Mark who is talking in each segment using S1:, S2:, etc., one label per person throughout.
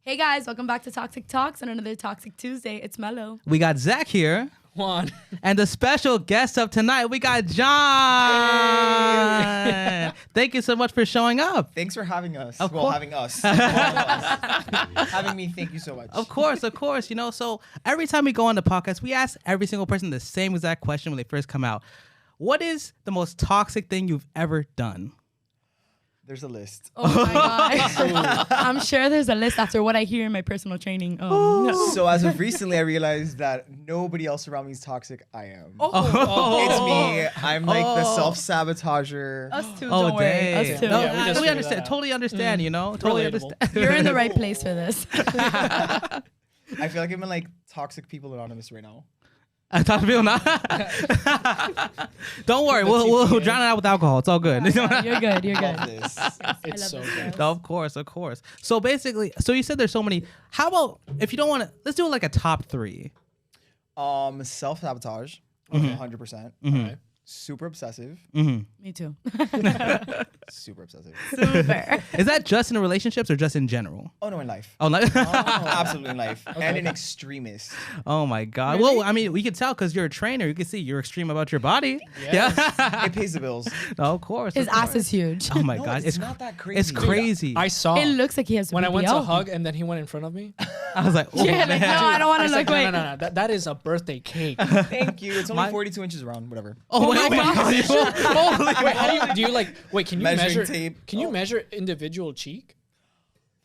S1: Hey guys, welcome back to Toxic Talks on another Toxic Tuesday. It's Melo.
S2: We got Zach here.
S3: Juan.
S2: And the special guest of tonight, we got John. Thank you so much for showing up.
S4: Thanks for having us.
S2: Having
S4: us. Having me, thank you so much.
S2: Of course. You know, so every time we go on the podcast, we ask every single person the same exact question when they first come out. What is the most toxic thing you've ever done?
S4: There's a list.
S1: Oh my God. I'm sure there's a list after what I hear in my personal training. No.
S4: So as of recently, I realized that nobody else around me is toxic. I am. It's me. I'm like the self-sabotager.
S1: Us too, don't worry. Us too.
S2: No,
S3: Yeah,
S2: we understand. Totally understand, you know? Totally
S3: Relatable.
S2: understand.
S1: You're in the right place for this.
S4: I feel like I'm in like Toxic People Anonymous right now.
S2: I talk to people now. Don't worry, we'll drown it out with alcohol. It's all good.
S1: Yeah, you're good. You're
S4: Love
S1: good.
S4: this.
S3: It's so good.
S2: Of course. So basically, you said there's so many. How about if you don't want to? Let's do like a top 3.
S4: Self-sabotage, 100%.
S3: Alright.
S4: Super obsessive.
S1: Me too.
S4: Super obsessive.
S1: Super.
S2: Is that just in relationships or just in general?
S4: Oh no, in life.
S2: Oh, like,
S4: Absolutely in life. And an extremist.
S2: oh my God.
S3: Really?
S2: Well, I mean, we can tell because you're a trainer. You can see you're extreme about your body.
S3: Yes.
S2: Yeah.
S4: It pays the bills.
S2: Of course.
S1: His
S2: of course.
S1: ass is huge.
S2: Oh my
S4: No,
S2: God.
S4: it's not that crazy.
S2: It's crazy.
S3: I saw
S1: It looks like he has
S3: when I went to
S1: BBL.
S3: hug and then he went in front of me.
S2: I was like, oh,
S1: Yeah, like, no, I don't want
S3: I
S1: to
S3: was
S1: look.
S3: like,
S1: Wait.
S3: no. That is a birthday cake.
S4: Thank you. It's only
S2: My-
S4: 42 inches around. Whatever.
S2: oh my God. Holy
S3: Wait, how do you like? Wait, can you
S4: Measuring
S3: measure?
S4: tape.
S3: Can you measure individual cheek?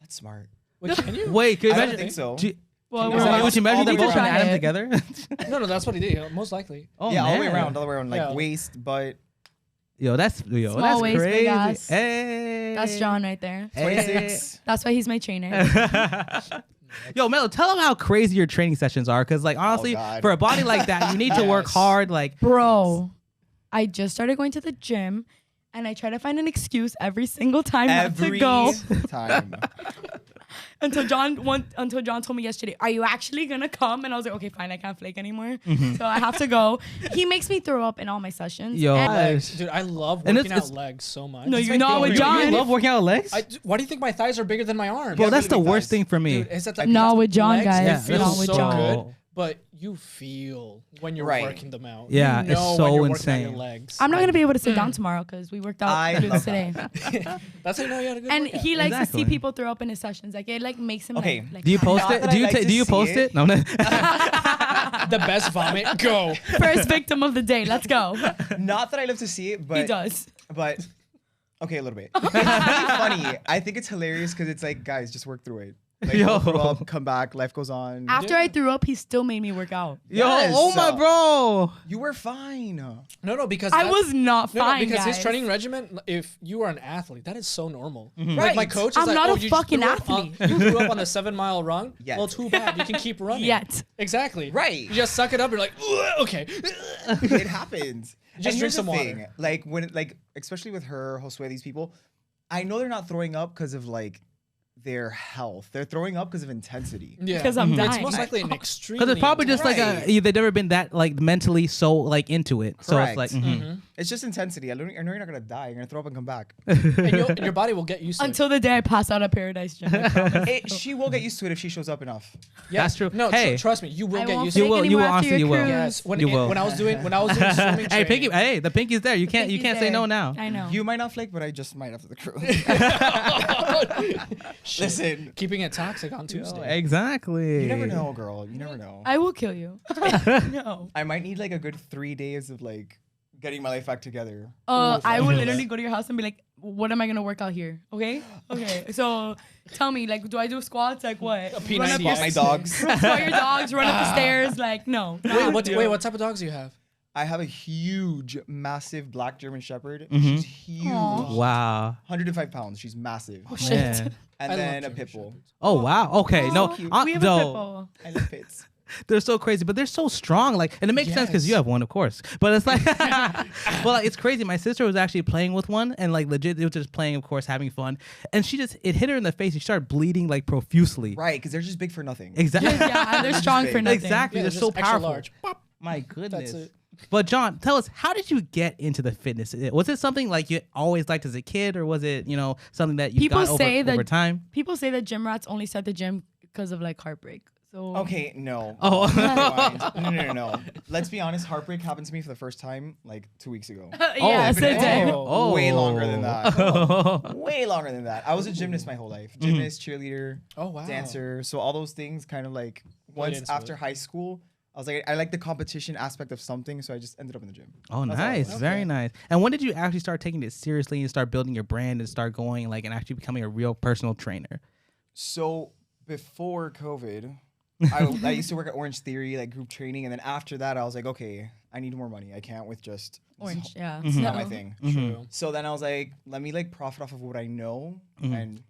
S4: That's smart.
S3: Wait, can you?
S2: Wait, can you
S4: I don't
S2: measure?
S4: think so.
S2: Do you-
S1: Well,
S4: Is that
S2: would you measure
S4: all
S2: them
S4: the way
S2: both and
S1: around?
S2: add them
S1: Try it.
S2: together?
S3: No, that's what he did. Most likely.
S2: Oh,
S4: Yeah, all the way
S2: man.
S4: around, like
S3: Yeah.
S4: waist, butt.
S2: That's
S1: Small waist, big
S2: crazy.
S1: ass.
S2: Hey.
S1: that's John right there.
S4: 26.
S1: That's why he's my trainer.
S2: Yo, Melo, tell them how crazy your training sessions are. Because, like, honestly,
S4: God.
S2: for a body like that, you need to work
S3: Yes.
S2: hard. Like,
S1: Bro, I just started going to the gym and I try to find an excuse every single time not to
S4: Every
S1: go.
S4: time.
S1: Until John told me yesterday, are you actually gonna come? And I was like, okay, fine, I can't flake anymore. So I have to go. He makes me throw up in all my sessions.
S2: Yo,
S1: And-
S3: Legs. Dude, I love
S2: And
S3: working
S2: it's-
S3: out legs so much.
S1: No,
S3: It's
S1: you
S3: like
S1: know
S3: the
S1: with
S3: only-
S1: John.
S2: you love working out legs?
S3: Why do you think my thighs are bigger than my arms?
S2: Bro,
S4: Yeah,
S2: that's the
S4: really big
S2: worst
S4: thighs.
S2: thing for me.
S3: Dude, is that the
S1: No, with John,
S3: legs,
S1: guys.
S3: It
S2: Yeah,
S3: feels
S2: not
S1: with
S3: so
S1: John.
S3: good, but you feel when you're
S4: Right.
S3: working them out.
S2: Yeah,
S3: you
S2: it's
S3: know
S2: so
S3: when you're working
S2: insane.
S3: out your legs.
S1: I'm not gonna be able to sit down tomorrow because we worked out
S4: I
S1: literally
S4: love
S1: today.
S3: That's how you know you had a good
S1: And
S3: workout.
S1: he likes to
S2: Exactly.
S1: see people throw up in his sessions. Like it like makes him
S4: Okay.
S1: like
S2: Do you post
S4: Not
S2: it?
S4: that
S2: Do
S4: I
S2: you
S4: like to
S2: do you
S4: see
S2: post
S4: it.
S2: it? No, no.
S3: the best vomit. Go.
S1: first victim of the day. Let's go.
S4: Not that I love to see it, but
S1: He does.
S4: But okay, a little bit. It's really funny. I think it's hilarious because it's like, guys, just work through it. Like,
S2: Yo.
S4: grow up, come back, life goes on.
S1: After I threw up, he still made me work out.
S2: Yo,
S4: Yes.
S2: oh my bro.
S4: You were fine.
S3: No, because
S1: I
S3: that-
S1: was not
S3: No,
S1: fine,
S3: because
S1: guys.
S3: his training regimen, if you are an athlete, that is so normal.
S4: Right.
S3: Like my coach is
S1: I'm
S3: like,
S1: not
S3: oh,
S1: a
S3: you
S1: fucking
S3: just threw up
S1: athlete.
S3: you threw up on the 7-mile run?
S4: Yet.
S3: Well, too bad. You can keep running.
S1: Yet.
S3: Exactly.
S4: Right.
S3: You just suck it up. You're like, "Ugh, okay.
S4: It happens.
S3: Just
S4: And
S3: drink
S4: here's
S3: some
S4: the
S3: water.
S4: thing, like when, like especially with her, Josue, these people, I know they're not throwing up because of like their health. They're throwing up because of intensity.
S3: Yeah.
S1: Because I'm
S3: It's
S1: dying.
S3: most likely an extreme.
S2: Because it's probably just like
S4: Right.
S2: they've never been that like mentally so like into it. So it's
S4: Correct.
S2: like mhm.
S4: It's just intensity. I know you're not gonna die. You're gonna throw up and come back.
S3: and your body will get used to
S1: Until the day I pass out at Paradise Gym. I promise.
S4: She will get used to it if she shows up enough.
S3: it. Yeah.
S2: That's true.
S3: No,
S2: Hey.
S3: trust me, you will
S1: I
S3: get
S1: won't
S3: used to
S1: flake
S3: it.
S2: You will
S1: anymore after
S2: honestly,
S1: your
S2: you will.
S1: cruise.
S3: Yes.
S2: You will.
S3: When I was doing swimming
S2: Hey,
S3: training.
S2: pinky, hey, the pinky's there. You can't
S1: Pinky's
S2: say no
S1: there.
S2: now.
S1: I know.
S4: You might not flake, but I just might after the cruise. Listen,
S3: Keeping it toxic on Tuesday.
S2: Exactly.
S4: you never know, girl. You never know.
S1: I will kill you. No.
S4: I might need like a good 3 days of like getting my life back together.
S1: I will literally go to your house and be like, what am I gonna work out here? Okay? Okay. So tell me, like, do I do squats? Like what?
S3: P90
S1: Run up your,
S3: Yes.
S4: My dogs.
S1: squat your dogs, run up the stairs. Like, no.
S3: Wait, what type of dogs do you have?
S4: I have a huge, massive black German Shepherd.
S2: Mhm.
S4: She's huge.
S1: Aw.
S2: Wow.
S4: 105 pounds. She's massive.
S1: Oh, shit.
S2: Man.
S4: And
S3: I love
S4: then a
S3: German
S4: pit bull.
S3: Shepherds.
S2: Oh wow. Okay. No.
S4: cute.
S1: We have a
S2: no.
S1: pit bull.
S4: I love pits.
S2: They're so crazy, but they're so strong. Like, and it makes sense because you
S3: Yes.
S2: have one, of course. But it's like, well, like, it's crazy. My sister was actually playing with one, and like legit, they were just playing, of course, having fun. And it hit her in the face. She started bleeding like profusely.
S4: Right, because they're just big for nothing.
S2: Exactly.
S1: Yeah, and they're strong for nothing.
S2: Exactly.
S3: Yeah,
S2: They're
S3: just
S2: so
S3: extra
S2: powerful.
S3: large. Pop.
S2: My goodness.
S3: That's it.
S2: But John, tell us, how did you get into the fitness? Was it something like you always liked as a kid, or was it, something that you got over time?
S1: People say that gym rats only start the gym because of like heartbreak. So
S4: Okay, no.
S2: Oh.
S4: No. Let's be honest. Heartbreak happened to me for the first time like 2 weeks ago.
S1: yes, it did.
S2: Oh.
S4: Way longer than that. Way longer than that. I was a gymnast my whole life. Gymnast, cheerleader, dancer. So all those things kind of like once after high school, I was like, I like the competition aspect of something, so I just ended up in the gym.
S2: Oh, nice. Very nice. And when did you actually start taking it seriously and start building your brand and start going like and actually becoming a real personal trainer?
S4: So before COVID, I used to work at Orange Theory, like group training, and then after that, I was like, okay, I need more money. I can't with just
S1: Orange. Yeah,
S4: it's not my thing.
S3: True.
S4: So then I was like, let me like profit off of what I know, and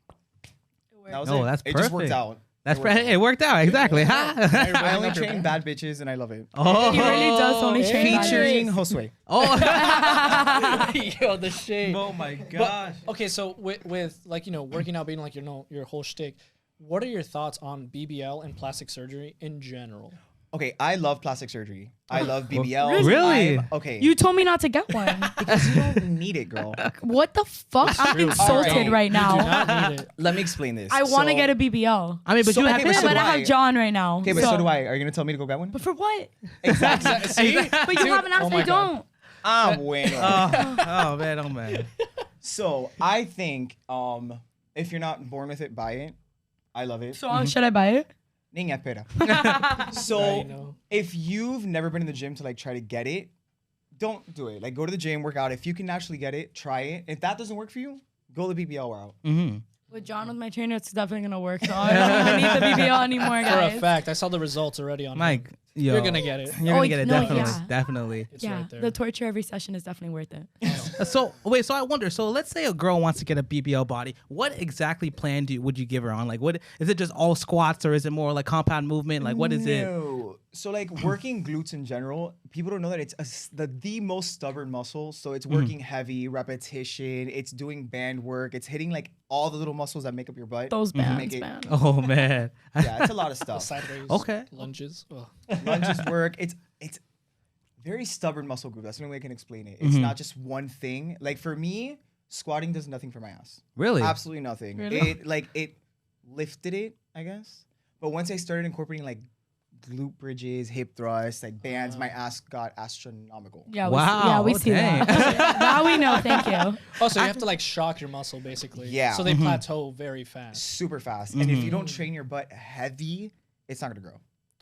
S4: that was
S2: Oh,
S4: it.
S2: that's
S4: It just worked
S2: perfect.
S4: out.
S2: It worked out exactly.
S4: I only train bad bitches, and I love it.
S2: Oh,
S1: He really does only train bad
S4: Featuring
S1: bitches.
S4: Josue.
S3: Yo, the shade.
S2: Oh my
S3: But,
S2: gosh.
S3: okay, so with like working out being like your whole shtick, what are your thoughts on BBL and plastic surgery in general?
S4: Okay, I love plastic surgery. I love BBL.
S2: Really?
S4: Okay.
S1: You told me not to get one.
S4: because you don't need it, girl.
S1: What the fuck? I'm
S3: true.
S1: insulted
S4: Alright.
S1: right
S3: Do
S1: now.
S3: not need it.
S4: Let me explain this.
S1: I want to
S4: So-
S1: get a BBL.
S2: I mean, but
S4: So-
S2: you
S4: okay,
S2: have
S4: but
S2: to.
S4: so
S1: But
S4: do
S1: I have
S4: I.
S1: John right now.
S4: Okay, but so do I. Are you gonna tell me to go get one?
S1: But for what?
S4: Exactly.
S3: See?
S1: But you haven't asked.
S3: oh my
S1: I
S3: God.
S1: don't.
S4: Bueno.
S2: Oh man, oh man.
S4: So I think if you're not born with it, buy it. I love it.
S1: So should I buy it?
S4: Niña, pera.
S3: I
S4: So
S3: know.
S4: if you've never been in the gym to like try to get it, don't do it. Like go to the gym, work out. If you can actually get it, try it. If that doesn't work for you, go the BBL route.
S2: Mm-hmm.
S1: With John, with my trainer, it's definitely gonna work. So I don't need the BBL anymore,
S3: For
S1: guys.
S3: a fact, I saw the results already on
S2: Mike,
S3: him.
S2: yo,
S3: You're gonna get it.
S2: You're gonna
S1: Oh,
S2: get it,
S1: no,
S2: definitely,
S1: yeah.
S2: definitely.
S3: It's
S1: Yeah,
S3: right there.
S1: the torture every session is definitely worth it.
S2: So wait, so I wonder. So let's say a girl wants to get a BBL body. What exactly plan would you give her on? Like, what is it? Just all squats, or is it more like compound movement? Like, what is it?
S4: No. So like working glutes in general, people don't know that it's the most stubborn muscle. So it's working heavy, repetition. It's doing band work. It's hitting like all the little muscles that make up your butt.
S1: Those
S4: to
S1: bands,
S4: make it-
S1: man.
S2: Oh man.
S4: Yeah, it's a lot of stuff.
S3: Sideways.
S2: Okay.
S3: Lunges. Ugh.
S4: Lunges work. It's very stubborn muscle group. That's the only way I can explain it. It's not just one thing. Like for me, squatting does nothing for my ass.
S2: Really?
S4: Absolutely nothing.
S1: Really?
S4: It lifted it, I guess. But once I started incorporating like glute bridges, hip thrusts, like bands, my ass got astronomical.
S1: Yeah,
S2: Wow,
S1: we see
S2: dang.
S1: that. Now we know. Thank you.
S3: Oh, so you have to like shock your muscle basically.
S4: Yeah.
S3: So they plateau very fast.
S4: Super fast. And if you don't train your butt heavy, it's not gonna grow.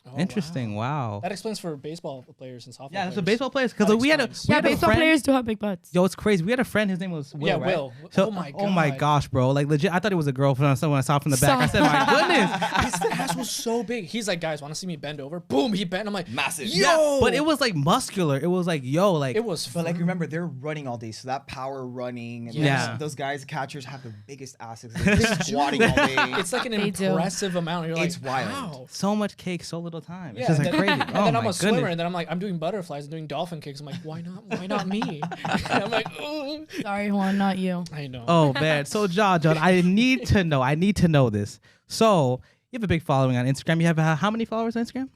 S3: Oh,
S2: Interesting. Wow.
S3: That explains for baseball players and softball
S2: Yeah, that's
S3: players.
S2: what baseball players. Because
S3: That
S2: we had a
S3: explains.
S2: we
S1: Yeah,
S2: had a
S1: baseball
S2: friend-
S1: players do have big butts.
S2: Yo, it's crazy. We had a friend. His name was Will.
S3: Yeah,
S2: right?
S3: Will.
S2: So,
S3: Oh my God.
S2: gosh, bro. Like legit, I thought it was a girl when I saw it from the back. I said, my goodness.
S3: His ass was so big. He's like, guys, want to see me bend over? Boom, he bent. I'm like,
S4: Massive.
S3: Yo!
S2: Yeah, but it was like muscular. It was like, yo, like
S3: It was
S4: But like
S3: firm.
S4: remember, they're running all day, so that power running and
S2: Yeah.
S4: those guys catchers have the biggest asses. They're squatting all day.
S3: It's like an
S1: They do.
S3: impressive amount. You're like,
S4: It's wild.
S3: Wow.
S2: so much cake, so little time. It's
S3: Yeah,
S2: just
S3: and
S2: like
S3: then,
S2: crazy.
S3: and
S2: Oh
S3: then
S2: my
S3: I'm a
S2: goodness.
S3: swimmer, and then I'm like, I'm doing butterflies and doing dolphin kicks. I'm like, why not? Why not me? And I'm like, ugh.
S1: Sorry, Juan, not you.
S3: I know.
S2: Oh man. So John, I need to know this. So you have a big following on Instagram. You have how many followers on Instagram?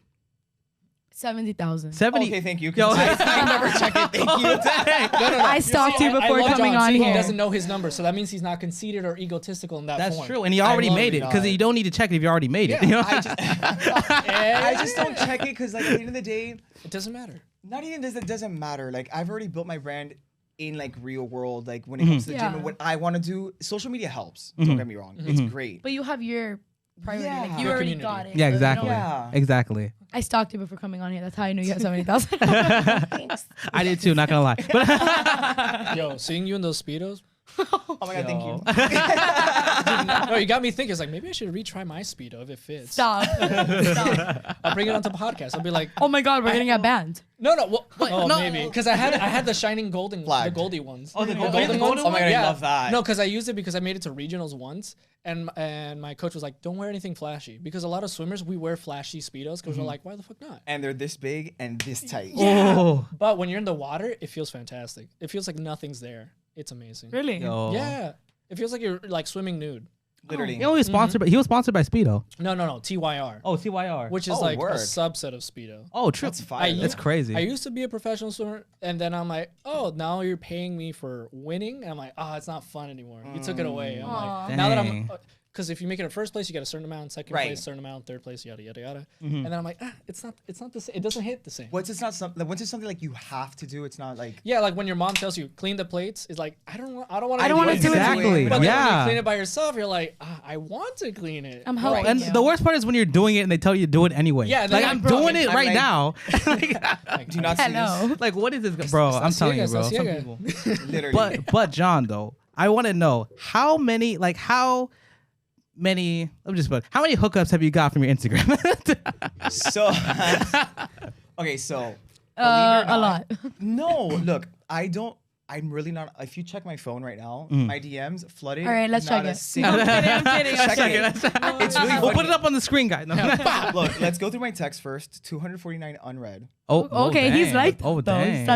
S1: 70,000.
S2: 70.
S4: Okay, thank you.
S2: Yo.
S4: 'cause I never check it. Thank you.
S3: No.
S1: I stalked you before
S3: love
S1: coming
S3: John.
S1: on
S3: See,
S1: here.
S3: He doesn't know his number, so that means he's not conceited or egotistical in that
S2: That's
S3: form.
S2: true, and he already
S4: love
S2: made
S4: it,
S2: it because
S4: dog.
S2: you don't need to check it if you already made it.
S3: Yeah,
S2: You know?
S4: I just don't check it because like at the end of the day,
S3: It doesn't matter.
S4: not even does it doesn't matter. Like I've already built my brand in like real world. Like when it comes to the gym
S1: Yeah.
S4: and what I want to do, social media helps. Don't get me wrong, it's great.
S1: But you have your priority.
S4: Yeah.
S1: Like, you
S3: Your
S1: already
S3: community.
S1: got it.
S2: Yeah,
S1: so you
S2: exactly.
S1: don't-
S4: Yeah.
S2: Exactly.
S1: I stalked you before coming on here. That's how I knew you had 70,000.
S2: I did too. Not gonna lie. But
S3: Yo, seeing you in those speedos.
S4: Oh my god, thank you.
S3: No, you got me thinking. It's like maybe I should retry my speedo if it fits.
S1: Stop. Stop.
S3: I'll bring it onto the podcast. I'll be like,
S1: Oh my God, we're gonna get banned.
S3: no. Well, oh,
S2: no.
S3: maybe because I had the shining golden, the
S4: Flagged.
S3: Goldie ones.
S2: Oh, the
S3: golden
S2: golden
S3: ones.
S4: Oh my god, I love that.
S3: No, because I used it because I made it to regionals once, and my coach was like, "Don't wear anything flashy," because a lot of swimmers we wear flashy speedos because we're like, "Why the fuck not?"
S4: And they're this big and this tight.
S2: oh,
S3: But when you're in the water, it feels fantastic. It feels like nothing's there. It's amazing.
S1: Really?
S2: yo.
S3: Yeah, it feels like you're like swimming nude.
S4: Literally.
S2: He was sponsored, but he was sponsored by Speedo.
S3: No, TYR.
S2: Oh, TYR.
S3: Which is like a subset of Speedo.
S2: Oh, true.
S4: That's fire.
S2: That's crazy.
S3: I used to be a professional swimmer, and then I'm like, oh, now you're paying me for winning. And I'm like, oh, it's not fun anymore. You took it away. I'm like, now that I'm, because if you make it in first place, you get a certain amount. Second place, certain amount. Third place, yada yada yada. And then I'm like, it's not the same. It doesn't hit the same.
S4: Once it's not something. Once it's something like you have to do, it's not like.
S3: Yeah, like when your mom tells you clean the plates, it's like I don't want to.
S1: I don't want to do it.
S2: Exactly.
S3: But then when you clean it by yourself, you're like, I want to clean it.
S1: I'm helping.
S2: And the worst part is when you're doing it and they tell you to do it anyway.
S3: Yeah,
S2: like I'm doing it right now.
S4: Do not see this.
S2: Like what is this, bro? I'm telling you, bro. Some people.
S4: Literally.
S2: But John, though, I want to know how many hookups have you got from your Instagram?
S4: So, okay, so
S1: a lot.
S4: No, look, I'm really not. If you check my phone right now, my DMs flooded.
S1: All right, let's check it.
S4: I'm
S1: kidding.
S4: It's really
S2: We'll put it up on the screen, guys. No.
S4: Look, let's go through my text first. 249 unread.
S1: Okay,
S2: dang.
S1: he's like
S2: those.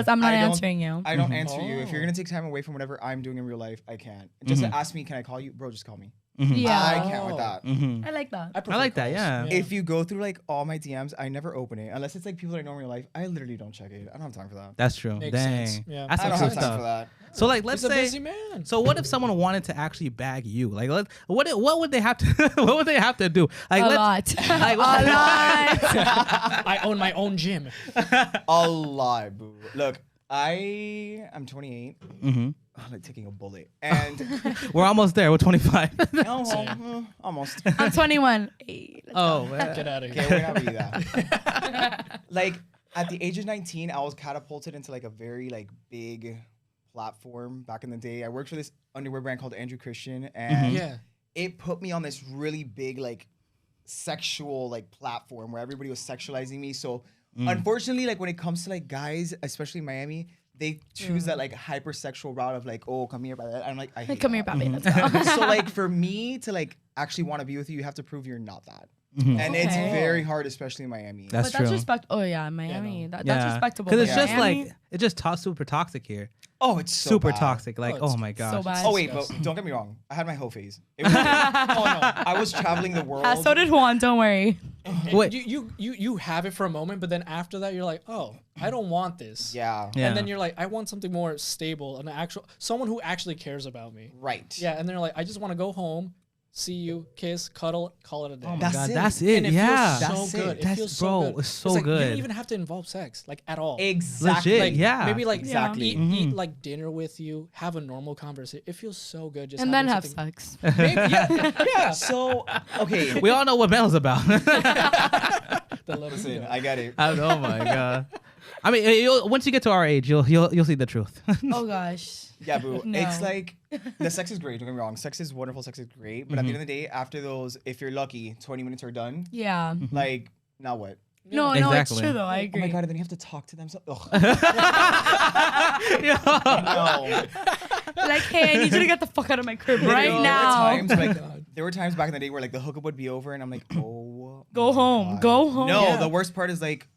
S1: I'm not answering you.
S4: I don't answer you. If you're gonna take time away from whatever I'm doing in real life, I can't. Just to ask me, can I call you, bro? Just call me.
S1: Yeah,
S4: I can't with that.
S1: I like that.
S2: I like that. Yeah.
S4: If you go through like all my DMs, I never open it unless it's like people that I know in real life. I literally don't check it. I don't have time for that.
S2: That's true.
S3: Makes
S2: Dang.
S3: sense. Yeah.
S2: That's
S4: I don't
S2: some
S4: have
S2: cool
S4: time
S2: stuff.
S4: for that.
S2: So like, let's
S3: He's
S2: say.
S3: a busy man.
S2: So what if someone wanted to actually bag you? Like, what would they have to? What would they have to do? Like,
S1: a lot.
S2: Like,
S1: a lot.
S3: I own my own gym.
S4: A lot, boo. Look, I'm 28. I'm like taking a bullet, and
S2: We're almost there. We're 25.
S4: Almost.
S1: I'm 21. Hey,
S2: Oh,
S3: Get out of here.
S4: Okay, we're not really that. Like at the age of 19, I was catapulted into like a very like big platform back in the day. I worked for this underwear brand called Andrew Christian, and it put me on this really big like sexual like platform where everybody was sexualizing me. So unfortunately, like when it comes to like guys, especially in Miami, they choose that like hypersexual route of like, oh, come here, baby. I'm like, I hate
S1: Come
S4: that.
S1: here, Bobby. Let's go.
S4: So like for me to like actually want to be with you, you have to prove you're not that. And it's very hard, especially in Miami.
S2: That's
S1: But
S2: true.
S1: that's respect. Oh yeah, Miami.
S3: Yeah, no.
S1: That's respectable.
S2: Because it's
S1: but
S2: just
S1: Miami,
S2: like it's just super toxic here.
S4: Oh, it's so
S2: Super
S4: bad.
S2: toxic. Like,
S3: Oh,
S2: oh my gosh.
S1: so bad.
S4: Oh wait, but don't get me wrong. I had my hoe phase. It was, I was traveling the world.
S1: So did Juan. Don't worry.
S2: Wait.
S3: You have it for a moment, but then after that, you're like, oh, I don't want this.
S4: Yeah.
S3: And then you're like, I want something more stable, someone who actually cares about me.
S4: Right.
S3: Yeah, and they're like, I just want to go home, see you, kiss, cuddle, call it a day.
S2: Oh my
S4: That's
S2: God,
S4: it.
S2: that's it.
S3: And it
S2: Yeah.
S3: feels so good. It feels so good.
S2: It's so
S3: like,
S2: good.
S3: You don't even have to involve sex, like at all.
S4: Exactly.
S2: Legit,
S3: Like,
S2: yeah.
S3: Maybe like
S4: Exactly.
S3: eat like dinner with you, have a normal conversation. It feels so good. Just
S1: And then
S3: having
S1: have
S3: something-
S1: sex.
S3: Maybe, yeah.
S4: So okay.
S2: We all know what Melo's about.
S4: Listen, I get it.
S2: Oh my God. I mean, once you get to our age, you'll see the truth.
S1: Oh gosh.
S4: Yeah, boo.
S1: No.
S4: It's like the sex is great. Don't get me wrong. Sex is wonderful. Sex is great. But at the end of the day, after those, if you're lucky, 20 minutes are done.
S1: Yeah.
S4: Like now what?
S1: No,
S2: Exactly.
S1: it's true though. I
S4: Oh
S1: agree.
S4: my God! And then you have to talk to them. So, ugh.
S2: Yeah.
S4: No.
S1: Like, hey, I need you to get the fuck out of my crib
S4: Literally,
S1: right now.
S4: There were times back in the day where like the hookup would be over, and I'm like, oh.
S1: Go
S4: my
S1: home.
S4: God.
S1: Go home.
S4: No,
S3: Yeah.
S4: the worst part is like,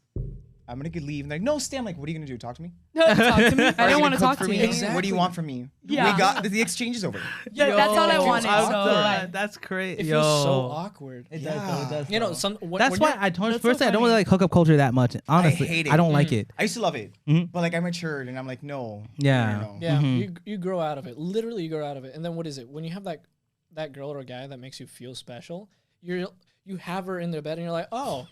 S4: I'm gonna leave. And they're like, no, stay. I'm like, what are you gonna do? Talk to me?
S1: Talk to me. I
S4: Are you
S1: don't
S4: gonna
S1: want to
S4: cook
S1: talk
S4: for
S1: to
S4: me?
S1: you.
S3: Exactly.
S4: What do you want from me?
S1: Yeah.
S4: We got the exchange is over.
S1: That's all I wanted.
S2: I'm
S1: So,
S2: done.
S1: like,
S2: That's crazy.
S3: It feels so awkward.
S2: It does, though, it does,
S3: You know,
S2: though.
S3: some.
S2: That's why I told
S1: That's
S2: first
S1: so
S2: I don't
S1: funny.
S2: really like hookup culture that much. Honestly,
S4: hate it.
S2: I don't like it.
S4: I used to love it,
S2: Mhm.
S4: but like I matured, and I'm like, no.
S2: Yeah.
S4: No.
S3: Yeah,
S2: Mhm.
S3: you grow out of it. Literally, you grow out of it. And then what is it? When you have that girl or guy that makes you feel special, you have her in their bed, and you're like, oh.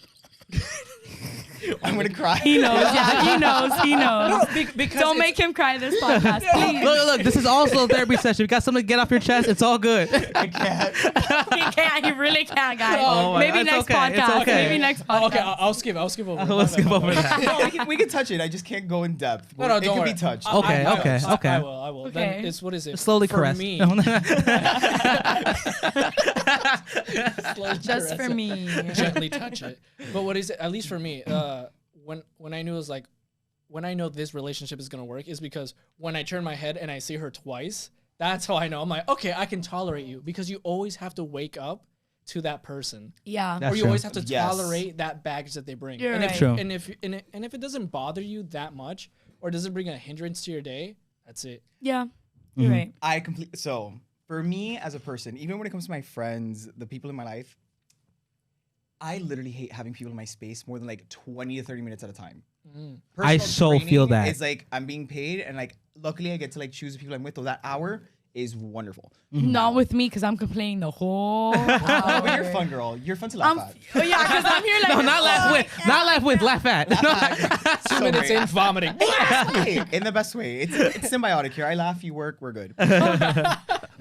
S4: I'm gonna cry.
S1: he knows. Yeah, he knows. He knows.
S3: Because
S1: Don't make him cry this podcast, please.
S2: Look, this is also a therapy session. You got something to get off your chest. It's all good.
S4: I can't.
S1: He can't. He really can't, guys.
S2: Oh my
S1: Maybe
S2: God, it's
S1: next
S2: okay, it's
S1: podcast.
S2: okay.
S1: Maybe next podcast.
S3: Okay, I'll skip over.
S2: Let's skip over that.
S4: No, we can touch it. I just can't go in depth.
S3: No,
S4: it
S3: don't
S4: can
S3: worry.
S4: be touched.
S2: Okay,
S3: I
S2: okay.
S3: will.
S1: Okay.
S3: Then it's, what is it?
S2: Slowly
S3: for
S2: caress.
S3: me. Slowly
S1: Just
S3: caress
S1: for
S3: it.
S1: me.
S3: Gently touch it. But what is it? At least for me, when I knew it was like, when I know this relationship is gonna work, is because when I turn my head and I see her twice, that's how I know. I'm like, okay, I can tolerate you, because you always have to wake up to that person,
S1: Yeah.
S2: That's
S3: or you
S2: true.
S3: always have to
S4: Yes.
S3: tolerate that baggage that they bring.
S1: You're
S3: and
S1: right.
S3: if,
S2: True.
S3: And if it doesn't bother you that much, or doesn't bring a hindrance to your day, that's it.
S1: Yeah. You're right.
S4: So For me as a person, even when it comes to my friends, the people in my life, I literally hate having people in my space more than like 20 to 30 minutes at a time.
S2: I so feel that.
S4: It's like I'm being paid, and like luckily I get to like choose the people I'm with. So that hour is wonderful.
S1: Not with me, because I'm complaining the whole hour.
S4: But you're a fun girl. You're fun to laugh at.
S1: Oh yeah, because I'm here like
S2: No, not laugh with. Not laugh with. Laugh at.
S3: 2 minutes in, vomiting.
S4: In the best way. It's symbiotic here. I laugh, you work, we're good.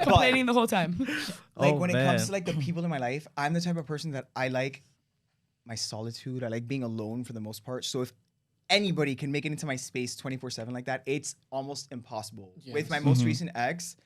S1: complaining the whole time.
S4: Like when it comes to like the people in my life, I'm the type of person that I like my solitude. I like being alone for the most part. So if anybody can make it into my space 24/7 like that, it's almost impossible. Yes. With my most recent ex,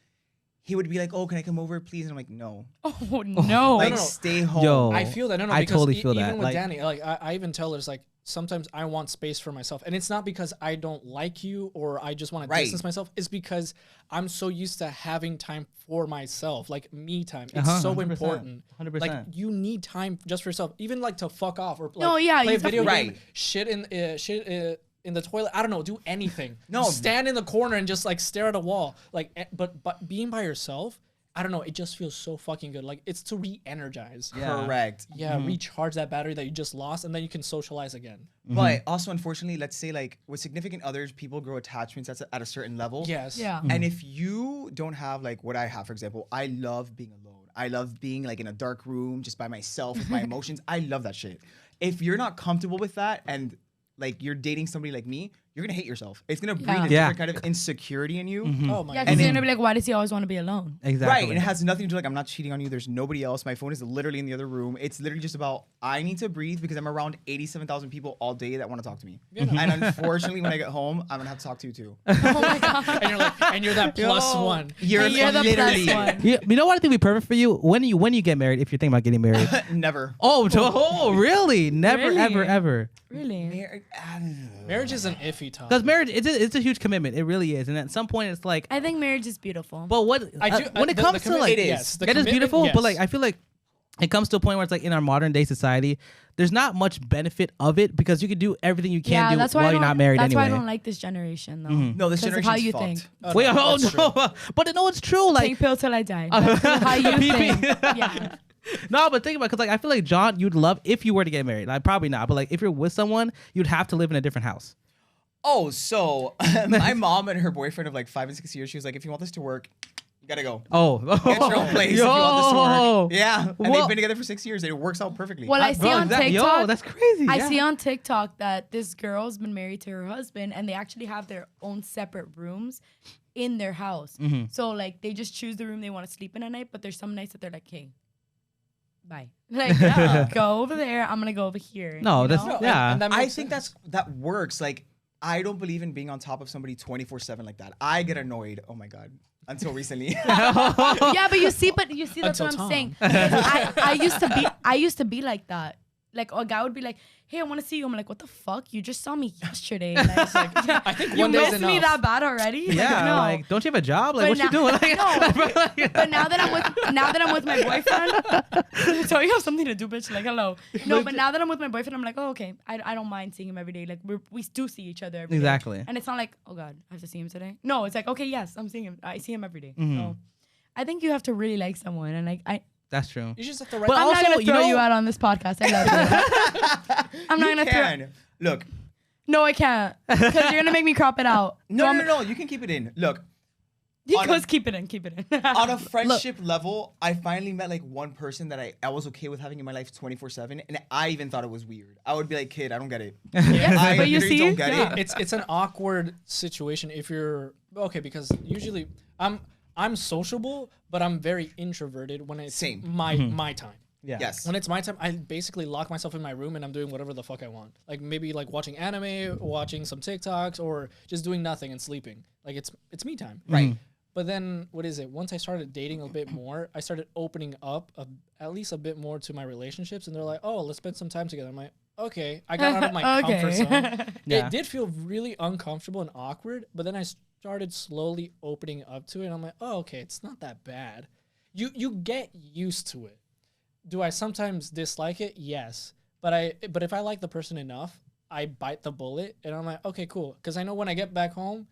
S4: he would be like, "Oh, can I come over, please?" And I'm like, "No."
S1: Oh no!
S4: Like, stay home.
S2: Yo,
S3: I feel that. No,
S2: I
S3: because
S2: totally feel that.
S3: Even with
S2: like,
S3: Danny, like I even tell her, it's like sometimes I want space for myself, and it's not because I don't like you or I just want to distance myself. It's because I'm so used to having time for myself, like me time. It's so 100%, important. 100%. Like you need time just for yourself, even like to fuck off or like, play a video game, shit in the toilet. I don't know, do anything. No, stand in the corner and just like stare at a wall. Like, but being by yourself, I don't know, it just feels so fucking good. Like it's to re-energize.
S4: Yeah. Correct.
S3: Yeah, recharge that battery that you just lost, and then you can socialize again.
S4: But also, unfortunately, let's say like with significant others, people grow attachments at a certain level.
S3: Yes.
S1: Yeah.
S4: And if you don't have like what I have, for example, I love being alone. I love being like in a dark room just by myself with my emotions. I love that shit. If you're not comfortable with that and like you're dating somebody like me, you're gonna hate yourself. It's gonna breed a different kind of insecurity in you.
S3: Oh my god.
S1: Yeah, because you're gonna be like, why does he always want to be alone?
S2: Exactly.
S4: Right, and it has nothing to do like I'm not cheating on you. There's nobody else. My phone is literally in the other room. It's literally just about I need to breathe because I'm around 87,000 people all day that want to talk to me. And unfortunately, when I get home, I'm gonna have to talk to you too.
S1: Oh my god.
S3: and you're that plus one.
S4: You're
S1: the
S4: literally
S1: plus one.
S2: you know what I think would be perfect for you when you get married, if you're thinking about getting married.
S4: Never.
S2: Oh, really? Never,
S1: Really?
S2: ever.
S1: Really?
S3: Marriage is an iffy topic.
S2: Because marriage, it's a huge commitment. It really is. And at some point, it's like.
S1: I think marriage is beautiful.
S2: But when it comes to like, it is beautiful. Yes. But like, I feel like it comes to a point where it's like in our modern day society, there's not much benefit of it because you can do everything you can do while you're not married anyway.
S1: That's why I don't like this generation though.
S4: No, this generation
S1: how
S4: is
S1: you
S4: fucked.
S1: think.
S2: Wait, no, but no, it's true. Like
S1: take pill till I die. That's how you think. Yeah.
S2: No, but think about it, because like I feel like John, you'd love if you were to get married. Like probably not, but like if you're with someone, you'd have to live in a different house.
S4: Oh, so my mom and her boyfriend of like 5 and 6 years, she was like, if you want this to work, you gotta go.
S2: Oh,
S4: get your own place if you want this to work. Yeah, and they've been together for 6 years, and it works out perfectly.
S1: Well, I see on TikTok.
S2: That's crazy.
S1: I see on TikTok that this girl's been married to her husband, and they actually have their own separate rooms in their house. So like they just choose the room they want to sleep in at night, but there's some nights that they're like, hey. Bye. Like, go over there. I'm gonna go over here.
S2: No, that's yeah.
S3: And
S4: I think that works. Like, I don't believe in being on top of somebody 24/7 like that. I get annoyed. Oh my god. Until recently.
S1: Yeah, but you see that's what I'm saying. I used to be like that. Like a guy would be like, "Hey, I want to see you." I'm like, "What the fuck? You just saw me yesterday." Like,
S3: I think
S1: you missed me that bad already.
S2: Yeah,
S1: like, no.
S2: like don't you have a job? Like, what you doing? Like,
S1: no. But now that I'm with my boyfriend, so you have something to do, bitch. Like, hello. No, but now that I'm with my boyfriend, I'm like, oh, okay. I don't mind seeing him every day. Like we do see each other every day. And it's not like, oh god, I have to see him today. No, it's like, okay, yes, I'm seeing him. I see him every day. So I think you have to really like someone, and like
S2: That's true.
S3: You just have to write.
S1: But I'm not gonna throw you out on this podcast. I love you. I'm not gonna throw.
S4: Look.
S1: No, I can't. Because you're gonna make me crop it out.
S4: No. You can keep it in. Look.
S1: He goes, keep it in.
S4: On a friendship level, I finally met like one person that I was okay with having in my life 24/7, and I even thought it was weird. I would be like, kid, I don't get it.
S1: Yeah, but you see,
S4: don't get it.
S3: It's an awkward situation if you're okay, because usually I'm sociable, but I'm very introverted when it's my time.
S2: Yeah.
S4: Yes.
S3: When it's my time, I basically lock myself in my room and I'm doing whatever the fuck I want. Like maybe like watching anime, watching some TikToks, or just doing nothing and sleeping. Like it's me time.
S4: Right.
S3: But then what is it? Once I started dating a bit more, I started opening up at least a bit more to my relationships, and they're like, "Oh, let's spend some time together." I'm like, "Okay." I got out of my comfort zone. Yeah. It did feel really uncomfortable and awkward, but then I started slowly opening up to it. And I'm like, "Oh, okay, it's not that bad." You get used to it. Do I sometimes dislike it? Yes. But if I like the person enough, I bite the bullet, and I'm like, "Okay, cool," because I know when I get back home,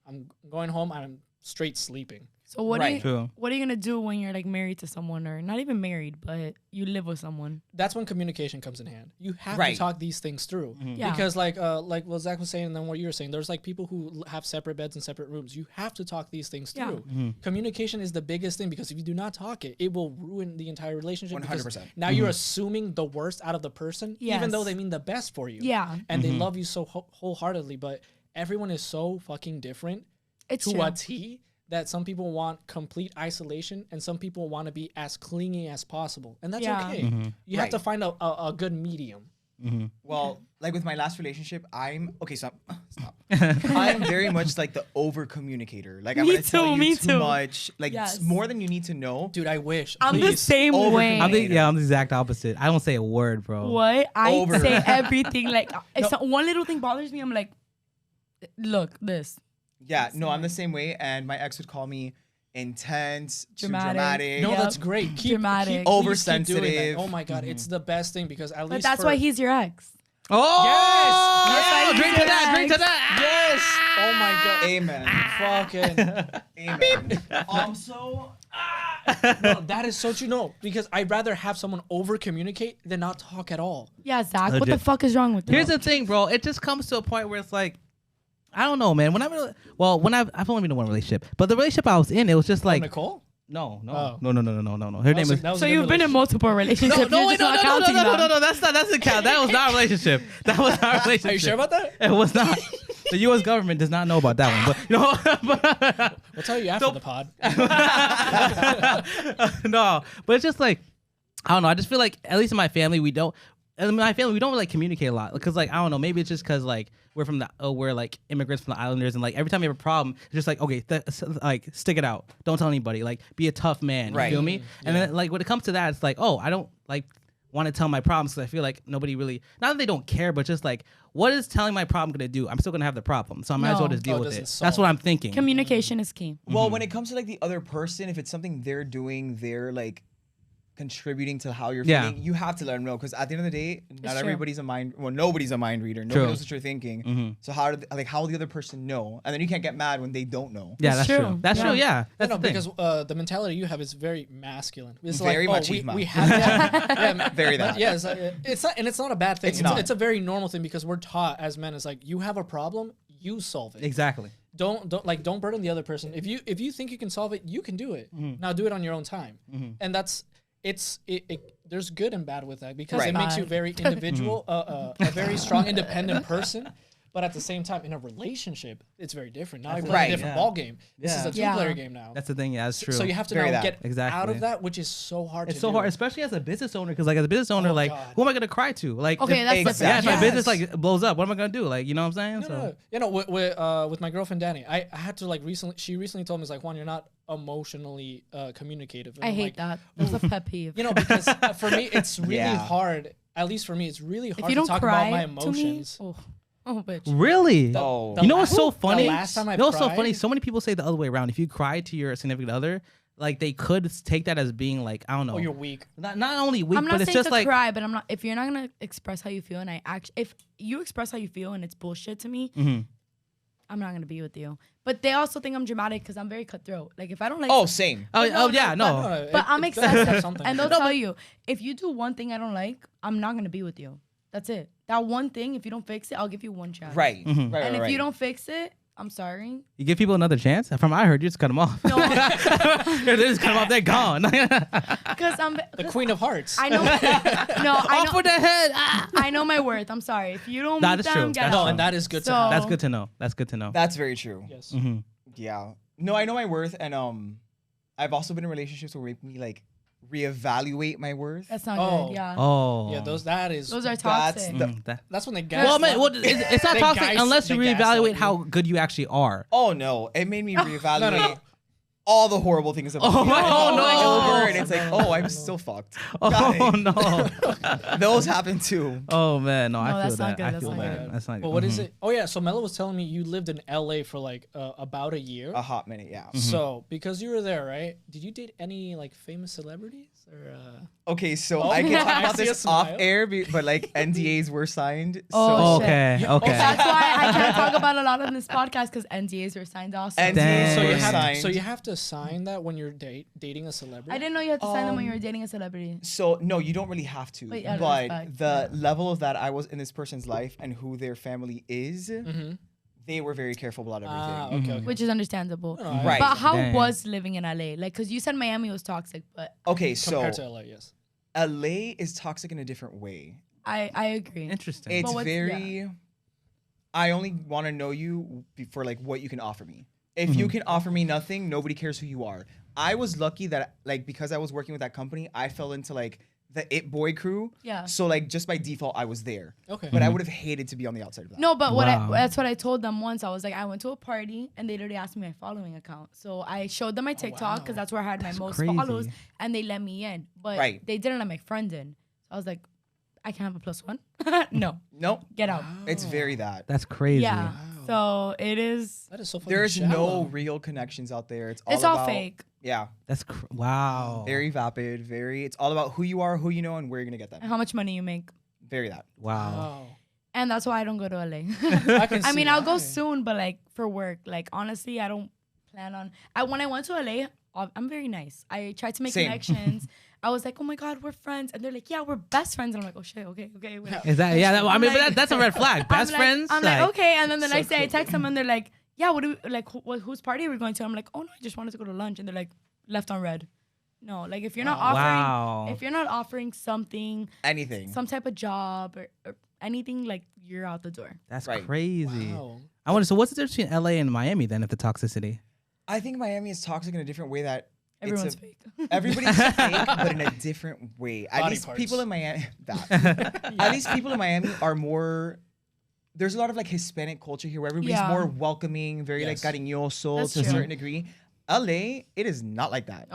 S3: I'm going home, I'm straight sleeping.
S1: So what are you gonna do when you're like married to someone, or not even married, but you live with someone?
S3: That's when communication comes in hand. You have to talk these things through, because like what Zach was saying, and then what you were saying, there's like people who have separate beds and separate rooms. You have to talk these things through. Communication is the biggest thing, because if you do not talk it, it will ruin the entire relationship. 100%. Now you're assuming the worst out of the person, even though they mean the best for you. Yeah, and they love you so wholeheartedly, but everyone is so fucking different. It's to a T. That some people want complete isolation and some people want to be as clingy as possible. And that's okay. You have to find a good medium.
S4: Well, like with my last relationship, I'm very much like the over communicator. Like I'm gonna tell you too much, like more than you need to know.
S3: Dude, I wish.
S1: I'm the same way.
S2: I'm the exact opposite. I don't say a word, bro.
S1: What? I say everything. Like if one little thing bothers me, I'm like, look, this.
S4: Yeah, no, I'm the same way, and my ex would call me intense, dramatic.
S3: No, that's great. Keep
S1: dramatic,
S4: oversensitive.
S3: Oh my god, it's the best thing, because at least.
S1: But that's why he's your ex.
S2: Oh
S3: yes,
S2: drink to that, drink to that.
S3: Yes. Oh my god.
S4: Amen. Fucking.
S3: No, that is so true. No, because I'd rather have someone over communicate than not talk at all.
S1: Yeah, Zach. Legit. What the fuck is wrong with you?
S2: Here's the thing, bro. It just comes to a point where it's like, I don't know, man. I've only been in one relationship, but the relationship I was in, it was just like
S3: Nicole.
S2: No. Her name is.
S1: So you've been in multiple relationships.
S2: No. That doesn't count. That was not a relationship. That was not a relationship.
S3: Are you sure about that?
S2: It was not. The U.S. government does not know about that one, but
S3: we'll tell you after the pod.
S2: No, but it's just like, I don't know. I just feel like, at least in my family, we don't really communicate a lot, because like, I don't know, maybe it's just because like we're like immigrants from the Islanders, and like every time you have a problem, it's just like, okay, like stick it out, don't tell anybody, like be a tough man, you feel me? And then like when it comes to that, it's like, oh, I don't like want to tell my problems, because I feel like nobody really, not that they don't care, but just like, what is telling my problem gonna do? I'm still gonna have the problem, so I might as well just deal with it. That's what I'm thinking.
S1: Communication is key.
S4: Well, when it comes to like the other person, if it's something they're doing, they're like contributing to how you're feeling, you have to let them know, because at the end of the day, nobody's a mind reader. Nobody knows what you're thinking. So how will the other person know? And then you can't get mad when they don't know.
S2: Yeah, that's true. That's true. Yeah, that's
S3: because the mentality you have is very masculine. It's
S4: very
S3: like,
S4: much
S3: we have that.
S4: Very that.
S3: Yeah, it's not, and it's not a bad thing. It's a very normal thing, because we're taught as men, it's like, you have a problem, you solve it.
S2: Exactly.
S3: Don't burden the other person. If you think you can solve it, you can do it. Now do it on your own time. And that's. There's good and bad with that, because it makes you very individual, a very strong, independent person. But at the same time, in a relationship, it's very different. Now you're playing a different ball game. This is a two-player game now.
S2: That's the thing. Yeah, that's true.
S3: So you have to now get out of that, which is so hard.
S2: It's so hard, especially as a business owner, because like as a business owner, like who am I gonna cry to? Like,
S1: okay, that's
S2: if my business like blows up, what am I gonna do? Like, you know what I'm saying?
S3: You know, with my girlfriend Danny, I had to like she recently told me, it's like, Juan, you're not emotionally communicative. And
S1: I hate that. That's a pet peeve.
S3: You know, because for me, it's really hard. At least for me, it's really hard to talk about my emotions.
S1: Oh, bitch.
S2: Really?
S3: No.
S2: You know what's so funny?
S3: The last time I
S2: cried? What's so funny? So many people say the other way around. If you cry to your significant other, like they could take that as being like, I don't know.
S3: Oh, you're weak.
S2: Not only weak,
S1: but it's just like. I'm not saying to
S2: like,
S1: cry, but I'm not. If you're not gonna express how you feel, and if you express how you feel and it's bullshit to me, I'm not gonna be with you. But they also think I'm dramatic because I'm very cutthroat. Like if I don't like.
S4: Oh, same.
S2: No.
S1: But I'm excessive, and they'll tell you, if you do one thing I don't like, I'm not gonna be with you. That's it. That one thing, if you don't fix it, I'll give you one chance.
S4: Right.
S1: And if you don't fix it, I'm sorry.
S2: You give people another chance? From what I heard, you just cut them off. No. They just cut them off. They're gone.
S3: Because I'm the queen of hearts.
S1: I know.
S2: Off with the head.
S1: I know my worth. I'm sorry. If you don't meet them, get
S3: out. And that is good to know.
S2: That's good to know. That's good to know.
S4: That's very true.
S3: Yes.
S4: Yeah. No, I know my worth, and I've also been in relationships where make me like reevaluate my worth.
S1: That's not good. Yeah.
S2: Oh.
S3: Yeah, those are
S1: toxic.
S3: That's when they gaslight.
S2: Well, it's not toxic unless you reevaluate how good you actually are.
S4: Oh no, it made me reevaluate all the horrible things about
S2: me.
S4: And it's like, oh, I'm still fucked.
S2: Oh no.
S4: Those happen too.
S2: Oh man, no, I feel
S1: that.
S2: Good. I feel that. That's not good.
S3: But what is it? Oh yeah, so Melo was telling me you lived in LA for like about a year.
S4: A hot minute, yeah.
S3: So because you were there, right? Did you date any like famous celebrities?
S4: Okay, so I can talk about this off air, but like NDAs were signed.
S1: Oh,
S4: so.
S2: Okay.
S1: That's why I can't talk about a lot on this podcast because NDAs were signed also.
S4: NDAs
S3: so you have to sign that when you're dating a celebrity?
S1: I didn't know you had to sign them when you were dating a celebrity.
S4: So no, you don't really have to.
S1: Wait,
S4: but the level of that I was in this person's life and who their family is, they were very careful about everything.
S3: Okay.
S1: Which is understandable.
S4: Right.
S1: But how was living in LA? Like, because you said Miami was toxic, but...
S4: Okay, so...
S3: Compared to LA, yes.
S4: LA is toxic in a different way.
S1: I agree.
S2: Interesting.
S4: It's very... Yeah. I only want to know you for like what you can offer me. If you can offer me nothing, nobody cares who you are. I was lucky that like because I was working with that company, I fell into like the It Boy crew.
S1: Yeah.
S4: So like just by default, I was there.
S3: Okay.
S4: But I would have hated to be on the outside of that.
S1: No, but that's what I told them once. I was like, I went to a party and they literally asked me my following account. So I showed them my TikTok because that's where I had my most follows, and they let me in. But they didn't let my friend in. So I was like, I can't have a +1. No.
S4: Nope.
S1: Get out.
S4: It's very that.
S2: That's crazy.
S1: Yeah. So it is.
S3: That is so funny.
S4: There's no real connections out there. It's
S1: all fake.
S4: Yeah.
S2: That's wow.
S4: Very vapid. It's all about who you are, who you know, and where you're gonna get that.
S1: And how much money you make.
S4: Very that.
S2: Wow.
S1: And that's why I don't go to LA. I mean, I'll go soon, but like for work. Like honestly, I don't plan on. When I went to LA, I'm very nice. I tried to make connections. I was like, oh my God, we're friends. And they're like, yeah, we're best friends. And I'm like, oh shit, okay. Wait.
S2: Is that, yeah, I mean, but that's a red flag. Best friends?
S1: I'm like, okay. And then the next day I text them and they're like, yeah, what do we, like, whose party are we going to? I'm like, oh no, I just wanted to go to lunch. And they're like, left on red. No, like if you're not offering something,
S4: anything,
S1: some type of job or anything, like you're out the door.
S2: That's crazy.
S3: Wow.
S2: I wonder, so what's the difference between LA and Miami then, if the toxicity?
S4: I think Miami is toxic in a different way that
S1: everyone's fake.
S4: Everybody's fake, but in a different way. At least people in Miami, at least people in Miami are more. There's a lot of like Hispanic culture here where everybody's more welcoming, very like cariñoso to a certain degree. LA, it is not like that.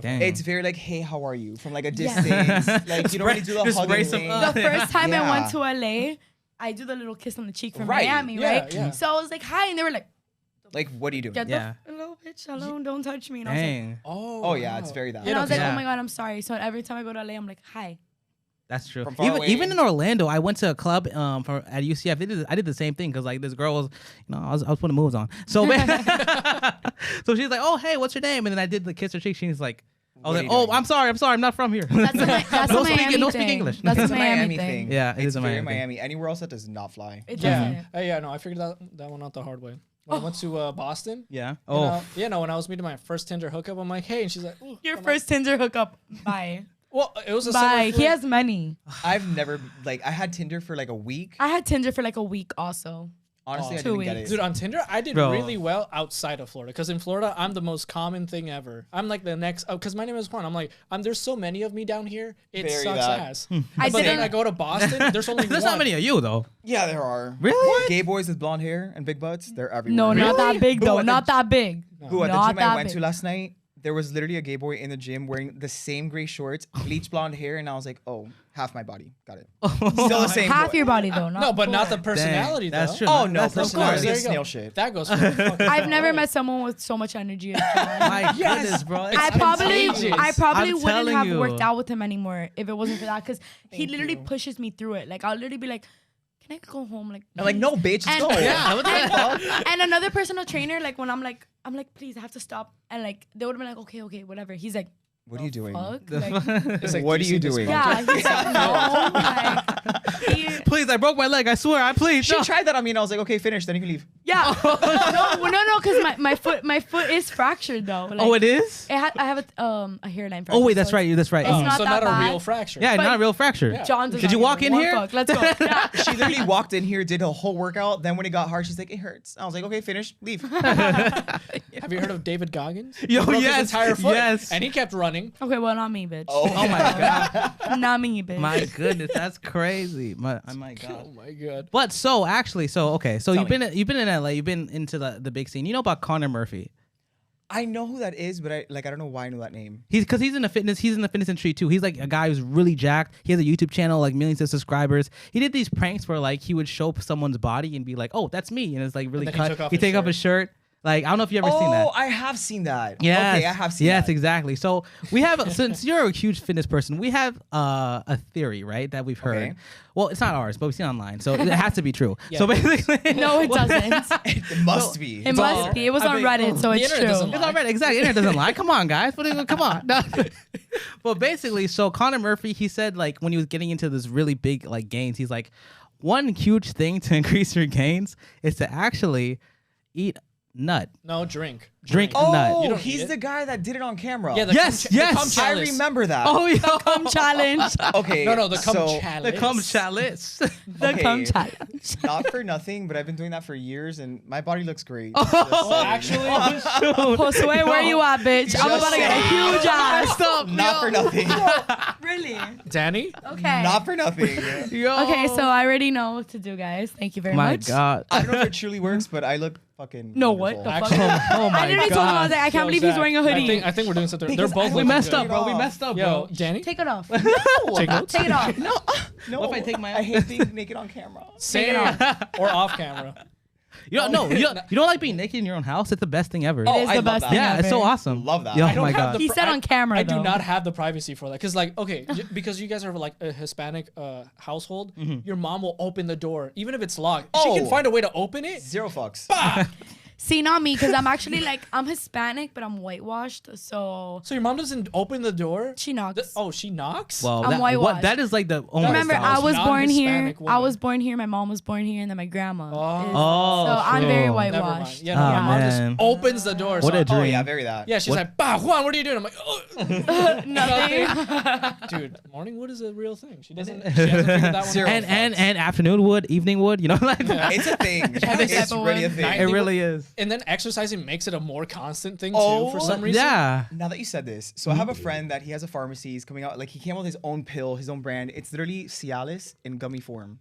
S4: It's very like, hey, how are you? From like a distance. Like you don't really do the hugging thing.
S1: The first time I went to LA, I do the little kiss on the cheek from Miami, right? Yeah. So I was like, hi, and they were like, what are you doing? Get the hello, bitch, hello, don't touch me. And I was like,
S4: oh yeah, it's very that.
S1: And I was like, oh my God, I'm sorry. So every time I go to LA, I'm like, hi.
S2: That's true. Even in Orlando, I went to a club at UCF. I did the same thing because like this girl was, I was putting moves on. So so she's like, oh hey, what's your name? And then I did the kiss her cheek. She's like, I was like, oh, I'm sorry, I'm not from here.
S1: That's a Miami thing.
S2: Speak English.
S1: That's a Miami thing.
S2: Yeah,
S4: it's very Miami. Anywhere else that does not fly.
S1: It doesn't.
S3: Yeah, no, I figured that one out the hard way. When I went to Boston.
S2: Yeah.
S3: When I was meeting my first Tinder hookup, I'm like, hey, and she's like,
S1: your first Tinder hookup. Bye.
S3: Well, it was a
S1: bye. He has money.
S4: I've never I had Tinder for like a week.
S1: I had Tinder for like a week also.
S4: Honestly, I didn't get it.
S3: Dude, on Tinder, I did really well outside of Florida. Because in Florida, I'm the most common thing ever. I'm like the next... because my name is Juan. I'm like, there's so many of me down here. It sucks ass. But then I go to Boston, there's only
S2: There's
S3: one.
S2: not many of you, though.
S4: Yeah, there are.
S2: Really? What?
S4: Gay boys with blonde hair and big butts, they're everywhere.
S1: No, not that big, though. Not that big.
S4: Who, at the gym I went to last night, there was literally a gay boy in the gym wearing the same gray shorts, bleach blonde hair, and I was like, oh, half my body. Got it. Still the same.
S1: Half your body, though.
S3: But not the personality, though.
S2: That's true.
S4: Oh, no. Personality is snail shit.
S3: That goes
S1: I've never met someone with so much energy as John.
S2: My goodness, bro.
S1: I probably wouldn't have worked out with him anymore if it wasn't for that, because he literally pushes me through it. Like, I'll literally be like, can I go home? Like,
S4: I'm like, no, bitch, let's go.
S1: Yeah. And another personal trainer, like, when I'm like, please, I have to stop. And like, they would have been like, okay, whatever. He's like,
S4: what are you doing?
S1: Like,
S4: what are you doing?
S1: Yeah, he's like, no. Like,
S2: please, I broke my leg. I swear, please.
S4: She tried that on me, and I was like, okay, finish. Then you can leave.
S1: Yeah. No, because my foot is fractured though. Like,
S2: oh, it is.
S1: I have a hairline fracture.
S2: Oh wait, that's right. That's right.
S1: It's not
S3: a real fracture.
S2: Yeah, not a real fracture.
S1: Yeah. John,
S2: did you walk in here?
S1: Fuck. Let's go. Yeah.
S4: She literally walked in here, did a whole workout. Then when it got hard, she's like, it hurts. I was like, okay, finish, leave.
S3: Have you heard of David Goggins?
S2: Yo,
S3: his entire foot.
S2: Yes.
S3: And he kept running.
S1: Okay, well, not me, bitch.
S4: Oh
S2: my god.
S1: Not me, bitch.
S2: My goodness, that's crazy. My god.
S3: Oh my god.
S2: But so you've been in LA, you've been into the big scene. You know about Connor Murphy?
S4: I know who that is, but I don't know why I know that name.
S2: He's in the fitness industry too. He's like a guy who's really jacked. He has a YouTube channel, like millions of subscribers. He did these pranks where like he would show someone's body and be like, "Oh, that's me," and it's like really cut. He take off his shirt. Like, I don't know if you ever seen that.
S4: Oh, I have seen that.
S2: Yes.
S4: Okay, I have seen that.
S2: Yes, exactly. So we have, since you're a huge fitness person, we have a theory, right, that we've heard. Okay. Well, it's not ours, but we've seen online, so it has to be true. Yeah. So basically,
S1: no, it doesn't.
S4: It must be.
S1: It must be. It was on Reddit, so it's true.
S2: It's on Reddit, exactly. Internet doesn't lie. Come on, guys. Come on. No. Well, basically, so Conor Murphy, he said like when he was getting into this really big like gains, he's like, one huge thing to increase your gains is to actually eat nut.
S3: No, drink
S2: nut.
S4: Oh, he's the guy that did it on camera.
S3: Yeah,
S2: yes.
S3: The cum
S4: I remember that.
S2: Oh, yeah.
S1: The cum challenge.
S4: Okay.
S3: No, the cum challenge.
S2: The cum challenge.
S1: The cum challenge.
S4: Not for nothing, but I've been doing that for years, and my body looks great.
S3: Actually?
S1: Josue, where you at, bitch? I'm about to get a huge ass.
S4: Not for nothing.
S1: Really?
S3: Danny?
S1: Okay.
S4: Not for nothing.
S1: Okay, so I already know what to do, guys. Thank you very much.
S2: My God.
S4: I don't know if it truly works, but I look fucking
S1: No,
S4: wonderful.
S1: what the fuck?
S2: Oh my
S1: I literally told him, I was like, I can't believe he's wearing a hoodie.
S3: I think we're doing something.
S4: Because
S3: They're both.
S2: We messed up, bro.
S3: Yo, Danny?
S1: Take it off.
S3: Take notes?
S1: Take it off.
S4: No.
S2: What if I take my?
S4: I hate being naked on camera.
S3: Same. Or off camera.
S2: You don't like being naked in your own house? It's the best thing ever.
S1: It is the best thing
S2: Yeah,
S1: ever.
S2: it's so awesome.
S4: Love that.
S2: Yo,
S3: I
S2: oh
S3: don't
S2: my
S3: have
S2: God.
S3: the
S1: He said on camera,
S3: I do
S1: though.
S3: not have the privacy for that. Because, like, okay, because you guys are like a Hispanic household, your mom will open the door. Even if it's locked, she can find a way to open it.
S4: Zero fucks.
S1: See, not me, because I'm actually like, I'm Hispanic, but I'm whitewashed, so.
S3: So your mom doesn't open the door?
S1: She knocks.
S3: She knocks?
S2: Well,
S1: I'm whitewashed.
S2: that is like the. Oh
S1: Remember,
S2: my
S1: I was born here.
S3: non-Hispanic woman.
S1: I was born here. My mom was born here, and then my grandma.
S2: Oh,
S1: so I'm very
S2: true.
S3: Never mind.
S1: whitewashed.
S3: Yeah, no, my mom just
S2: man.
S3: opens the door.
S2: What
S3: so
S2: a dream.
S4: Oh yeah, very that.
S3: Yeah, she's like, bah, Juan, what are you doing? I'm like, oh.
S1: Nothing.
S3: Dude, morning wood is a real thing. She hasn't figured that one
S4: Zero.
S3: out.
S2: And afternoon wood, evening wood, like that.
S4: It's a thing. It's really a thing.
S2: It really is.
S3: And then exercising makes it a more constant thing
S4: Oh,
S3: too for some reason.
S2: Yeah.
S4: Now that you said this, so I have a friend that he has a pharmacy. He's coming out, like he came out with his own pill, his own brand. It's literally Cialis in gummy form.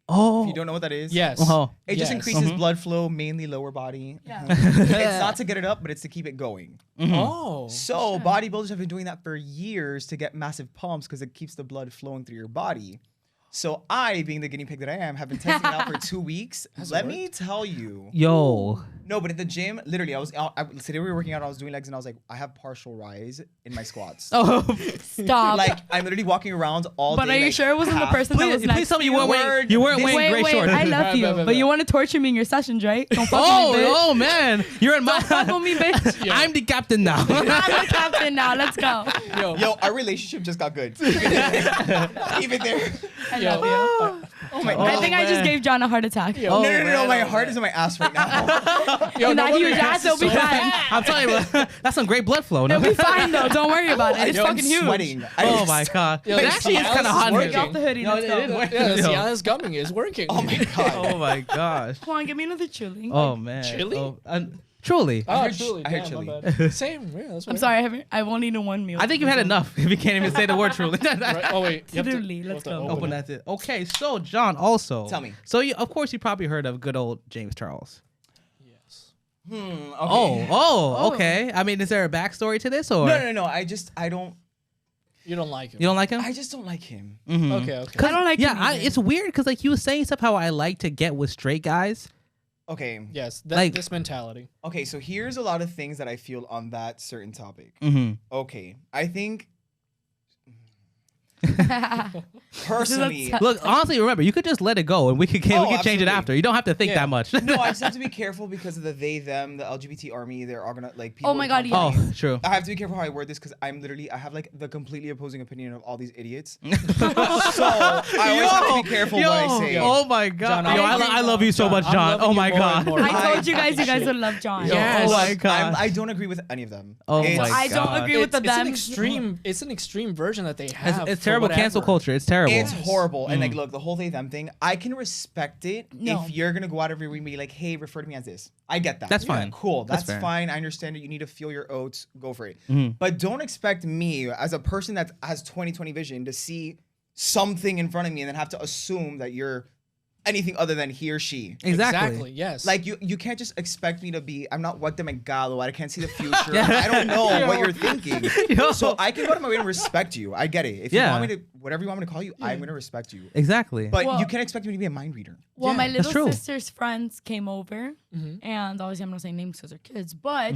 S2: Oh.
S4: If you don't know what that is.
S3: Yes.
S4: It just increases blood flow, mainly lower body.
S1: Yeah.
S4: It's not to get it up, but it's to keep it going.
S3: Oh.
S4: So bodybuilders have been doing that for years to get massive pumps because it keeps the blood flowing through your body. So I, being the guinea pig that I am, have been testing it out for 2 weeks. Let me tell you.
S2: Yo.
S4: No, but in the gym, literally, today we were working out, I was doing legs, and I was like, I have partial rise in my squats.
S2: Oh.
S1: Stop.
S4: Like, I'm literally walking around all day.
S1: But are you sure it wasn't the person that was
S2: Please
S1: next
S2: tell me
S1: to
S2: you weren't wearing gray shorts.
S1: I love you, but you want to torture me in your sessions, right? Don't fuck with me, bitch.
S2: Oh man, you're in my.
S1: Don't fuck with me, bitch.
S2: I'm the captain now.
S1: I'm the captain now. Let's go.
S4: Yo, our relationship just got good. Even there.
S1: I love you.
S4: Oh my
S1: I think I just gave John a heart attack.
S4: No, my heart is in my ass right now.
S1: Yo, that huge ass, it'll be fine.
S2: I'm telling you, that's some great blood flow. No?
S1: It'll be fine though. Don't worry about it. It's fucking huge.
S4: Sweating.
S2: Oh my God.
S3: Yo,
S2: it actually is kind of hot.
S1: Take off the hoodie. Let's go.
S3: Yeah, the Cialis gummy is working.
S4: Oh my God.
S2: Oh my gosh.
S1: Come on, give me another chili.
S2: Oh man.
S3: Chili?
S2: Oh, truly.
S3: Oh, truly.
S4: I heard
S3: Damn,
S4: chili.
S3: my bad. Same. Yeah, that's
S1: I'm sorry. I've only eaten one meal.
S2: I think you've had enough if you can't even say the word truly.
S3: Right. Oh wait. You have to-
S1: Truly.
S3: you have
S1: Let's
S3: to
S1: go.
S2: Open that's it. Okay, so John, also.
S4: Tell me.
S2: So of course you probably heard of good old James Charles.
S3: Yes.
S4: Okay.
S2: Okay. I mean, is there a backstory to this or?
S4: No. I don't.
S3: You don't like him.
S2: You don't like him?
S4: I just don't like him.
S2: Mm-hmm.
S3: Okay.
S1: I don't like him either.
S2: It's weird because like he was saying stuff how I like to get with straight guys.
S4: Okay.
S3: Yes. This mentality.
S4: Okay, so here's a lot of things that I feel on that certain topic.
S2: Mm-hmm.
S4: Okay, I think personally,
S2: Look, honestly, remember, you could just let it go and we could change it
S4: absolutely.
S2: after. You don't have to think that much.
S4: no, I just have to be careful because of the they, them, the LGBT army. They're all gonna like. People
S1: Oh my God,
S2: Oh,
S1: yeah.
S2: true.
S4: I have to be careful how I word this because I have like the completely opposing opinion of all these idiots. So I always have to be careful what I say.
S2: Oh my God.
S3: John,
S2: I love you so much, John. Oh my God.
S1: I told you guys would love John.
S2: Yes. Oh my God.
S4: I don't agree with any of them.
S2: Oh my
S1: I don't
S2: God.
S1: agree with the them.
S3: It's an extreme version that they have.
S2: It's
S3: for
S2: terrible
S3: whatever.
S2: cancel culture. It's terrible.
S4: It's horrible. And like, look, the whole they them thing, I can respect it if you're gonna go out of your way and be like, hey, refer to me as this. I get that.
S2: That's fine.
S4: Cool. That's
S2: fair.
S4: fine. I understand that you need to feel your oats. Go for it.
S2: Mm-hmm.
S4: But don't expect me as a person that has 20/20 vision to see something in front of me and then have to assume that you're anything other than he or she.
S2: Exactly.
S3: Yes.
S4: Like you can't just expect me to be. I'm not Guatemala. I can't see the future. I don't know what you're thinking. So I can go to my way and respect you. I get it. If you want me to, whatever you want me to call you, I'm gonna respect you.
S2: Exactly.
S4: But you can't expect me to be a mind reader.
S1: Well, my little sister's friends came over, and obviously I'm not saying names because they're kids, but.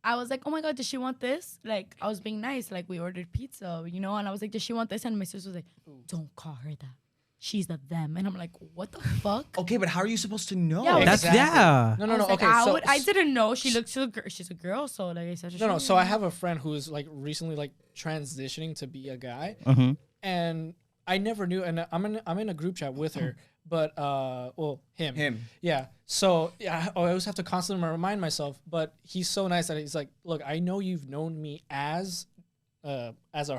S1: I was like, oh my God, does she want this? Like, I was being nice. Like, we ordered pizza, and I was like, does she want this? And my sister was like, don't call her that. She's the them. And I'm like, what the fuck?
S4: Okay, but how are you supposed to know?
S1: Yeah,
S2: exactly.
S3: No.
S1: Like,
S3: Okay,
S1: I didn't know. She's a girl, so like I said.
S3: No. So I have a friend who's like recently like transitioning to be a guy, and I never knew. And I'm in a group chat with her. But him. Yeah. So yeah, I always have to constantly remind myself. But he's so nice that he's like, look, I know you've known me as a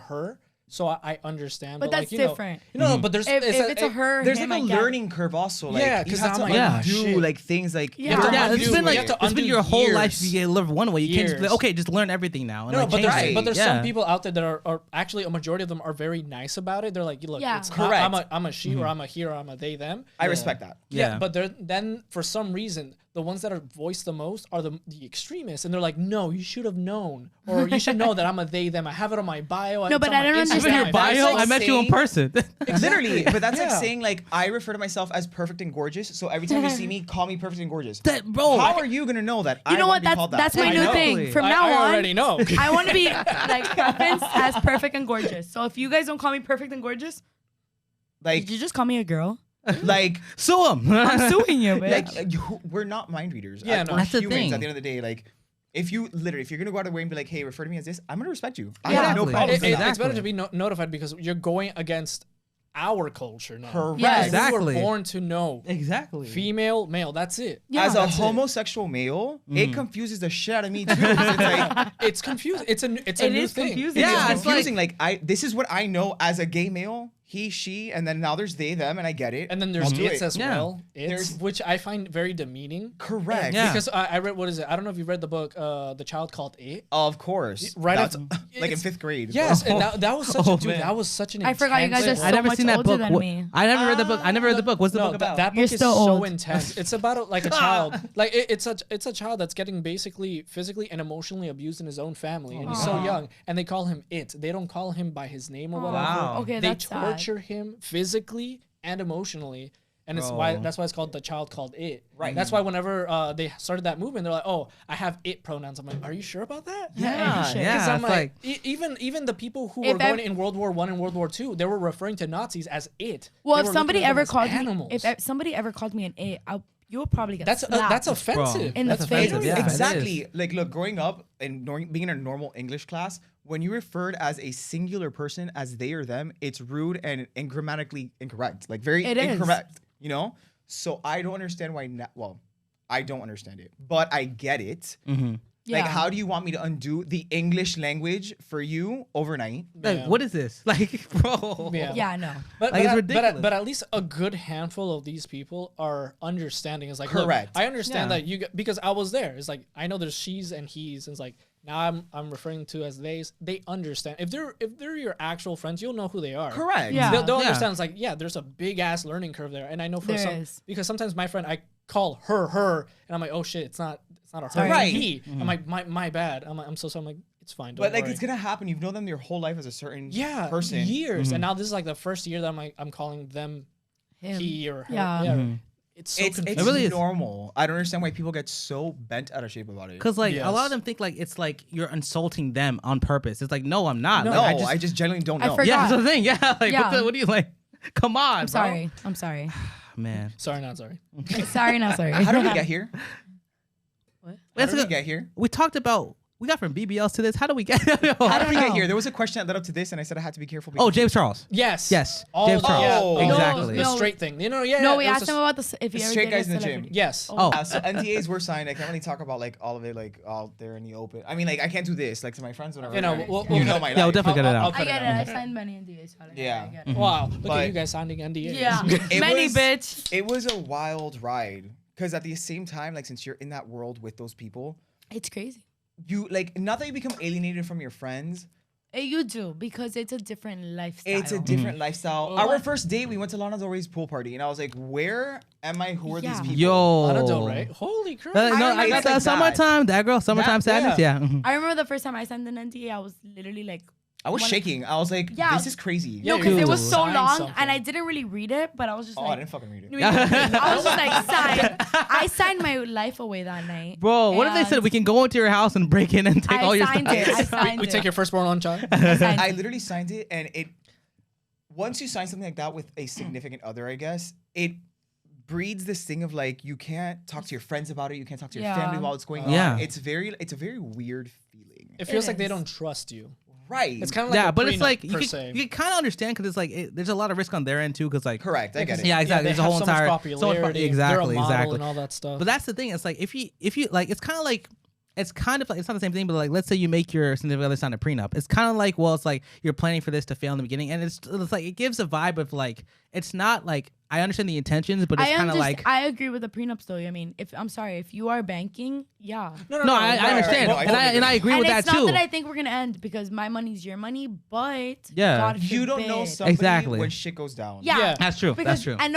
S3: her. So I understand,
S1: but that's
S3: like,
S1: different.
S3: But there's
S1: if it's a her,
S4: there's like a learning curve also. Like,
S3: yeah,
S4: because you have to undo like things like
S2: it's been your whole life. You live one way. You can't just be like, okay, just learn everything now. And
S3: but there's some people out there that are actually a majority of them are very nice about it. They're like, look, it's correct. I'm a she or I'm a he or I'm a they them.
S4: I respect that.
S3: Yeah, but then for some reason, the ones that are voiced the most are the extremists, and they're like, no, you should have known, or you should know that I'm a they them. I have it on my bio.
S1: No, but I don't understand.
S2: Even your bio, I met you in person.
S4: Literally, but that's like saying like I refer to myself as perfect and gorgeous. So every time you see me, call me perfect and gorgeous.
S2: Bro,
S4: how are you gonna know that?
S1: You know what? That's my new thing. From now on,
S3: I already know.
S1: I want to be like referenced as perfect and gorgeous. So if you guys don't call me perfect and gorgeous,
S4: like
S1: did you just call me a girl?
S4: Like
S2: sue him.
S1: I'm suing you, bitch.
S4: Like we're not mind readers.
S3: Yeah,
S4: we're
S2: that's
S4: humans
S2: the thing.
S4: at the end of the day. Like if you're gonna go out of the way and be like, hey, refer to me as this, I'm gonna respect you. I
S2: Yeah.
S4: have no problem.
S3: It's better to be notified because you're going against our culture now.
S4: Correct.
S1: Yes.
S2: Exactly.
S3: We were born to know.
S2: Exactly.
S3: Female, male. That's it.
S1: Yeah.
S4: As a homosexual male, it confuses the shit out of me too. It's like
S3: it's confusing. It's a new thing.
S1: Confusing.
S2: Yeah,
S4: it's confusing. Like this is what I know as a gay male. He, she, and then now there's they, them, and I get it.
S3: And then there's it's as well.
S4: There's
S3: which I find very demeaning.
S4: Correct.
S2: Yeah.
S3: Because I read, what is it? I don't know if you read the book, The Child Called It.
S4: Of course.
S3: Right.
S4: That's like in 5th grade.
S3: Yes, and that was such that was such an
S1: I forgot you guys are
S2: I
S1: so
S2: never
S1: much
S2: seen that
S1: older
S2: book.
S1: than me.
S2: I never read the book. I never read the book. What's the book about?
S3: That book
S1: You're
S3: is
S1: still
S3: so
S1: old.
S3: intense. It's about like a child. Like it's a child that's getting basically physically and emotionally abused in his own family, and he's so young. And they call him it. They don't call him by his name or whatever.
S2: Wow.
S1: Okay,
S3: They
S1: that's sad.
S3: torture him physically and emotionally. And that's why it's called The Child Called It.
S4: Right.
S3: That's why whenever they started that movement, they're like, "Oh, I have it pronouns." I'm like, "Are you sure about that?"
S2: Yeah.
S3: Because I'm
S2: It's
S3: like, even the people who were going in World War I and World War II, they were referring to Nazis as it.
S1: Well,
S3: They
S1: if
S3: were
S1: somebody
S3: looking at them
S1: ever
S3: as
S1: called
S3: animals.
S1: me, if somebody ever called me an A, you'll probably get
S3: that's
S1: slapped.
S3: offensive.
S1: In the
S2: That's
S1: face.
S2: offensive, yeah.
S4: Exactly. Like, look, growing up and being in a normal English class, when you referred as a singular person as they or them, it's rude and grammatically incorrect. Like, very incorrect, you know? So I don't understand why, I don't understand it, but I get it.
S2: Mm-hmm.
S1: Yeah.
S4: Like, how do you want me to undo the English language for you overnight?
S2: Like, what is this? Like, bro.
S1: Yeah, no.
S3: But
S2: Like, it's ridiculous.
S3: But at least a good handful of these people are understanding. It's like,
S4: correct.
S3: Look, I understand that because I was there. It's like I know there's she's and he's. And it's like now I'm referring to as theys. They understand. If they're your actual friends, you'll know who they are.
S4: Correct.
S1: Yeah.
S3: They'll understand. It's like there's a big ass learning curve there. And I know because sometimes my friend, I call her, and I'm like, oh shit, it's not a her,
S4: Right.
S3: it's he. I'm like, my bad. I'm so sorry. I'm like, it's fine. Don't
S4: But like,
S3: worry.
S4: it's gonna happen. You've known them your whole life as a certain person.
S3: years. And now this is like the first year that I'm calling them he or her.
S1: Yeah.
S3: It's so
S4: It's
S3: confusing.
S2: really is.
S4: normal. I don't understand why people get so bent out of shape about it.
S2: Because like a lot
S3: Yes.
S2: of them think like it's like you're insulting them on purpose. It's like no, I'm not.
S4: No,
S2: Like,
S4: I just genuinely don't
S1: I
S4: know.
S1: forgot.
S2: yeah, that's the thing. Yeah, like
S1: Yeah.
S2: what do you like? Come on,
S1: I'm sorry.
S2: man.
S3: Sorry, not sorry.
S1: Sorry, not sorry.
S4: How did we get here?
S1: What?
S4: How did we get here?
S2: We talked about. We got from BBLs to this. How do we get?
S4: How did we
S1: know.
S4: get here? There was a question that led up to this, and I said I had to be careful.
S2: Oh, James Charles.
S3: Yes.
S2: Yes.
S3: All
S2: James
S3: the-
S2: Charles.
S4: Oh.
S2: Exactly.
S3: The
S1: No.
S3: straight thing.
S1: No, we
S3: it was
S1: asked him about if he ever
S4: straight
S1: dated
S4: guys
S1: a
S4: in the gym.
S1: celebrity.
S3: Yes.
S2: Oh.
S4: So NDAs were signed. I can't really talk about like all of it like out there in the open. I mean, like I can't do this like to my friends whenever.
S3: You know,
S4: right?
S3: we'll
S4: you know
S3: cut-
S4: my
S2: Yeah, we'll
S4: life.
S2: definitely cut it out.
S3: I'll
S1: I
S3: cut
S1: get it.
S3: out.
S1: I signed many NDAs. So
S4: Yeah.
S1: I get it.
S3: Wow. Look
S4: But-
S3: at you guys signing NDAs.
S1: Yeah.
S4: It
S1: Many,
S4: was-
S1: bitch.
S4: It was a wild ride because at the same time, like since you're in that world with those people,
S1: It's crazy.
S4: you like not that you become alienated from your friends,
S1: You do, because it's a different lifestyle.
S4: It's a different lifestyle. Our first date, we went to Lana Del Rey's pool party, and I was like, "Where am I? Who are these people?"
S2: Yo,
S3: Lana Del Rey. Holy crap!
S2: I got that summertime. That girl, summertime sadness. Yeah.
S1: I remember the first time I signed an NDA, I was literally like.
S4: I was shaking. I was like, this is crazy.
S1: No, because it was so long, and I didn't really read it, but I was just like...
S4: I didn't fucking read it.
S1: I was just like, I signed my life away that night.
S2: Bro, what if they said we can go into your house and break in and take all your stuff?
S1: I signed it.
S3: We take your firstborn on child?
S4: I literally signed it, and once you sign something like that with a significant other, I guess, it breeds this thing of like, you can't talk to your friends about it, you can't talk to your family while it's going on.
S2: Yeah.
S4: It's a very weird feeling.
S3: It feels like they don't trust you.
S4: Right.
S3: It's kind of like
S2: but it's like you
S3: can
S2: kind of understand because it's like there's a lot of risk on their end too because like
S4: correct, I get it.
S2: Yeah, exactly. There's a whole entire
S3: popularity,
S2: exactly
S3: and all that stuff.
S2: But that's the thing. It's like if you like it's kind of like it's not the same thing, but like let's say you make your significant other sign a prenup. It's kind of like it's like you're planning for this to fail in the beginning, and it's like it gives a vibe of like it's not like I understand the intentions, but it's kind of like
S1: I agree with the prenups though. I mean, if you are banking,
S2: No, I understand, and I agree with that too.
S1: It's not that I think we're gonna end because my money's your money, but God
S4: you don't know somebody when shit goes down.
S1: Yeah,
S2: that's true.
S1: That's true. I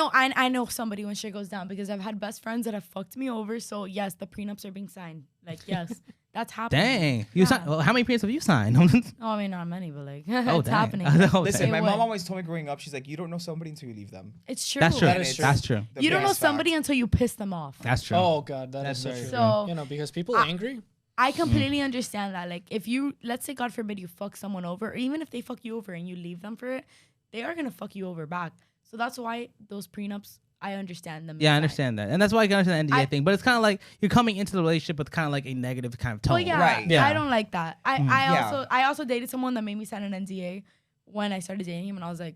S1: know somebody when shit goes down because I've had best friends that have fucked me over. So yes, the prenups are being signed. Like yes, that's happening.
S2: Dang, how many prenups have you signed?
S1: I mean, not many, but like it's happening.
S4: Listen, my mom always told me growing up, she's like, you don't know somebody until you leave them.
S1: It's true.
S2: That's true.
S3: That's
S2: true.
S1: You don't know somebody until you piss them off.
S2: That's true.
S3: Oh God, that's so true.
S1: So
S3: because people are angry.
S1: I completely understand that. Like, if you, let's say, God forbid, you fuck someone over, or even if they fuck you over and you leave them for it, they are gonna fuck you over back. So that's why those prenups, I understand them.
S2: Yeah, I understand that, and that's why I can understand the NDA thing. But it's kind of like you're coming into the relationship with kind of like a negative kind of tone.
S1: Well, I don't like that. I also dated someone that made me sign an NDA when I started dating him, and I was like,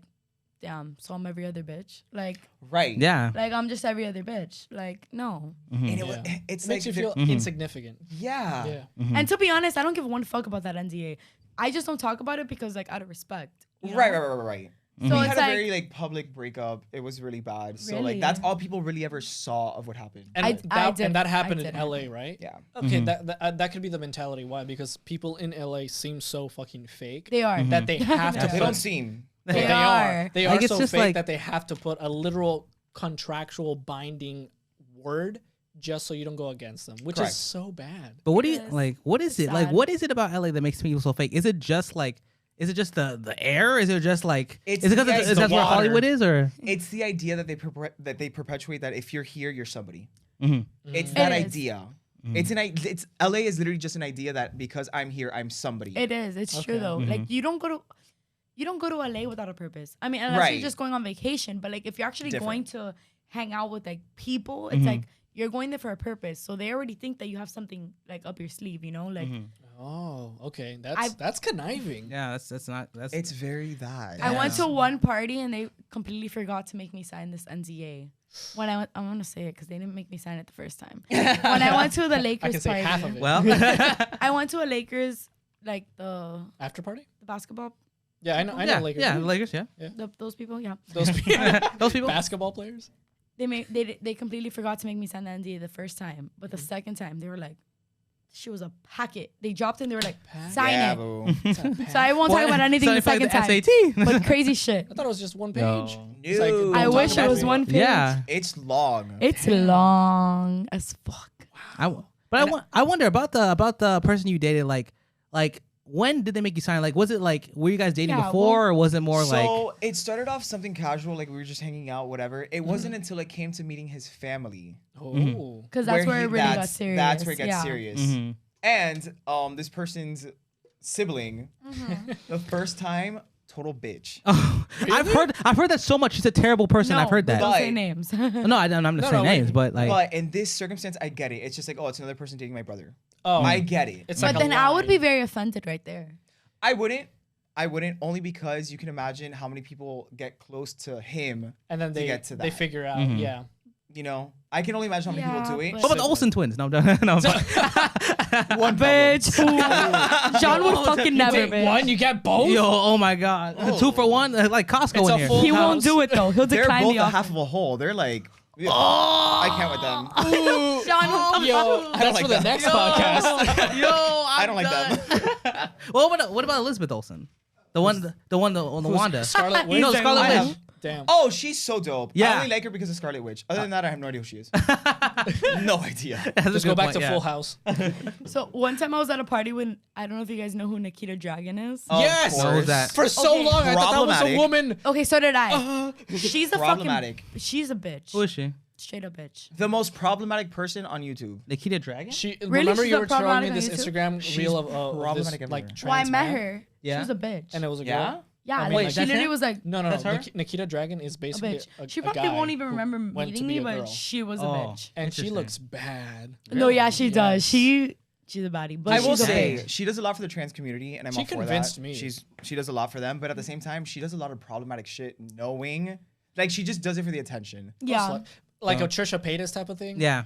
S1: damn, so I'm every other bitch. Like,
S2: yeah.
S1: Like, I'm just every other bitch. Like, no.
S4: And
S3: it makes you feel insignificant.
S4: Yeah.
S1: And to be honest, I don't give one fuck about that NDA. I just don't talk about it because, like, out of respect. You know?
S4: Right.
S1: So
S4: we
S1: it's
S4: had a
S1: like,
S4: very like public breakup. It was really bad. So like that's all people really ever saw of what happened.
S3: And that happened in LA, right?
S4: Yeah.
S3: Okay, that could be the mentality. Why? Because people in LA seem so fucking fake.
S1: They are.
S3: That they have to.
S4: They don't seem.
S1: They are.
S3: They are so fake that they have to put a literal contractual binding word just so you don't go against them, which is so bad.
S2: But what do you like? What is it like? What is it about LA that makes people so fake? Is it just like? Is it just the air? Is it just like? Is it because that's where Hollywood is, or?
S4: It's the idea that they perpetuate that if you're here, you're somebody. It's
S1: that
S4: idea. It's LA is literally just an idea that because I'm here, I'm somebody.
S1: It is. It's true though. Like you don't go to LA without a purpose. I mean, unless you're just going on vacation. But like if you're actually going to hang out with like people, it's like you're going there for a purpose. So they already think that you have something like up your sleeve, you know, like.
S3: Oh, okay. That's conniving.
S2: Yeah, that's.
S4: It's very that.
S1: I went to one party and they completely forgot to make me sign this NDA. When I'm gonna say it because they didn't make me sign it the first time. When I went to the Lakers
S3: I can say
S1: party,
S3: half of it.
S2: Well,
S1: I went to a Lakers the
S3: after party.
S1: The basketball.
S3: Yeah, I know Lakers.
S2: Yeah, the Lakers. Yeah.
S1: Those people. Yeah.
S3: Those people.
S2: Those people.
S3: Basketball players.
S1: They completely forgot to make me sign the NDA the first time, but the second time they were like, she was a packet. They dropped in. They were like, sign it. So I won't talk about anything the second time.
S2: SAT.
S1: But crazy shit.
S3: I thought it was just one page.
S4: No.
S1: I wish it was one page.
S2: Yeah.
S4: It's long.
S1: It's long as fuck.
S2: Wow. I wonder about the person you dated. Like when did they make you sign? Like, was it like were you guys dating before, or was it more like?
S4: So it started off something casual, like we were just hanging out, whatever. It wasn't until it came to meeting his family.
S3: Oh,
S1: because that's where it really got serious.
S4: That's where it got serious. And this person's sibling, the first time, total bitch.
S2: Oh, really? I've heard that so much. She's a terrible person.
S1: No,
S2: I've heard that.
S1: Don't say names.
S2: No, I'm not saying names, but like.
S4: But in this circumstance, I get it. It's just like, oh, it's another person dating my brother.
S3: Oh,
S4: I get it.
S3: It's
S1: but
S3: like
S1: then I would be very offended right there.
S4: I wouldn't only because you can imagine how many people get close to him
S3: and then they
S4: get to that.
S3: They figure out, yeah.
S4: You know, I can only imagine how many people do it.
S2: What about the Olsen twins? No.
S4: One
S1: bitch. John would fucking never.
S3: Wait, one? You get both?
S2: Yo, oh my god, 2 for 1, like Costco in here.
S1: He won't do it though. He'll decline
S4: They're both
S1: the
S4: a
S1: offer.
S4: half of a whole. They're like, I can't with them.
S1: John,
S3: yo, that's for the next podcast.
S2: Yo,
S4: I don't like them.
S2: What about Elizabeth Olsen? The one, the Wanda.
S3: Scarlet Witch.
S2: No, Scarlet Witch.
S3: Damn.
S4: Oh, she's so dope.
S2: Yeah.
S4: I only like her because of Scarlet Witch. Other than that, I have no idea who she is. No idea.
S3: Just go back to Full House.
S1: So one time I was at a party when I don't know if you guys know who Nikita Dragon is.
S3: Yes.
S2: What was that?
S3: For so long, I thought that was a woman.
S1: Okay, so did I. She's a
S4: problematic.
S1: She's a bitch.
S2: Who is she?
S1: Straight up bitch.
S4: The most problematic person on YouTube.
S2: Nikita Dragon?
S3: Remember
S1: She's
S3: you
S1: a
S3: were showing me
S1: problematic
S3: this
S1: on YouTube?
S3: Instagram reel of
S4: problematic
S3: this, like
S4: everywhere.
S1: Well, I
S3: trans
S1: met
S3: man?
S1: her.
S2: Yeah.
S1: She was a bitch.
S3: And it was a girl.
S4: Yeah?
S1: Yeah,
S3: I mean,
S1: like,
S3: like,
S1: she
S2: that's
S1: literally
S2: it?
S1: was like
S3: No.
S2: That's her?
S3: Nikita Dragon is
S1: a
S3: basically
S1: bitch. She
S3: a
S1: probably
S3: guy
S1: won't even
S3: who
S1: remember
S3: went to
S1: meeting
S3: be
S1: me,
S3: a
S1: but
S3: girl.
S1: she was a
S2: Oh.
S1: bitch.
S3: And she
S2: Interesting.
S3: looks bad.
S1: No, yeah, she does.
S3: Yes.
S1: She's a baddie, but
S4: I will
S1: she's a
S4: say
S1: bitch.
S4: she does a lot for the trans community, and I'm
S3: She
S4: all for that.
S3: convinced me.
S4: She does a lot for them, but at the same time, she does a lot of problematic shit, knowing, like she just does it for the attention.
S1: Yeah.
S3: Like a Trisha Paytas type of thing.
S2: Yeah.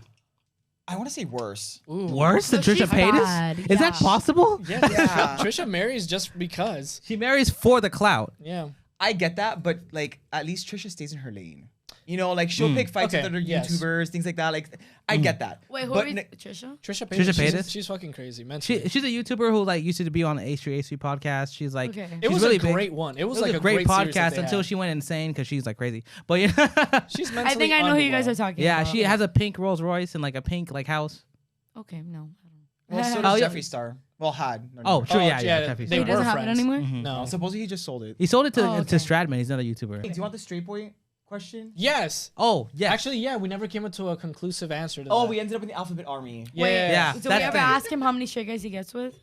S4: I want to say worse.
S3: Ooh.
S2: Worse than
S1: No,
S2: Trisha
S1: she's
S2: Paytas?
S1: bad,
S2: Is that
S1: yeah.
S2: possible?
S3: Yeah.
S4: Yeah.
S3: Trisha marries just because.
S2: She marries for the clout.
S3: Yeah.
S4: I get that, but like at least Trisha stays in her lane. You know, like she'll pick fights
S3: Okay,
S4: with other
S3: yes.
S4: YouTubers, things like that. Like I get that.
S1: Wait, who
S4: but
S1: are we?
S4: Ni-
S1: Trisha?
S3: Trisha Paytas.
S2: Trisha Paytas?
S3: She's fucking crazy. Mentally.
S2: She's a YouTuber who like used to be on the H3H3 podcast. She's like,
S1: Okay.
S3: It
S2: she's
S3: was
S2: really
S3: a
S2: big.
S3: great one. It was
S2: It was
S3: like
S2: a great
S3: series that
S2: podcast
S3: they
S2: until
S3: had.
S2: she went insane because she's like crazy. But yeah,
S3: She's mentally
S1: I think I know who you guys are talking
S2: yeah,
S1: about.
S2: she has a pink Rolls Royce and like a pink like house.
S1: Okay, no.
S4: Well, so
S2: Oh,
S4: does
S2: yeah.
S4: Jeffree Star. Well, had. no
S2: Oh,
S4: anymore.
S2: true.
S3: Oh,
S2: Yeah,
S3: yeah,
S2: Jeffree
S3: they
S1: He
S3: were
S2: Star.
S1: doesn't have it
S3: friends.
S1: anymore?
S2: Mhm.
S3: No.
S4: Supposedly he just sold it.
S2: He sold it to
S1: Oh, okay.
S2: Stradman. He's another YouTuber.
S4: Hey, do you want the straight boy question?
S3: Yes.
S2: Oh, yeah.
S3: Actually, yeah, we never came into a conclusive answer to
S4: Oh,
S3: that.
S4: we ended up in the alphabet army.
S3: Yeah.
S1: Wait,
S2: Yeah,
S1: Did
S2: that's
S1: we ever
S2: the-
S1: ask him how many straight guys he gets with?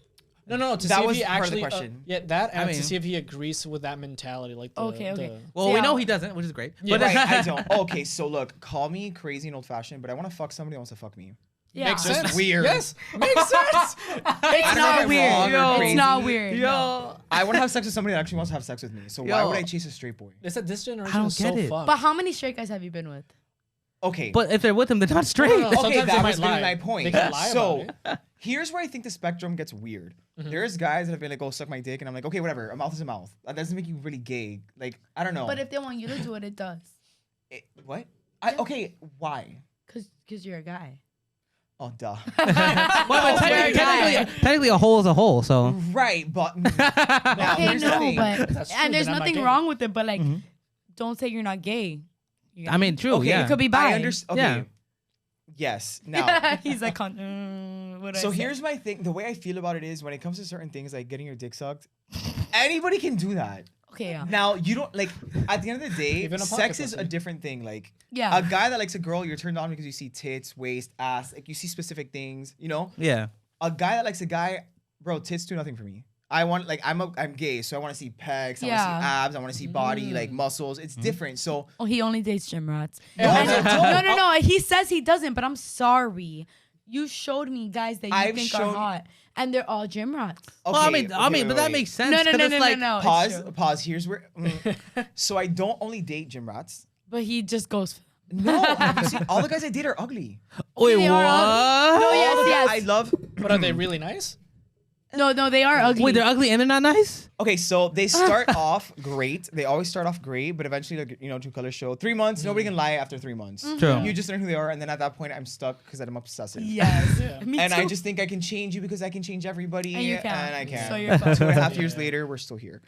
S3: No, to
S4: That
S3: see if
S4: was
S3: he
S4: part of the
S3: actually
S4: question.
S3: yeah, that and
S2: I mean-
S3: to see if he agrees with that mentality, like the,
S1: Okay.
S2: Well,
S1: See
S2: we
S1: how-
S2: know he doesn't, which is great.
S3: Yeah.
S2: But
S4: Right, I don't. Okay, so look, call me crazy and old fashioned, but I want to fuck somebody who wants to fuck me.
S1: Yeah.
S3: Makes
S4: Just
S3: sense.
S4: weird.
S3: Yes, makes sense.
S1: It's
S4: I don't know if
S1: not
S4: I'm
S1: weird.
S4: wrong or
S1: It's
S4: crazy.
S1: not weird. no.
S4: I want to have sex with somebody that actually wants to have sex with me. So why
S2: Yo.
S4: would I chase a straight boy?
S3: They said this generation
S2: I don't
S3: is so
S2: get it.
S3: fucked.
S1: But how many straight guys have you been with?
S4: Okay.
S2: But if they're with him, they're not straight.
S3: No, no, no.
S4: Okay,
S3: Sometimes they
S4: that
S3: might
S4: was really
S3: lie.
S4: my point.
S3: They can lie
S4: So
S3: about
S4: here's where I think the spectrum gets weird. There's guys that have been like, "Oh, suck my dick," and I'm like, "Okay, whatever. A mouth is a mouth. That doesn't make you really gay." Like, I don't know.
S1: But if they want you to do it, it does.
S4: What?
S1: Yeah.
S4: Okay, why?
S1: Cause you're a guy.
S4: Oh, duh.
S2: Well, but
S1: very
S2: technically, a hole is a hole. So
S4: Right, but now
S1: Okay,
S4: here's the
S1: no,
S4: thing.
S1: but
S3: That's true,
S1: and there's
S3: then I'm not
S1: nothing
S3: gay.
S1: wrong with it. But like, don't say you're not gay.
S2: I mean, true.
S4: Okay,
S2: yeah.
S1: it could be
S4: I
S1: bi.
S4: understand. Okay.
S2: Yeah.
S4: Yes. Now.
S1: He's like, what
S4: So
S1: I say?
S4: here's my thing. The way I feel about it is when it comes to certain things like getting your dick sucked, anybody can do that.
S1: Okay, yeah.
S4: Now you don't like. At the end of the day,
S3: Even a
S4: sex
S3: pocket
S4: is a
S3: pussy.
S4: different thing. Like
S1: Yeah.
S4: a guy that likes a girl, you're turned on because you see tits, waist, ass. Like you see specific things. You know.
S2: Yeah.
S4: A guy that likes a guy, bro, tits do nothing for me. I want like I'm gay, so I want to see pecs, I want to
S1: Yeah.
S4: see abs, I want to see body, like muscles. It's different. So
S1: Oh, he only dates gym rats.
S4: No,
S1: And-
S4: I don't.
S1: no. He says he doesn't, but I'm sorry. You showed me guys that you
S4: I've
S1: think are
S4: shown-
S1: hot, and they're all gym rats.
S4: okay,
S2: Well, I mean,
S4: okay,
S2: but
S4: wait,
S2: that
S4: wait.
S2: makes sense.
S1: No,
S2: 'cause it's like,
S1: no. it's
S4: Pause.
S1: true.
S4: Pause. Here's where. So I don't only date gym rats.
S1: But he just goes. For
S4: No, have you seen, all the guys I date are ugly.
S2: Wait,
S1: They are
S2: what?
S1: No,
S4: All
S1: yes,
S4: the guys-
S1: yes.
S4: I love.
S3: But are they really nice?
S1: No, they are ugly.
S2: Wait, they're ugly and they're not nice?
S4: Okay, so they start off great. They always start off great, but eventually, like, you know, True Colors show 3 months. Nobody can lie after 3 months.
S2: True.
S4: You just learn who they are, and then at that point, I'm stuck because I'm obsessive.
S1: Yes.
S3: Yeah.
S1: Me
S4: And
S1: too.
S4: I just think I can change you because I can change everybody,
S1: And you can.
S4: I can.
S1: So you're fucked.
S4: 2.5 years later, we're still here.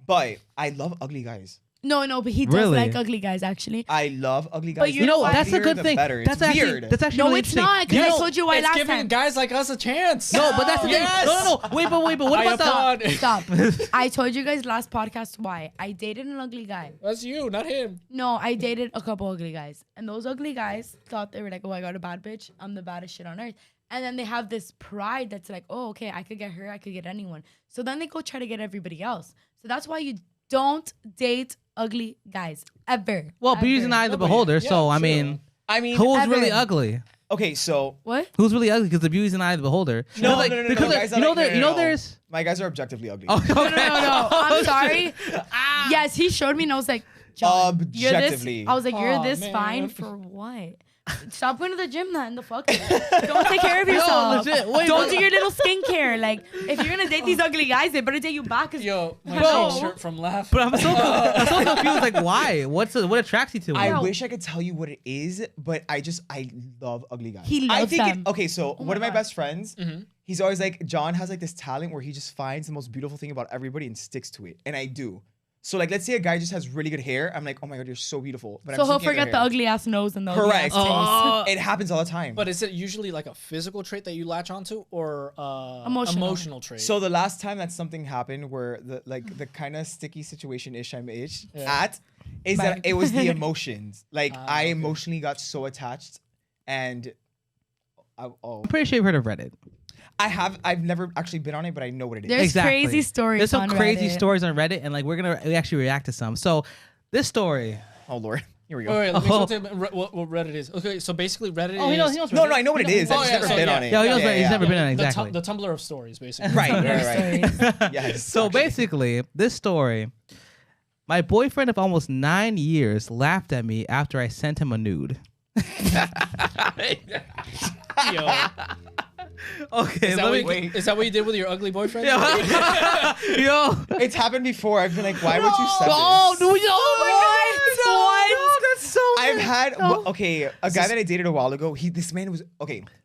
S4: But I love ugly guys.
S1: No, but he does
S2: Really?
S1: like ugly guys actually.
S4: I love ugly guys.
S1: But you
S2: You know,
S1: know,
S2: that's a
S4: uglier,
S2: good
S4: the
S2: thing.
S4: better.
S2: That's
S4: It's
S2: actually
S4: weird.
S2: that's actually
S1: No,
S2: really
S1: it's
S2: interesting.
S1: not. Because
S2: You
S1: I
S2: know-
S1: told you why
S3: It's
S1: last
S3: giving
S1: time.
S3: guys like us a chance.
S2: No, but that's the
S3: Yes.
S2: thing. No. Wait, but what
S3: I
S2: about
S3: applaud.
S1: Stop. I told you guys last podcast why. I dated an ugly guy.
S3: That's you, not him.
S1: No, I dated a couple ugly guys. And those ugly guys thought they were like, oh, I got a bad bitch. I'm the baddest shit on earth. And then they have this pride that's like, oh, okay, I could get her. I could get anyone. So then they go try to get everybody else. So that's why you don't date ugly guys. Ever.
S2: Well, beauty's
S1: Ever.
S2: an eye of the
S3: No, but
S2: beholder.
S3: yeah,
S2: So, I
S3: true.
S2: mean,
S4: I mean,
S2: who's
S1: Ever.
S2: really ugly?
S4: okay, so
S1: What?
S2: Who's really ugly? Because the beauty's an eye of the beholder.
S4: no,
S2: Because,
S4: no.
S2: Because
S4: Guys are
S2: you know
S4: like,
S2: there,
S4: no,
S2: you know
S4: no.
S2: there's.
S4: My guys are objectively ugly.
S2: Oh, okay.
S1: No. I'm sorry. Yes, he showed me and I was like, John, you're this.
S4: Objectively.
S1: I was like, you're
S3: Aw,
S1: this
S3: man.
S1: fine for what? Stop going to the gym then. The fuck? Don't take care of yourself.
S2: legit.
S1: Don't do your little skincare. Like, if you're gonna date these ugly guys, they better date you back.
S3: Yo, my shirt from Laugh.
S2: But I'm so confused. Like, why? What attracts you to him?
S4: I wish I could tell you what it is, but I love ugly guys.
S1: He loves them.
S4: Okay, so one of my best friends, he's always like, John has like this talent where he just finds the most beautiful thing about everybody and sticks to it. And I do. So like, let's say a guy just has really good hair. I'm like, oh my God, you're so beautiful. But
S1: so he'll forget the ugly ass nose and the
S4: correct.
S1: ugly ass
S4: It happens all the time.
S3: But is it usually like a physical trait that you latch onto, or emotional trait?
S4: So the last time that something happened where the kind of sticky situation I'm at is that it was the emotions. Like I emotionally got so attached, and
S2: I'm pretty sure you've heard of Reddit.
S4: I've never actually been on it, but I know what it is.
S1: There's crazy stories.
S2: There's some crazy stories on Reddit, and like we actually react to some. So this story.
S4: Oh Lord, here we go.
S3: All right, let me tell you what Reddit is. Okay, so basically Reddit is.
S2: He knows
S4: no, I know what it is. I've just never been on it.
S2: Yeah, he knows he's never been on it, exactly.
S3: The Tumblr of stories, basically.
S4: Right.
S2: Yes. So basically, this story. My boyfriend of almost 9 years laughed at me after I sent him a nude.
S3: Yo.
S2: Okay,
S3: is that what you did with your ugly boyfriend?
S2: Yo,
S4: it's happened before. I've been like, why would you send this?
S2: Oh, that's so.
S4: I've had a guy that I dated a while ago. This man was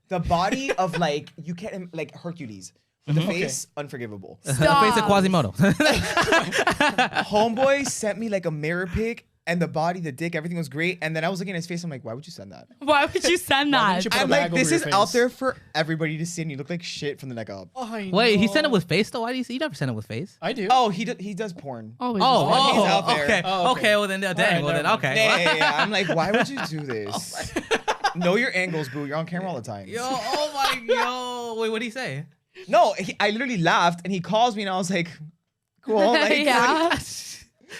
S4: the body of like you can't like Hercules. But the face, unforgivable.
S2: The face of Quasimodo.
S4: Homeboy sent me like a mirror pic. And the body, the dick, everything was great. And then I was looking at his face. I'm like, why would you send that?
S1: Why would you send that?
S4: I'm like, this is out there for everybody to see. And you look like shit from the neck up.
S2: Wait, he sent it with face though? Why do you never send it with face?
S3: I do.
S4: Oh, he does porn.
S2: Oh,
S4: he's out there.
S2: Okay. Okay, well then, dang. Well then, okay.
S4: Yeah. I'm like, why would you do this? Know your angles, boo. You're on camera all the time.
S2: Wait, what did he say?
S4: No, I literally laughed. And he calls me and I was like, cool. Like,
S1: yeah.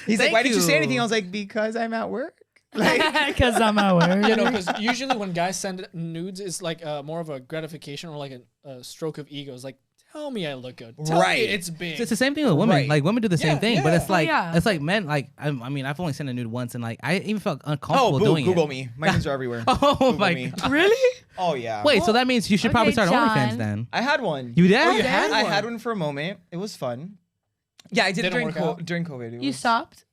S4: He's like, why didn't you say anything? I was like, because I'm at work.
S1: Like, because I'm at work.
S3: You know, because usually when guys send nudes, it's like more of a gratification or like a stroke of ego. It's like, tell me I look good. Tell me it's big.
S2: It's the same thing with women. Right. Like women do the same thing, but it's like men. Like I mean, I've only sent a nude once, and like I even felt uncomfortable doing
S4: Google
S2: it.
S4: me. My nudes are everywhere.
S2: Oh my God.
S1: Really?
S4: Oh yeah.
S2: Wait, so that means you should probably start OnlyFans then.
S4: I had one.
S2: You did?
S4: Oh, you had one? I had one for a moment. It was fun. Yeah, I did it during COVID.
S1: You stopped?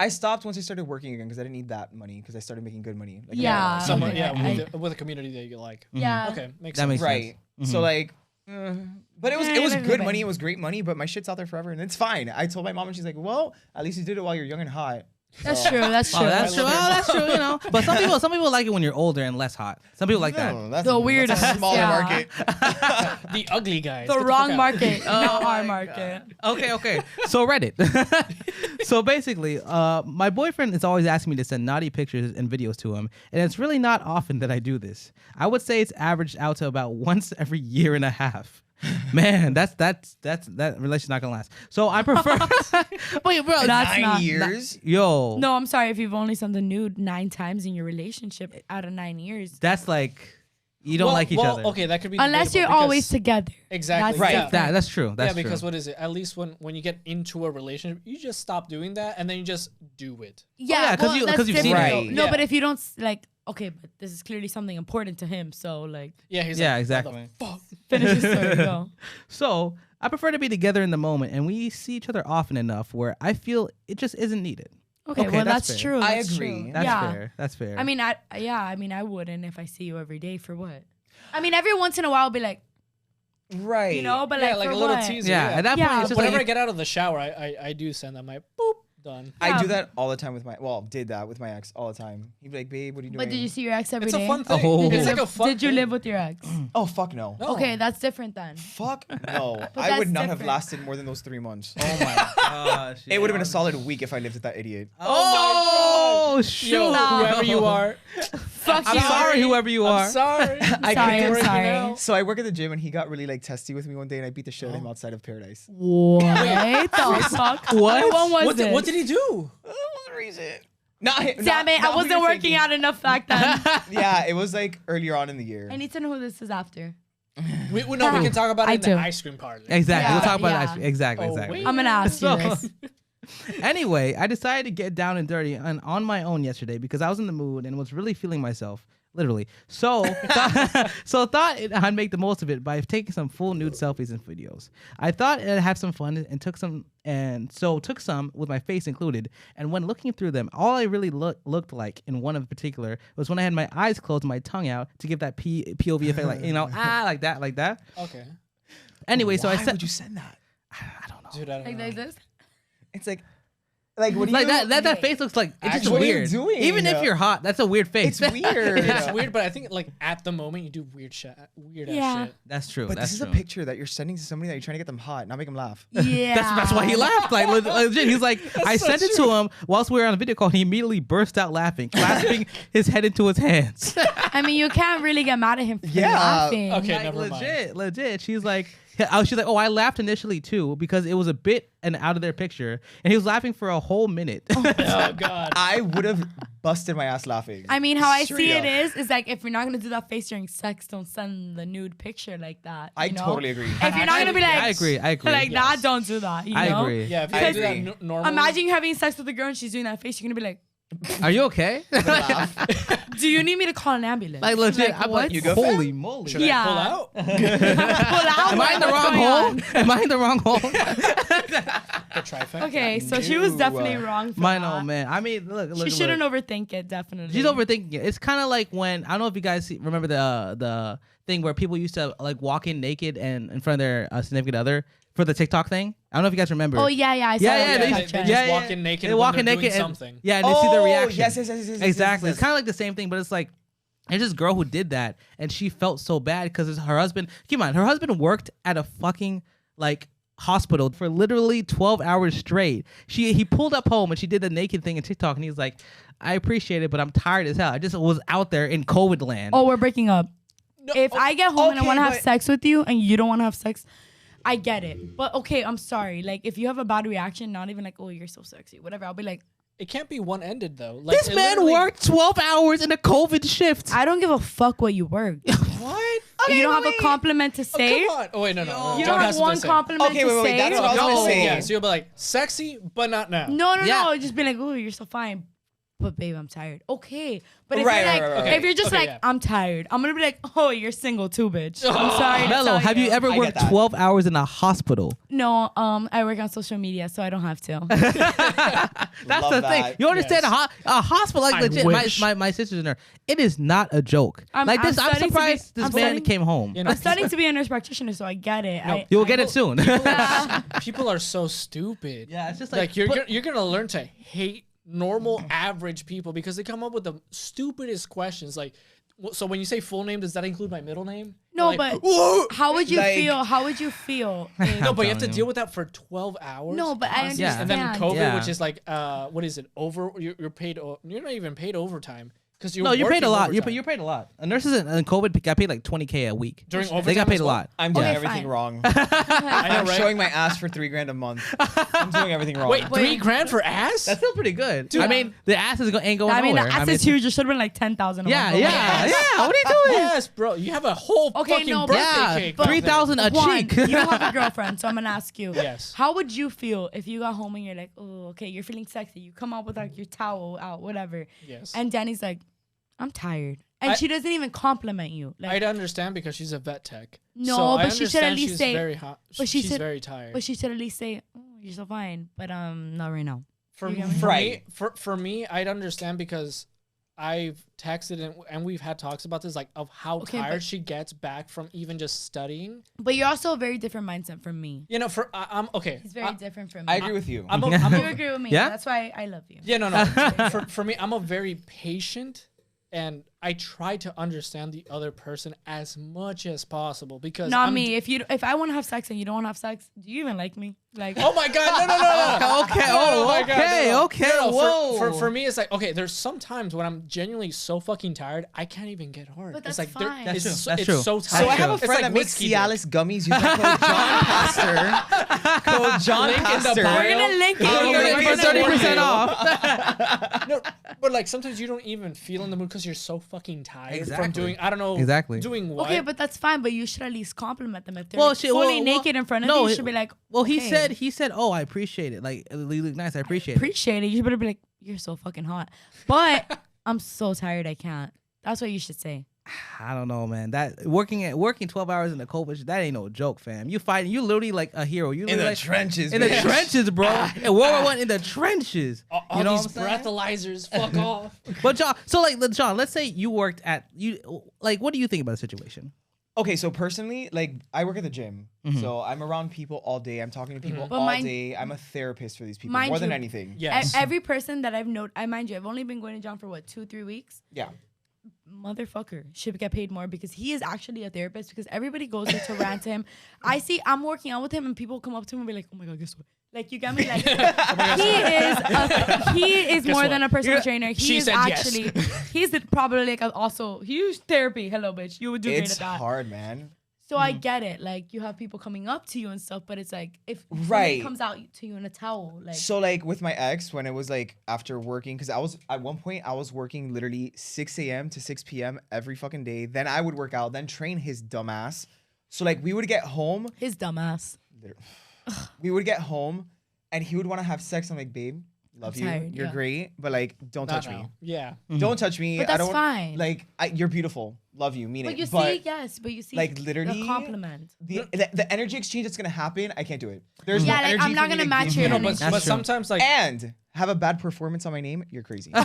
S4: I stopped once I started working again because I didn't need that money because I started making good money. Like,
S3: with a community that you like.
S1: Yeah.
S3: Okay, makes
S2: sense.
S3: Makes
S4: right.
S2: sense.
S4: So like, but it was good money. It was great money. But my shit's out there forever, and it's fine. I told my mom, and she's like, "Well, at least you did it while you're young and hot."
S1: That's true. That's true.
S2: That's true. That's true. You know, but some people like it when you're older and less hot. Some people like that.
S4: That's
S1: the weird,
S4: smaller market.
S3: The ugly guys.
S1: The wrong market, not our market.
S2: Okay. So Reddit. So basically, my boyfriend is always asking me to send naughty pictures and videos to him, and it's really not often that I do this. I would say it's averaged out to about once every year and a half. Man, that relation's not gonna last. So I prefer.
S1: Wait, bro, that's
S4: 9 years.
S2: Yo.
S1: No, I'm sorry. If you've only sent the nude 9 times in your relationship out of 9 years,
S2: that's like you don't like each other.
S3: Okay, that could be
S1: unless you're always together.
S3: Exactly.
S2: Right.
S3: Yeah.
S2: That's true. That's true.
S3: Because what is it? At least when you get into a relationship, you just stop doing that and then you just do it.
S1: Yeah,
S2: because you've seen it.
S1: No, but if you don't like. Okay, but this is clearly something important to him, so like...
S3: Yeah, he's like,
S2: exactly.
S1: Finish the story, go.
S2: So, I prefer to be together in the moment, and we see each other often enough where I feel it just isn't needed.
S1: Okay, well, that's true.
S4: I
S1: agree.
S4: True.
S2: That's fair.
S1: I mean, I wouldn't if I see you every day for what? I mean, every once in a while, I'll be like...
S4: Right.
S1: You know, but
S3: like
S1: for
S3: a little
S1: what?
S3: teaser.
S2: Yeah, at that point, it's just
S3: whenever
S2: like,
S3: I get out of the shower, I do send them my boop. Done.
S4: I do that all the time did that with my ex all the time. He'd be like, babe, what are you doing?
S1: But did you see your ex every day?
S3: It's a fun thing.
S2: Oh.
S3: It's like a fun
S1: Did you live with your ex?
S4: Oh, fuck no.
S1: Okay, that's different then.
S4: Fuck no. I would not have lasted more than those 3 months.
S2: Oh my gosh.
S4: It would have been a solid week if I lived with that idiot.
S2: Oh, shoot.
S3: Yo, whoever you are.
S1: Fuck
S2: I'm
S1: you.
S2: sorry, whoever you are.
S3: I'm sorry.
S1: I'm sorry.
S4: So I work at the gym and he got really like testy with me one day and I beat the shit out of him outside of Paradise.
S1: What the fuck?
S2: What?
S1: When was this?
S3: What did he do?
S4: What was the reason?
S1: Damn it, I wasn't working out enough back then.
S4: Yeah, it was like earlier on in the year.
S1: I need to know who this is after.
S3: We can talk about it in the ice cream parlor.
S2: Exactly.
S1: Yeah,
S2: We'll talk about
S1: yeah.
S2: ice cream. Exactly.
S3: Wait.
S1: I'm gonna ask you this.
S2: Anyway, I decided to get down and dirty on my own yesterday because I was in the mood and was really feeling myself. Literally. So thought I'd make the most of it by taking some full nude selfies and videos. I thought I'd have some fun and took some with my face included. And when looking through them, all I really looked like in one in particular was when I had my eyes closed and my tongue out to give that POV effect, like, like that.
S3: Okay.
S2: Anyway, so I
S4: said, why would you send that?
S2: I don't know.
S3: Dude, I don't know.
S1: Like this?
S4: It's like what do
S2: like
S4: you
S2: that face looks like it's just
S4: what
S2: weird.
S4: Are you doing?
S2: Even if you're hot, that's a weird face.
S4: It's weird.
S3: It's weird, but I think like at the moment you do weird ass shit.
S2: That's true.
S4: But
S2: that's
S4: this is
S2: true.
S4: a picture that you're sending to somebody that you're trying to get them hot, not make them laugh.
S1: Yeah.
S2: That's why he laughed. Like legit. He's like, I sent it to him whilst we were on a video call. And he immediately burst out laughing, clasping his head into his hands.
S1: I mean, you can't really get mad at him for laughing.
S3: Okay,
S2: like,
S3: never mind.
S2: Legit. She's like, I laughed initially too because it was a bit and out of their picture, and he was laughing for a whole minute.
S3: Oh God.
S4: I would have busted my ass laughing.
S1: I mean, how I see it is like if you're not gonna do that face during sex, don't send the nude picture like that.
S4: I totally agree.
S1: If you're not gonna be like,
S2: I agree.
S1: Like that, don't do that. You know?
S2: I agree.
S3: Yeah, if you do that normally.
S1: Imagine you having sex with a girl and she's doing that face. You're gonna be like,
S2: are you okay?
S1: do you need me to call an ambulance?
S2: Like legit, I'm
S1: what?
S2: like,
S4: You go,
S2: holy moly.
S3: Should I pull out?
S1: Pull out.
S2: Am I in the wrong hole? Am I in the wrong hole?
S3: The trifecta.
S1: Okay, so she was definitely wrong for
S2: Mine,
S1: that.
S2: oh man. I mean, look.
S1: She shouldn't overthink it, definitely.
S2: She's overthinking it. It's kind of like when, I don't know if you guys remember the thing where people used to like walk in naked and in front of their significant other for the TikTok thing. I don't know if you guys remember.
S1: Oh yeah, I saw that.
S3: They just walk in naked.
S2: They walk in naked
S3: doing
S2: and
S3: something.
S2: Yeah, and they see the reaction.
S4: Yes.
S2: Exactly.
S4: Yes.
S2: It's kind of like the same thing, but it's like there's this girl who did that, and she felt so bad because her husband. Keep in mind, her husband worked at a fucking like hospital for literally 12 hours straight. He pulled up home and she did the naked thing in TikTok, and he's like, I appreciate it, but I'm tired as hell. I just was out there in COVID land.
S1: Oh, we're breaking up.
S3: No,
S1: if I get home and I want to have
S4: but-
S1: sex with you and you don't want to have sex, I get it. But okay, I'm sorry. Like if you have a bad reaction, not even like, oh, you're so sexy, whatever. I'll be like,
S3: It can't be one-ended though. Like,
S2: This man worked 12 hours in a COVID shift.
S1: I don't give a fuck what you worked.
S3: What?
S1: You don't have a compliment to say.
S3: Come on. Oh wait, no.
S1: You
S3: John
S1: don't
S3: has
S1: have one
S3: to say.
S1: compliment
S4: Okay,
S1: to
S4: wait,
S1: say.
S4: that's what I was gonna say.
S3: Yeah, so you'll be like sexy, but not now.
S1: No. Just be like, oh, you're so fine. But babe, I'm tired. Okay. But if
S4: Right,
S1: you're like,
S4: right.
S1: if you're just
S3: Okay,
S1: like,
S3: yeah.
S1: I'm tired, I'm gonna be like, oh, you're single too, bitch. I'm sorry. to
S2: Melo,
S1: tell
S2: have you ever
S4: I get
S2: worked
S4: that.
S2: 12 hours in a hospital?
S1: No, I work on social media, so I don't have to.
S2: That's
S4: Love
S2: the thing.
S4: that.
S2: You understand a hospital, like
S3: I
S2: legit.
S3: wish.
S2: My sister's in there. It is not a joke.
S1: I'm
S2: I'm
S1: studying to be-
S2: surprised this
S1: I'm
S2: man
S1: studying-
S2: came home.
S3: You know,
S1: I'm studying to be a nurse practitioner, so I get it.
S3: No,
S2: You'll get it soon.
S3: people are so stupid.
S2: Yeah, it's just
S3: Like you're gonna learn to hate normal average people because they come up with the stupidest questions. Like, so when you say full name, does that include my middle name?
S1: No,
S3: Like,
S1: but
S3: whoa!
S1: how would you
S4: Like-
S1: feel? How would you feel? if-
S3: No, but you have to
S2: telling you.
S3: deal with that for 12 hours.
S1: No, but I
S3: constantly.
S1: understand.
S3: And then COVID,
S2: Yeah.
S3: which is like, what is it? You're paid. You're not even paid overtime because you're
S2: No, you're paid a
S3: working
S2: lot.
S3: overtime.
S2: You're paid a lot. Nurses in COVID got paid like $20K a week.
S3: During
S2: They
S3: overtime
S2: got paid
S3: as
S2: a
S3: well?
S2: lot.
S4: I'm doing
S1: Okay,
S4: everything
S1: fine.
S4: wrong.
S3: I know,
S4: I'm
S3: right?
S4: showing my ass for $3,000 a month. I'm doing everything wrong.
S3: Wait, $3,000 for ass?
S2: That's still pretty good.
S3: Dude,
S2: I mean, the ass ain't going
S1: I mean, the
S2: nowhere.
S1: ass is huge. It should have been like 10,000.
S2: Yeah.
S1: month.
S2: What are you doing?
S3: Yes, bro. You have a whole
S1: Okay,
S3: fucking
S1: no, but-
S3: birthday
S2: Yeah,
S3: cake.
S2: 3,000 a
S1: Juan,
S2: cheek.
S1: you don't have a girlfriend, so I'm gonna ask you.
S3: Yes.
S1: How would you feel if you got home and you're like, oh, okay, you're feeling sexy. You come out with like your towel out, whatever.
S3: Yes.
S1: And Danny's like, I'm tired, and she doesn't even compliment you. Like,
S3: I'd understand because she's a vet tech.
S1: No,
S3: so I
S1: but she should at
S3: understand
S1: least
S3: she's
S1: say-
S3: very hot.
S1: but she
S3: she's
S1: said-
S3: very tired.
S1: but she should at least say, oh, you're so fine, but not right now.
S3: For
S1: You
S3: me,
S1: get me?
S4: Right.
S3: for me, I'd understand because I've texted and we've had talks about this, like of how
S1: Okay,
S3: tired
S1: but-
S3: she gets back from even just studying.
S1: But you're also a very different mindset from me.
S3: You know, I'm okay.
S1: He's very different from me.
S4: I agree with you.
S3: I'm
S1: You
S3: a,
S1: agree with me?
S2: Yeah?
S1: That's why I love you.
S3: yeah, no. for me, I'm a very patient, and I try to understand the other person as much as possible because
S1: Not
S3: I'm
S1: me. If I want to have sex and you don't want to have sex, do you even like me? Like,
S3: Oh my god! No!
S2: Okay.
S3: Oh
S2: Oh,
S3: my God,
S2: okay.
S3: no.
S2: Okay.
S3: No,
S2: Whoa.
S3: For me, it's like okay. There's some times when I'm genuinely so fucking tired, I can't even get hard.
S1: But
S3: it's
S1: that's
S3: like
S1: fine.
S2: That's
S3: it's
S2: true.
S3: so,
S2: That's
S3: it's
S2: true.
S3: so
S2: So
S3: tired.
S4: So I have a
S3: It's
S4: friend
S3: like
S4: that makes
S3: whiskey dick.
S4: Cialis gummies. Use my code John Pastor. Code John
S3: Link in the
S4: Pastor.
S3: bio.
S1: we're gonna link it.
S3: Oh,
S1: You're
S3: link
S1: gonna
S3: in
S1: put
S3: the
S2: 30%
S3: bio.
S2: off.
S3: No, but like sometimes you don't even feel in the mood because you're so fucking tired from doing, I don't know, doing what.
S1: Okay, but that's fine. But you should at least compliment them if they're fully naked in front of you. You should be like,
S2: well, he said, oh, I appreciate it. Like, you look nice. I appreciate it.
S1: You better be like, you're so fucking hot. But I'm so tired. I can't. That's what you should say.
S2: I don't know, man. That working 12 hours in the cold, that ain't no joke, fam. You fighting, you literally like a hero. You
S4: in the
S2: like,
S4: trenches,
S2: in the trenches, bro. In World War I, in the trenches.
S3: You know these breathalyzers, fuck off.
S2: But John, so like John, let's say you worked at like, what do you think about the situation?
S4: Okay, so personally, like I work at the gym, so I'm around people all day. I'm talking to people all day. I'm a therapist for these people more than anything.
S3: Yes.
S1: Every person that I've known, mind you, I've only been going to John for what, 2-3 weeks.
S4: Yeah.
S1: Motherfucker should get paid more because he is actually a therapist, because everybody goes there to rant to him. I'm working out with him and people come up to him and be like, oh my god, guess what? Like, you get me? Like, he is more than a personal trainer. He is actually he's probably like also huge therapy. Hello, bitch. You would do great at that.
S4: It's hard, man.
S1: So I get it. Like, you have people coming up to you and stuff, but it's like if somebody comes out to you in a towel, like.
S4: So like with my ex, when it was like after working, because at one point I was working literally 6 a.m. to 6 p.m. every fucking day. Then I would work out, then train his dumbass. So like we would get home.
S1: His dumbass.
S4: We would get home, and he would want to have sex. I'm like, babe, love you. Tired, you're great, but like, don't touch me.
S3: Yeah.
S4: Don't touch me.
S1: But that's fine.
S4: Like, you're beautiful. Love you. Mean it.
S1: But you see,
S4: like literally,
S1: the compliment.
S4: The energy exchange that's gonna happen, I can't do it. There's
S1: no
S4: energy.
S1: Like, I'm not gonna match your energy.
S3: But sometimes like
S4: have a bad performance on my name, you're crazy.
S3: You're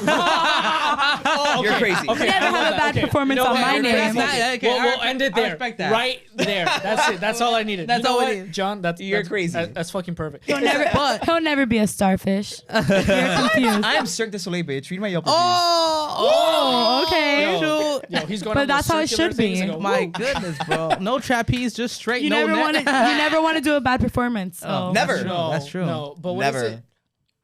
S4: crazy.
S1: Okay. Never have a bad performance on my name.
S3: We'll end it there. Right there. That's it. That's all I needed.
S2: That's all I need.
S3: John, you're crazy. That's fucking perfect.
S1: He'll never be a starfish. You're confused.
S4: I am Cirque du Soleil, bitch. Read my Yelp reviews.
S1: Okay.
S3: Yo, he's going.
S1: But that's how it should be.
S2: My goodness, bro. No trapeze, just straight.
S1: You never want to do a bad performance. So.
S4: Never.
S2: That's true.
S3: No, but what
S4: never.
S3: is it?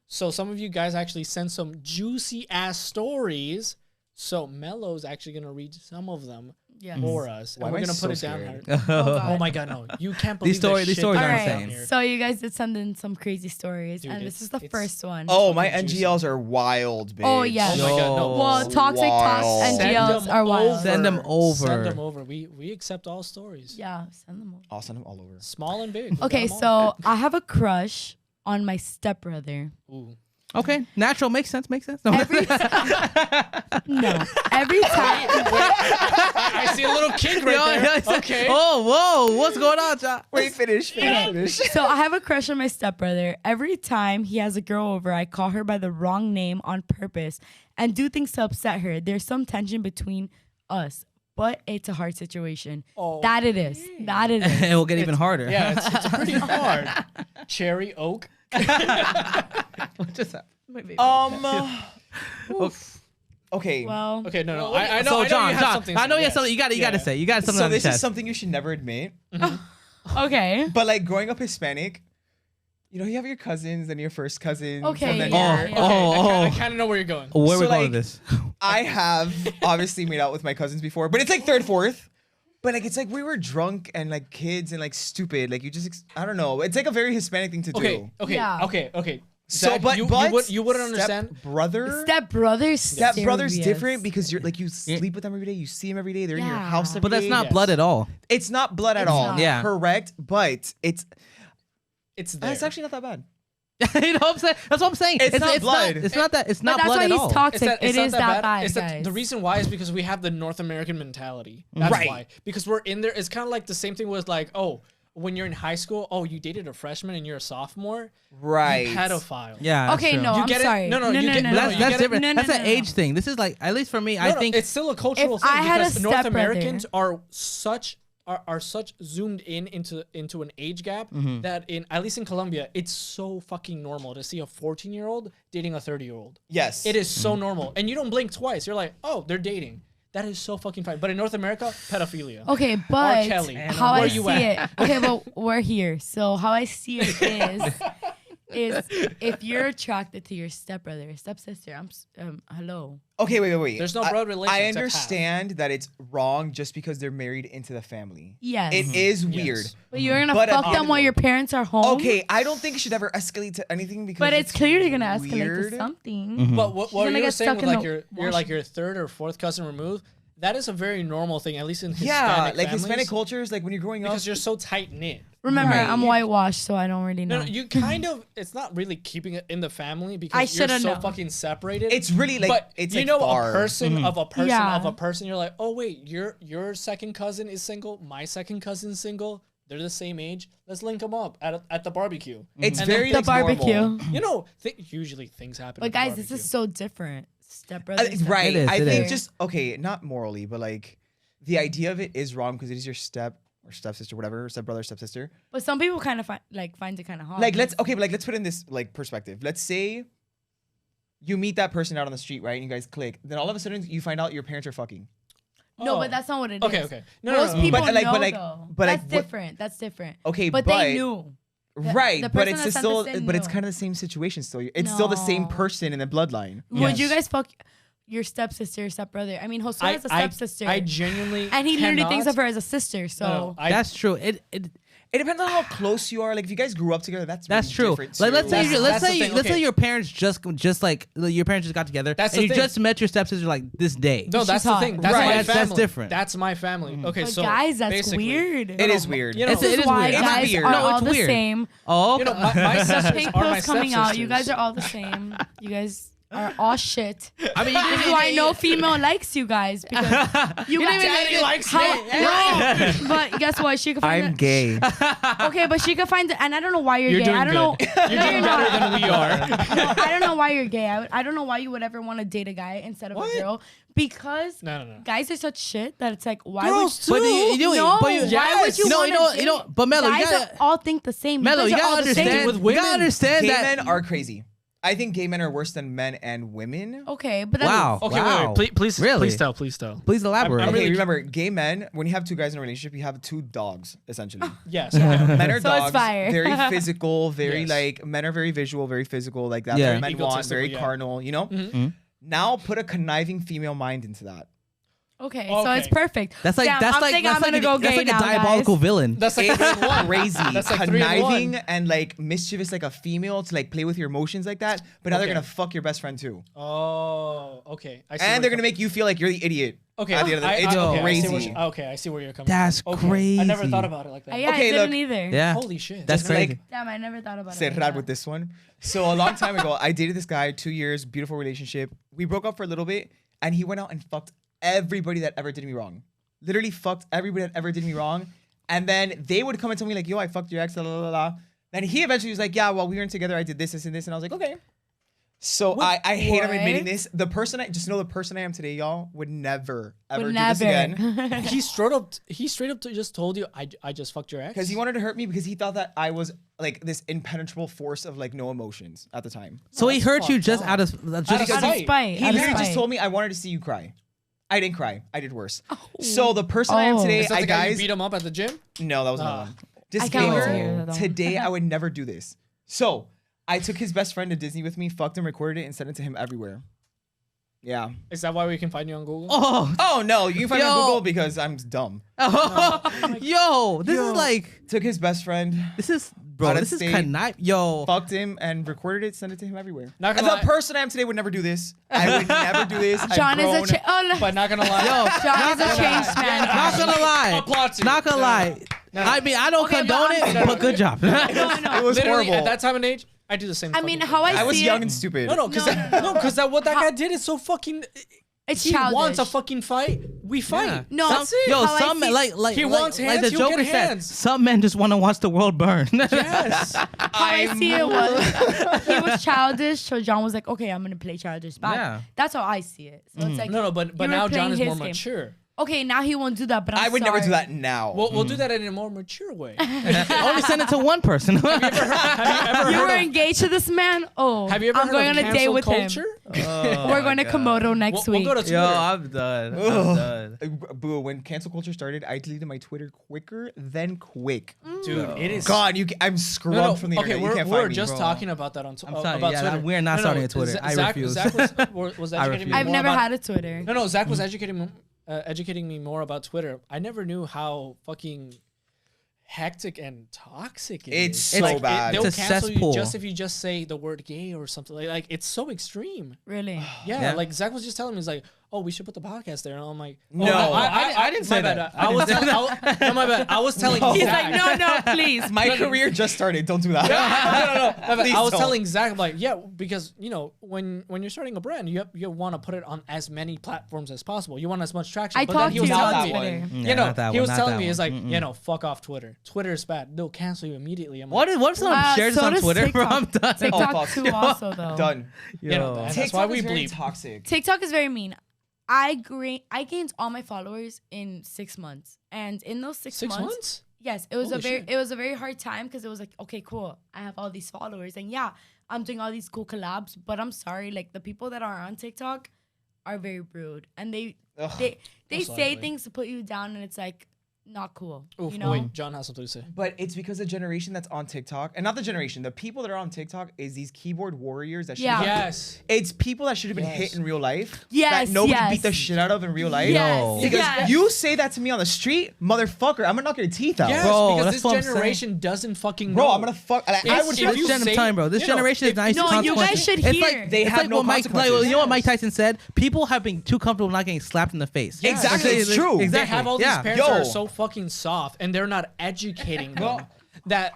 S3: So some of you guys actually sent some juicy ass stories. So Melo's actually gonna read some of them for us, and we're gonna put it down here. Oh my god, no! You can't believe
S2: these stories
S1: are
S2: insane.
S1: So you guys did send in some crazy stories, and this is the first one.
S4: Oh, my NGLs are wild, bitch.
S1: Oh yeah.
S3: Oh my god, no.
S1: Well, toxic NGLs are wild.
S2: Send them over.
S3: Send them over. We accept all stories.
S1: Yeah, send them over.
S4: I'll send them all over.
S3: Small and big.
S1: Okay, so I have a crush on my stepbrother.
S3: Ooh.
S2: Okay, natural, makes sense. No.
S1: Every time.
S3: I see a little kink right there. Okay.
S2: Oh, whoa, what's going on, John?
S4: Wait, finish.
S1: So I have a crush on my stepbrother. Every time he has a girl over, I call her by the wrong name on purpose and do things to upset her. There's some tension between us, but it's a hard situation.
S3: Oh.
S1: That it is.
S2: It will get even harder.
S3: Yeah, it's pretty hard. Cherry oak.
S2: What just happened?
S4: Okay.
S1: Well.
S3: Okay. No. I know.
S2: So John,
S3: I know
S2: you have something. You got to say. You got something.
S4: So
S2: on the
S4: this
S2: chest.
S4: is something you should never admit.
S1: Okay.
S4: But like growing up Hispanic, you have your cousins and your first cousins.
S1: Okay.
S4: And then
S3: I kind of know where you're going.
S2: Where we going with this?
S4: I have obviously made out with my cousins before, but it's like third, fourth. But like it's like we were drunk and like kids and like stupid. Like you just I don't know. It's like a very Hispanic thing to do.
S3: Okay.
S4: So,
S3: Zach,
S4: but
S3: you wouldn't understand.
S4: Stepbrother's different because you're like you sleep with them every day, you see them every day, they're in your house every day.
S2: But that's not blood at all.
S4: It's not blood at all.
S2: Yeah,
S4: correct. But it's
S3: there.
S4: It's actually not that bad.
S2: You know what I'm saying? That's what I'm saying.
S4: It's not blood.
S2: It's not that. It's not
S1: that's
S2: blood
S1: why
S2: at
S1: he's
S2: all.
S1: Toxic. It is that bad, guys.
S3: The reason why is because we have the North American mentality. That's why. Because we're in there. It's kind of like the same thing with like, oh, when you're in high school, oh, you dated a freshman and you're a sophomore,
S4: right?
S3: You pedophile.
S2: Yeah.
S1: Okay. No. I'm sorry.
S3: No.
S2: That's different. That's an age thing. This is like, at least for me, I think
S3: it's still a cultural thing because North Americans are such zoomed into an age gap that at least in Colombia, it's so fucking normal to see a 14-year-old dating a 30-year-old.
S4: Yes.
S3: It is so normal. And you don't blink twice. You're like, oh, they're dating. That is so fucking fine. But in North America, pedophilia.
S1: Okay, but
S3: Kelly.
S1: how I see it. Okay, but we're here. So how I see it is is if you're attracted to your stepbrother or stepsister, hello.
S4: Okay, wait.
S3: There's no blood relation.
S4: I understand that it's wrong just because they're married into the family.
S1: Yes.
S4: It is weird.
S1: But you're gonna fuck them while your parents are home.
S4: Okay, I don't think it should ever escalate to anything because.
S1: But it's clearly gonna escalate to something.
S3: But what you were saying with like you're like your third or fourth cousin removed. That is a very normal thing, at least in Hispanic families.
S4: Hispanic cultures, like when you're growing up,
S3: because you're so tight knit.
S1: Remember, I'm whitewashed, so I don't really know.
S3: No, you kind of. It's not really keeping it in the family because you're so fucking separated.
S4: It's really like
S3: but
S4: it's
S3: you
S4: like
S3: know
S4: far.
S3: a person of a person of a
S1: Yeah.
S3: person. You're like, oh wait, your second cousin is single. My second cousin's single. They're the same age. Let's link them up at the barbecue.
S4: It's
S3: And
S4: very
S1: the
S4: like
S1: barbecue.
S4: normal.
S3: You know, usually things happen.
S1: But
S3: at the
S1: guys, this
S3: barbecue.
S1: is so different. Stepbrother.
S4: Right.
S2: It
S4: I
S2: is.
S4: think just not morally, but like the idea of it is wrong because it is your step or stepsister, whatever, stepbrother, stepsister.
S1: But some people kind of find it kind of hard.
S4: Like let's put it in this like perspective. Let's say you meet that person out on the street, right? And you guys click. Then all of a sudden you find out your parents are fucking.
S1: No, but that's not what it is.
S3: Okay.
S1: Most people
S4: But, like,
S1: know,
S4: but, like-
S1: though.
S4: but, like,
S1: that's
S4: what-
S1: different. That's different.
S4: Okay,
S1: but they knew.
S4: Right,
S1: the
S4: but
S1: person
S4: it's
S1: that
S4: just
S1: sent
S4: still,
S1: this in
S4: but it's
S1: knew.
S4: kind of the same situation still. It's still the same
S1: No.
S4: person in the bloodline.
S1: Would you guys fuck your stepsister or stepbrother? I mean, Jose has a stepsister.
S3: I genuinely
S1: and he literally thinks
S3: cannot-
S1: of her as a sister. So
S2: That's true.
S4: It depends on how close you are. Like if you guys grew up together, that's
S2: That's
S4: really
S2: true.
S4: different,
S2: Like let's
S4: too.
S2: say
S3: That's the thing,
S2: let's say
S3: okay.
S2: your parents just like your parents just got together
S3: That's
S2: and
S3: the
S2: you
S3: thing.
S2: just met your stepsister like this day.
S3: No, that's
S1: She's
S3: the
S1: hot.
S3: thing. That's
S4: Right.
S3: my
S2: That's
S3: family.
S2: different.
S3: That's my family. Okay,
S1: but
S3: so
S1: guys, that's
S3: basically-
S1: weird.
S4: It is weird.
S3: You know,
S1: This
S2: It
S1: is
S2: is
S1: why
S2: weird. It's
S1: guys
S4: weird.
S1: are
S2: No,
S1: all
S2: it's
S1: the
S2: weird.
S1: same.
S2: Oh,
S3: you know, my sisters
S1: Pink
S3: are my
S1: pills coming out. You guys
S3: stepsisters.
S1: are all the same. You guys are all shit.
S2: I mean,
S1: This is why no female likes you guys because you guys.
S3: Daddy likes
S1: How-
S3: me.
S1: No, but guess what? She could find.
S4: I'm gay.
S1: Okay, but she could find it, and I don't know why you're,
S3: You're
S1: gay.
S3: doing
S1: I don't know.
S3: good. You're
S1: No,
S3: doing
S1: not.
S3: better than we are.
S1: No, I don't know why you're gay. I don't know why you would ever want to date a guy instead of a girl because
S3: No.
S1: guys are such shit that it's like why
S3: Girls
S1: would
S2: But you know,
S1: no,
S2: but you,
S1: why would you wanna
S2: but Melo, you
S1: guys
S2: gotta,
S1: all think the same.
S2: Melo, you
S1: guys are
S2: gotta
S1: all the same.
S2: understand.
S3: with
S2: You
S3: women.
S2: gotta understand
S4: Gay
S2: that.
S4: men are crazy. I think gay men are worse than men and women.
S1: Okay, but that's,
S2: Wow.
S3: Okay,
S2: Wow.
S3: wait. Please,
S2: Really?
S3: please tell.
S2: Please elaborate.
S3: I'm
S4: Okay,
S3: really-
S4: remember, gay men, when you have two guys in a relationship, you have two dogs, essentially.
S3: Yes.
S4: Men are
S1: So it's
S4: dogs,
S1: fire.
S4: very physical, very
S3: Yes.
S4: like, men are very visual, very physical, like that's
S2: Yeah.
S4: what men want,
S3: Egotistical,
S4: very
S3: yeah.
S4: carnal, you know? Now put a conniving female mind into that.
S1: okay, so it's
S3: Okay.
S1: perfect.
S2: That's like
S1: Damn,
S2: that's
S1: I'm
S2: like
S1: thinking
S2: that's
S1: I'm
S2: like
S1: gonna
S2: a,
S1: go
S2: that's
S1: gay
S2: like a
S1: now,
S2: diabolical
S1: guys.
S2: villain.
S3: That's like
S4: It's crazy.
S3: That's like 3 in 1.
S4: Conniving and like mischievous like a female to like play with your emotions like that, but now they're
S3: Okay.
S4: gonna fuck your best friend too.
S3: Oh, okay. I see
S4: And
S3: where
S4: they're
S3: you're
S4: gonna make you feel like you're the idiot.
S3: Okay,
S4: At the end of the day. It's
S3: okay,
S4: crazy.
S3: I see where you're coming
S2: That's
S3: from. Okay. I never
S2: crazy.
S3: thought about it like that.
S1: Yeah,
S4: Okay,
S1: I didn't
S4: look.
S1: either.
S2: Yeah.
S3: Holy shit.
S2: That's
S4: Like,
S2: crazy.
S1: Damn, I never thought about it.
S4: Say
S1: like
S4: rad
S1: that.
S4: with this one. So a long time ago, I dated this guy, 2 years, beautiful relationship. We broke up for a little bit, and he went out and fucked everybody that ever did me wrong. Literally fucked everybody that ever did me wrong. And then they would come and tell me like, yo, I fucked your ex, la la la la. Then he eventually was like, yeah, well, we weren't together. I did this, this, and this. And I was like, okay. So I hate I'm admitting
S1: What?
S4: this. The person the person I am today, y'all, would never, ever
S1: Would
S4: do this again.
S1: never.
S3: He straight up just told you I just fucked your ex.
S4: Because he wanted to hurt me because he thought that I was like this impenetrable force of like no emotions at the time.
S2: So he
S3: that's
S2: hurt you
S3: fucked
S2: just
S3: up.
S2: out of just
S3: Out of
S1: Out of spite.
S4: He
S1: out of
S4: literally just
S1: spite.
S4: told me I wanted to see you cry. I didn't cry. I did worse. So the person I am today,
S3: Is that
S4: I
S3: the guy you
S4: guys.
S3: beat him up at the gym?
S4: No, that was
S3: Ah.
S4: another one.
S1: can't wait to hear
S4: Disclaimer:
S1: that one.
S4: today I would never do this. So I took his best friend to Disney with me, fucked him, recorded it, and sent it to him everywhere. Yeah.
S3: Is that why we can find you on Google?
S2: oh,
S4: Oh no, you can find me on
S2: Yo.
S4: Google because I'm dumb.
S2: yo, this is like
S4: Took his best friend,
S2: this is
S4: Out
S2: bro.
S4: of
S2: This is
S4: state.
S2: connive. Yo,
S4: fucked him, and recorded it, sent it to him everywhere.
S3: Not
S4: The
S3: gonna lie.
S4: person I am today would never do this. I would never do this.
S1: John
S4: I've
S1: is a
S4: grown.
S3: But not gonna lie.
S1: John is a changed man.
S2: not gonna lie,
S3: Applaud to you.
S2: not gonna lie. I mean, I don't
S1: Okay,
S2: condone
S1: but
S2: it,
S1: I'm-
S2: but good job.
S1: No, no.
S4: It was
S3: Literally,
S4: horrible.
S3: at that time and age, I do the same.
S1: I mean,
S3: fucking
S1: how
S3: thing.
S1: I
S4: I was
S1: see
S4: young
S1: it,
S4: and stupid.
S3: No, because
S1: No,
S3: what that guy did is so fucking.
S1: it's
S3: He
S1: childish.
S3: wants a fucking fight. We fight.
S2: Yeah.
S1: No,
S3: That's it.
S2: Yo,
S1: How I
S2: some
S1: see-
S2: like
S3: He wants
S2: like
S3: hands,
S2: the
S3: he'll
S2: Joker
S3: get
S2: said.
S3: hands.
S2: Some men just want to watch the world burn.
S3: Yes.
S1: How I see it was he was childish, so John was like, okay, I'm gonna play childish back.
S2: Yeah.
S1: That's how I see it. So it's like
S3: No, but
S1: you were
S3: now John
S1: playing
S3: is more
S1: his game.
S3: mature.
S1: Okay, now he won't do that, but
S4: I would never do that now.
S3: We'll do that in a more mature way.
S2: Only send it to one person.
S3: Have you ever
S1: You
S3: heard
S1: were
S3: of,
S1: engaged to this man? Oh,
S3: have you ever
S1: I'm
S3: heard
S1: going
S3: of
S1: on a date
S3: cancel
S1: with
S3: culture?
S1: him. We're going to Komodo next week.
S3: We'll go to Twitter.
S2: Yo, I'm done. I'm done.
S4: Boo, when cancel culture started, I deleted my Twitter quicker than quick.
S3: Dude, it is.
S4: God, I'm scrubbed from the internet. You can't
S3: we're
S4: find me,
S3: just
S4: bro.
S3: talking about that on
S2: sorry,
S3: about
S2: yeah,
S3: Twitter.
S2: we're not starting a Twitter. I refuse.
S3: Zach was educating me
S1: I've
S3: more
S1: never
S3: about,
S1: had a Twitter.
S3: No, Zach was educating me more about Twitter. I never knew how fucking hectic and toxic it is.
S4: It's so bad.
S3: They'll
S2: It's a
S3: cancel you
S2: cesspool.
S3: just if you just say the word gay or something. Like it's so extreme.
S1: Really?
S3: Yeah, like Zach was just telling me, he's like, oh, we should put the podcast there. And I'm like, oh,
S4: No,
S2: I didn't say that.
S3: No, my bad. I was telling
S1: He's
S3: Zach.
S1: like, no, please.
S4: My career just started. Don't do that.
S3: No.
S4: Please
S3: I was
S4: don't.
S3: telling Zach, like, yeah, because when you're starting a brand, you want to put it on as many platforms as possible. You want as much traction.
S1: I
S3: But then
S1: talked
S3: he
S1: to
S3: was
S1: you
S3: telling
S1: on
S3: me,
S1: Twitter.
S3: he was telling me, he's like, fuck off Twitter. Twitter is bad. They'll cancel you immediately. I'm like,
S2: What if someone shares
S1: so
S2: this on
S1: does
S2: Twitter, bro?
S1: TikTok.
S2: I'm done.
S1: TikTok
S4: fuck.
S1: too, also though.
S4: Done.
S3: that's
S4: TikTok
S3: why we
S4: is very
S3: bleep.
S4: toxic.
S1: TikTok is very mean. I gained all my followers in 6 months, and in those 6 months, yes, it was
S3: Holy
S1: it was a very hard time because it was like, okay, cool, I have all these followers, and yeah, I'm doing all these cool collabs, but I'm sorry, like the people that are on TikTok are very rude, and they say things to put you down, and it's like not cool.
S3: Oof,
S1: you know?
S3: wait, John has something to say.
S4: But it's because the generation that's on TikTok, and not the generation, the people that are on TikTok is these keyboard warriors that should
S1: Yeah.
S3: Yes.
S4: It's people that should have been hit in real life.
S1: Yes,
S4: That nobody
S1: yes.
S4: beat the shit out of in real life.
S1: Yes,
S4: Because
S1: yes.
S4: you say that to me on the street, motherfucker, I'm gonna knock your teeth out.
S3: Yes,
S2: Bro,
S3: because
S2: that's
S3: this
S2: what I'm
S3: generation doesn't fucking know.
S4: Bro, I'm gonna fuck. Like, I
S3: It's
S4: would.
S3: if you
S2: This
S3: say-
S2: time, bro. This
S3: you know,
S2: generation is nice.
S1: No, you guys should
S2: It's
S1: hear.
S2: like
S4: They
S2: it's
S4: have
S2: like
S4: no
S2: what Mike,
S4: consequences.
S2: you know what Mike Tyson said? People have been too comfortable not getting slapped in the face.
S4: Yeah. Exactly, it's true.
S3: They
S2: Exactly.
S3: have all these
S2: yeah.
S3: parents that
S4: Yo.
S3: are so fucking soft, and they're not educating them. that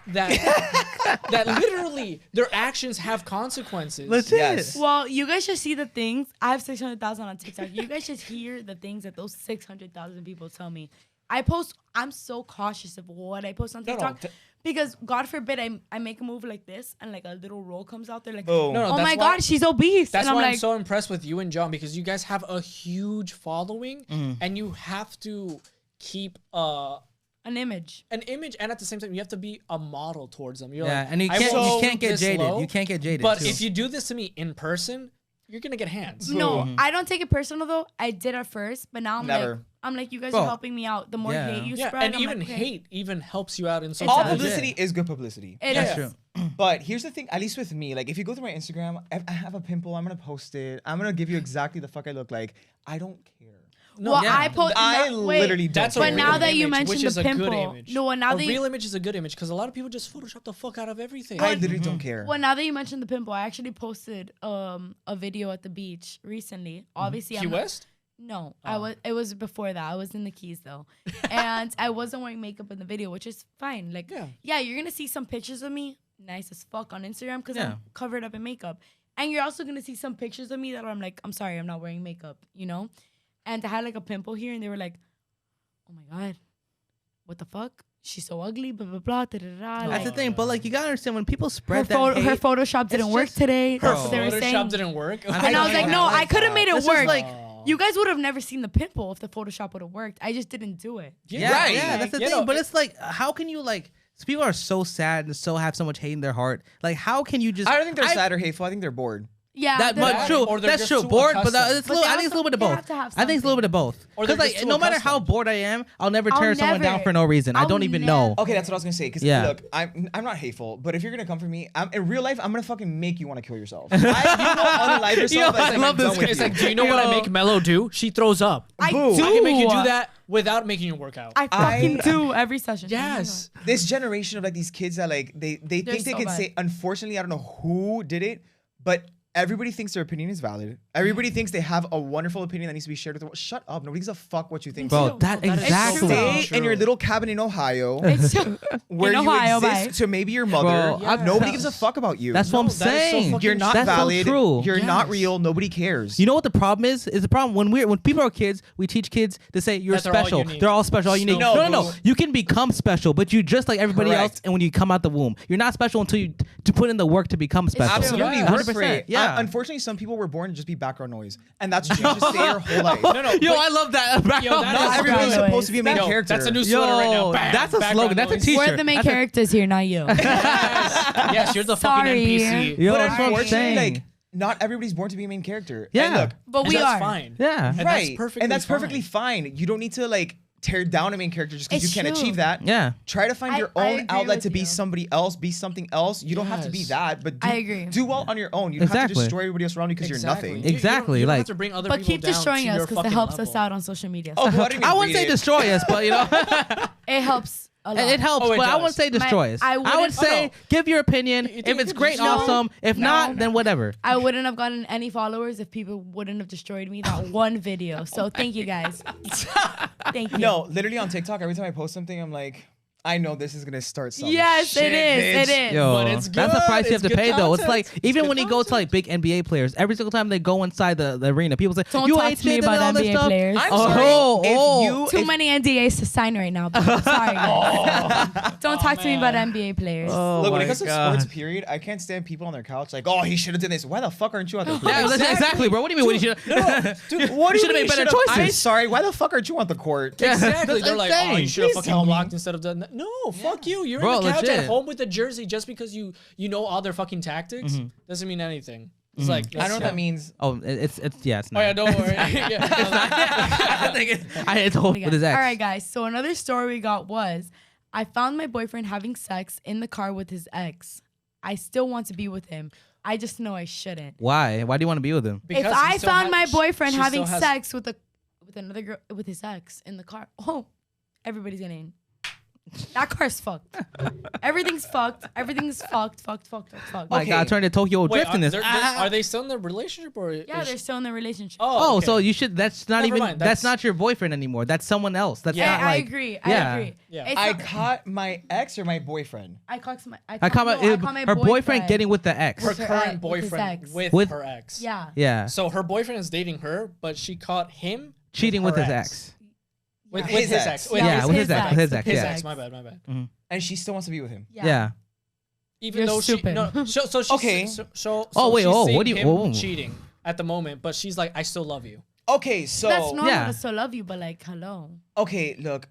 S3: literally their actions have consequences.
S2: Legit.
S4: Yes.
S1: Well, you guys should see the things. I have 600,000 on TikTok. You guys should hear the things that those 600,000 people tell me. I'm so cautious of what I post on TikTok because God forbid I make a move like this and like a little roll comes out there like,
S4: Boom.
S1: oh my God, she's obese.
S3: That's
S1: and
S3: why
S1: I'm
S3: I'm
S1: like,
S3: so impressed with you and John, because you guys have a huge following and you have to keep
S1: an image.
S3: and at the same time you have to be a model towards them. You're
S2: Yeah,
S3: like,
S2: and you
S3: I
S2: can't,
S3: won't
S2: you can't
S3: stoop
S2: get
S3: this
S2: jaded.
S3: low,
S2: You can't get jaded.
S3: But
S2: too.
S3: if you do this to me in person, you're gonna get hands.
S1: No, I don't take it personal though. I did at first, but now I'm like, you guys
S2: Bro.
S1: are helping me out. The more hate you spread,
S3: and
S1: I'm
S3: even
S1: like, okay.
S3: hate even helps you out in some
S4: All
S1: does.
S4: publicity is good publicity.
S1: It
S2: That's
S1: is.
S2: true.
S4: But here's the thing, at least with me, like if you go through my Instagram, I have a pimple, I'm gonna post it. I'm gonna give you exactly the fuck I look like. I don't care.
S3: No,
S1: Well,
S2: yeah.
S1: I post.
S4: I
S1: wait,
S4: literally don't.
S3: That's a
S1: But
S3: real
S1: now that you
S3: image,
S1: mentioned
S3: which
S1: the
S3: is a good
S1: pimple,
S3: image.
S1: no, well, now
S3: a
S1: that
S3: real image is a good image because a lot of people just Photoshop the fuck out of everything.
S4: I literally don't care.
S1: Well, now that you mentioned the pimple, I actually posted a video at the beach recently. Obviously,
S3: Key West?
S1: No, it was before that. I was in the Keys though, and I wasn't wearing makeup in the video, which is fine. Like, yeah, you're gonna see some pictures of me, nice as fuck, on Instagram because I'm covered up in makeup, and you're also gonna see some pictures of me that I'm like, I'm sorry, I'm not wearing makeup, you know. And I had like a pimple here, and they were like, "Oh my God, what the fuck? She's so ugly." Blah blah blah. Da, da, da.
S2: That's the
S1: Like,
S2: thing, but like you gotta understand when people
S1: her,
S2: spread that hate,
S1: her Photoshop didn't work
S2: just-
S1: today.
S2: Bro.
S1: That's what they were
S3: Photoshop
S1: saying.
S3: didn't work.
S1: And I was like, no, I could have made it
S2: This is
S1: work.
S2: like-
S1: You guys would have never seen the pimple if the Photoshop would have worked. I just didn't do it.
S2: Yeah,
S4: Right.
S2: yeah, that's the
S3: You
S2: thing.
S3: know,
S2: But it's like, how can you like? People are so sad and so have so much hate in their heart. Like, how can you just?
S4: I don't think they're sad or hateful. I think they're bored.
S1: Yeah,
S2: That
S1: they're
S2: much
S1: bored.
S2: true.
S3: Or they're
S2: That's
S3: just
S2: true.
S3: too
S2: Bored, but
S3: accustomed.
S2: it's
S1: But
S2: little,
S1: they
S2: I think it's a little bit of
S1: also- they
S2: both.
S1: have to have
S2: I think it's a little bit of both.
S3: Or they're
S2: Because
S3: just
S2: like,
S3: too
S2: no matter how
S3: accustomed.
S2: bored I am, I'll never
S1: I'll
S2: tear someone down
S1: never-
S2: for no reason. I
S1: I'll
S2: don't even
S1: never-
S2: know.
S4: Okay, that's what I was gonna say. Because
S2: Yeah.
S4: look, I'm not hateful, but if you're gonna come for me, in real life, I'm gonna fucking make you want to kill yourself. You will unalive yourself.
S2: Yo,
S4: but
S2: I
S4: it's like,
S2: love
S4: I'm
S2: this
S4: done with
S3: It's
S4: you.
S3: like, do you know what I make Melo do? She throws up.
S1: I
S4: Boo.
S1: do.
S3: I can make you do that without making you work out.
S1: I fucking do every session.
S3: Yes.
S4: This generation of like these kids that like they think they
S1: so
S4: can
S1: bad.
S4: say. Unfortunately, I don't know who did it, but everybody thinks their opinion is valid. Everybody thinks they have a wonderful opinion that needs to be shared with the world. Shut up. Nobody gives a fuck what you think.
S2: Bro, that
S1: That is
S2: exactly.
S1: true.
S4: Stay in your little cabin in Ohio,
S1: It's true.
S4: where
S1: in
S4: you
S1: Ohio,
S4: exist
S1: bye.
S4: to maybe your mother.
S2: Bro, I'm-
S4: Nobody gives a fuck about you.
S2: That's what I'm
S3: that is so
S2: saying.
S3: fucking
S4: You're not
S2: That's so
S4: valid.
S2: true.
S4: You're not
S3: Yes.
S4: real. Nobody cares.
S2: You know what the problem is? Is the problem when people are kids, we teach kids to say you're
S3: That they're all
S2: special.
S3: unique.
S2: They're all special, all unique.
S4: No,
S2: No,
S4: boo.
S2: You can become special, but you just like everybody
S4: Correct.
S2: else. And when you come out the womb, you're not special until you to put in the work to become special.
S4: Absolutely,
S3: Yeah.
S4: work for it.
S2: Yeah. Yeah.
S4: Unfortunately, some people were born to just be background noise, and that's what you should stay your whole life.
S2: Yo, I love that.
S4: Not everybody's supposed to be a main character.
S3: That's a new slogan right now. Bam,
S2: that's a slogan. That's a t-shirt.
S1: We're the main characters here, not you.
S3: Yes, you're the fucking NPC.
S2: Yo,
S4: but
S2: that's what I'm saying.
S4: like, not everybody's born to be a main character.
S2: Yeah.
S4: And look,
S1: but we
S3: that's
S1: are.
S3: fine.
S2: Yeah.
S3: And
S4: right.
S3: That's
S4: perfectly fine. You don't need to like tear down a main character just because you can't
S1: true.
S4: achieve that.
S2: Yeah.
S4: Try to find your
S1: I
S4: own
S1: agree
S4: outlet
S1: with
S4: to be
S1: you.
S4: somebody else, be something else. You don't have to be that, but
S1: I agree.
S4: do well on your own. You don't have to destroy everybody else around you because you're nothing.
S2: Exactly.
S3: You don't
S2: like,
S3: have to bring other
S1: But
S3: people
S1: keep
S3: down
S1: destroying
S3: to
S1: us
S3: your
S1: because it
S3: fucking
S1: helps us
S3: level.
S1: out on social media.
S4: Oh,
S1: So
S4: well, I didn't
S2: I
S4: even
S2: wouldn't
S4: read
S2: say
S4: it.
S2: destroy us, but you know,
S1: it helps a lot.
S2: it helps.
S3: Oh, it
S2: but I
S3: does.
S2: wouldn't say destroy us.
S1: I
S2: would
S1: wouldn't-
S2: say
S3: no.
S2: give your opinion.
S3: You
S2: If
S3: think
S2: it's
S3: you
S2: great,
S3: could just-
S2: awesome. If not, then whatever.
S1: I wouldn't have gotten any followers if people wouldn't have destroyed me that one video. So thank you guys. Thank you.
S4: No, literally on TikTok, every time I post something, I'm like, I know this is gonna start something.
S1: Yes,
S4: shit,
S1: it is.
S4: bitch.
S1: It is.
S2: Yo,
S3: But it's
S2: that's the
S3: good.
S2: price you have
S3: It's
S2: to
S3: good
S2: pay, though. It's
S3: content.
S2: like even
S3: It's
S2: when
S3: good
S2: you go to like big NBA players, every single time they go inside the arena, people say,
S1: Don't
S2: "You
S1: talk
S2: ain't
S1: to me
S2: shit," and
S1: about
S2: all this
S1: NBA
S2: stuff.
S1: players.
S4: I'm
S2: Oh,
S4: sorry.
S2: oh.
S1: Too many NDAs to sign right now. But I'm sorry. Guys. Don't talk to me about NBA players.
S2: Oh
S4: Look, when
S2: my
S4: it comes to
S2: God.
S4: sports, period, I can't stand people on their couch like, oh, he should have done this. Why the fuck aren't you on the court?
S2: Yeah, exactly, bro. What do you mean? What you should?
S4: Dude, what do you
S2: should've
S4: mean
S2: made better
S4: should've- I'm
S2: choices.
S4: sorry. Why the fuck aren't you on the court?
S3: Exactly.
S2: That's
S3: They're like, oh, you
S2: insane.
S3: should have
S4: Please
S3: fucking
S4: tell me.
S3: blocked instead of done that. No, fuck you. You're
S2: Bro,
S3: on the couch
S2: legit.
S3: at home with the jersey just because you know all their fucking tactics doesn't mean anything. It's like
S4: I don't know what that means.
S2: Oh, it's yeah, it's
S3: Oh
S2: not.
S3: yeah, don't worry. Yeah.
S2: I think it's whole with his ex.
S1: All right, guys. So another story we got was, I found my boyfriend having sex in the car with his ex. I still want to be with him. I just know I shouldn't.
S2: Why? Why do you want to be with him?
S1: If I found my boyfriend
S3: she
S1: having
S3: still has-
S1: sex with another girl with his ex in the car, oh, everybody's getting in. That car's fucked. Everything's fucked. Everything's fucked. Fucked.
S2: My
S4: Okay.
S2: God, turn to Tokyo
S3: Wait,
S2: Drift in this.
S3: are they still in the relationship or?
S1: Yeah, they're still in the relationship.
S2: Oh,
S3: okay.
S2: so you should. That's not
S3: Never
S2: even.
S3: mind,
S2: That's
S3: that's-
S2: not your boyfriend anymore. That's someone else. That's
S3: Yeah.
S2: not
S1: I
S2: like.
S1: agree.
S2: yeah.
S1: I agree.
S3: Yeah.
S1: It's
S4: I
S1: not-
S4: caught my ex or my boyfriend.
S1: I caught my.
S2: I caught my her boyfriend getting with the ex.
S3: her
S1: with her
S3: current
S1: ex- with his
S3: boyfriend
S1: ex.
S3: with her ex.
S1: Yeah.
S2: Yeah,
S3: So her boyfriend is dating her, but she caught him
S2: cheating with
S3: her
S2: his ex.
S3: With
S4: His
S3: his
S4: ex.
S3: ex.
S2: Yeah, with his ex. With his ex.
S3: His
S2: Yeah.
S3: ex. My bad.
S4: And she still wants to be with him.
S2: Yeah.
S3: Even
S1: You're
S3: though
S1: stupid.
S3: she no, so she's
S4: Okay.
S3: so
S2: Oh, wait,
S3: she's
S2: oh,
S3: seeing
S2: what do you-
S3: him
S2: oh.
S3: cheating at the moment, but she's like, I still love you.
S4: Okay, so
S1: That's normal
S2: Yeah.
S1: to still love you, but like, hello.
S4: okay, look,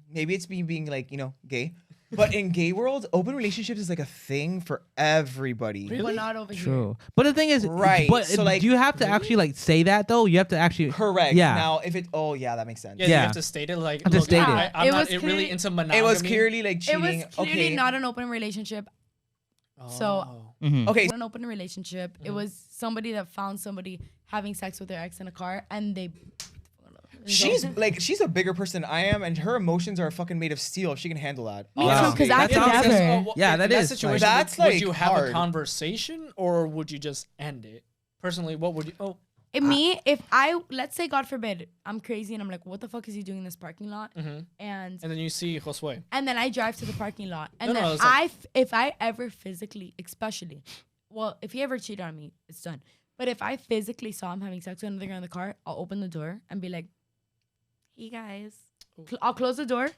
S4: maybe it's me being like, gay. But in gay world, open relationships is like a thing for everybody.
S1: But not over here.
S2: True. But the thing is,
S4: Right,
S2: But
S4: so, like,
S2: do you have to actually like say that though? You have to actually.
S4: Correct.
S2: Yeah.
S4: Now, if it, that makes sense.
S3: Yeah, you
S2: Yeah.
S3: have to state it like.
S2: Have to
S3: look,
S2: state it.
S3: I'm
S1: It
S3: not
S1: was
S3: really
S1: clearly-
S3: into monogamy.
S4: It was clearly like
S1: It
S4: cheating.
S1: was clearly
S4: okay.
S1: not an open relationship. So-
S2: Mhm.
S4: Okay.
S1: Not an open relationship. It was somebody that found somebody having sex with their ex in a car, and they.
S4: She's a bigger person than I am, and her emotions are fucking made of steel. If she can handle that.
S1: Me too,
S4: honestly.
S1: 'cause I
S2: That's
S1: could
S2: how-
S1: never.
S2: Yeah,
S3: in
S2: that
S3: that
S2: is,
S3: situation.
S2: like-
S4: That's,
S3: would
S4: like,
S3: you have
S4: hard.
S3: a conversation or would you just end it? Personally, what would you? Oh,
S1: If I, let's say, God forbid, I'm crazy and I'm like, what the fuck is he doing in this parking lot? And
S3: and then you see Josue.
S1: and then I drive to the parking lot, and
S3: No,
S1: then
S3: it's like-
S1: if I ever physically, especially, well, if he ever cheated on me, it's done. But if I physically saw him having sex with another girl in the car, I'll open the door and be like, "Hey guys," I'll close the door.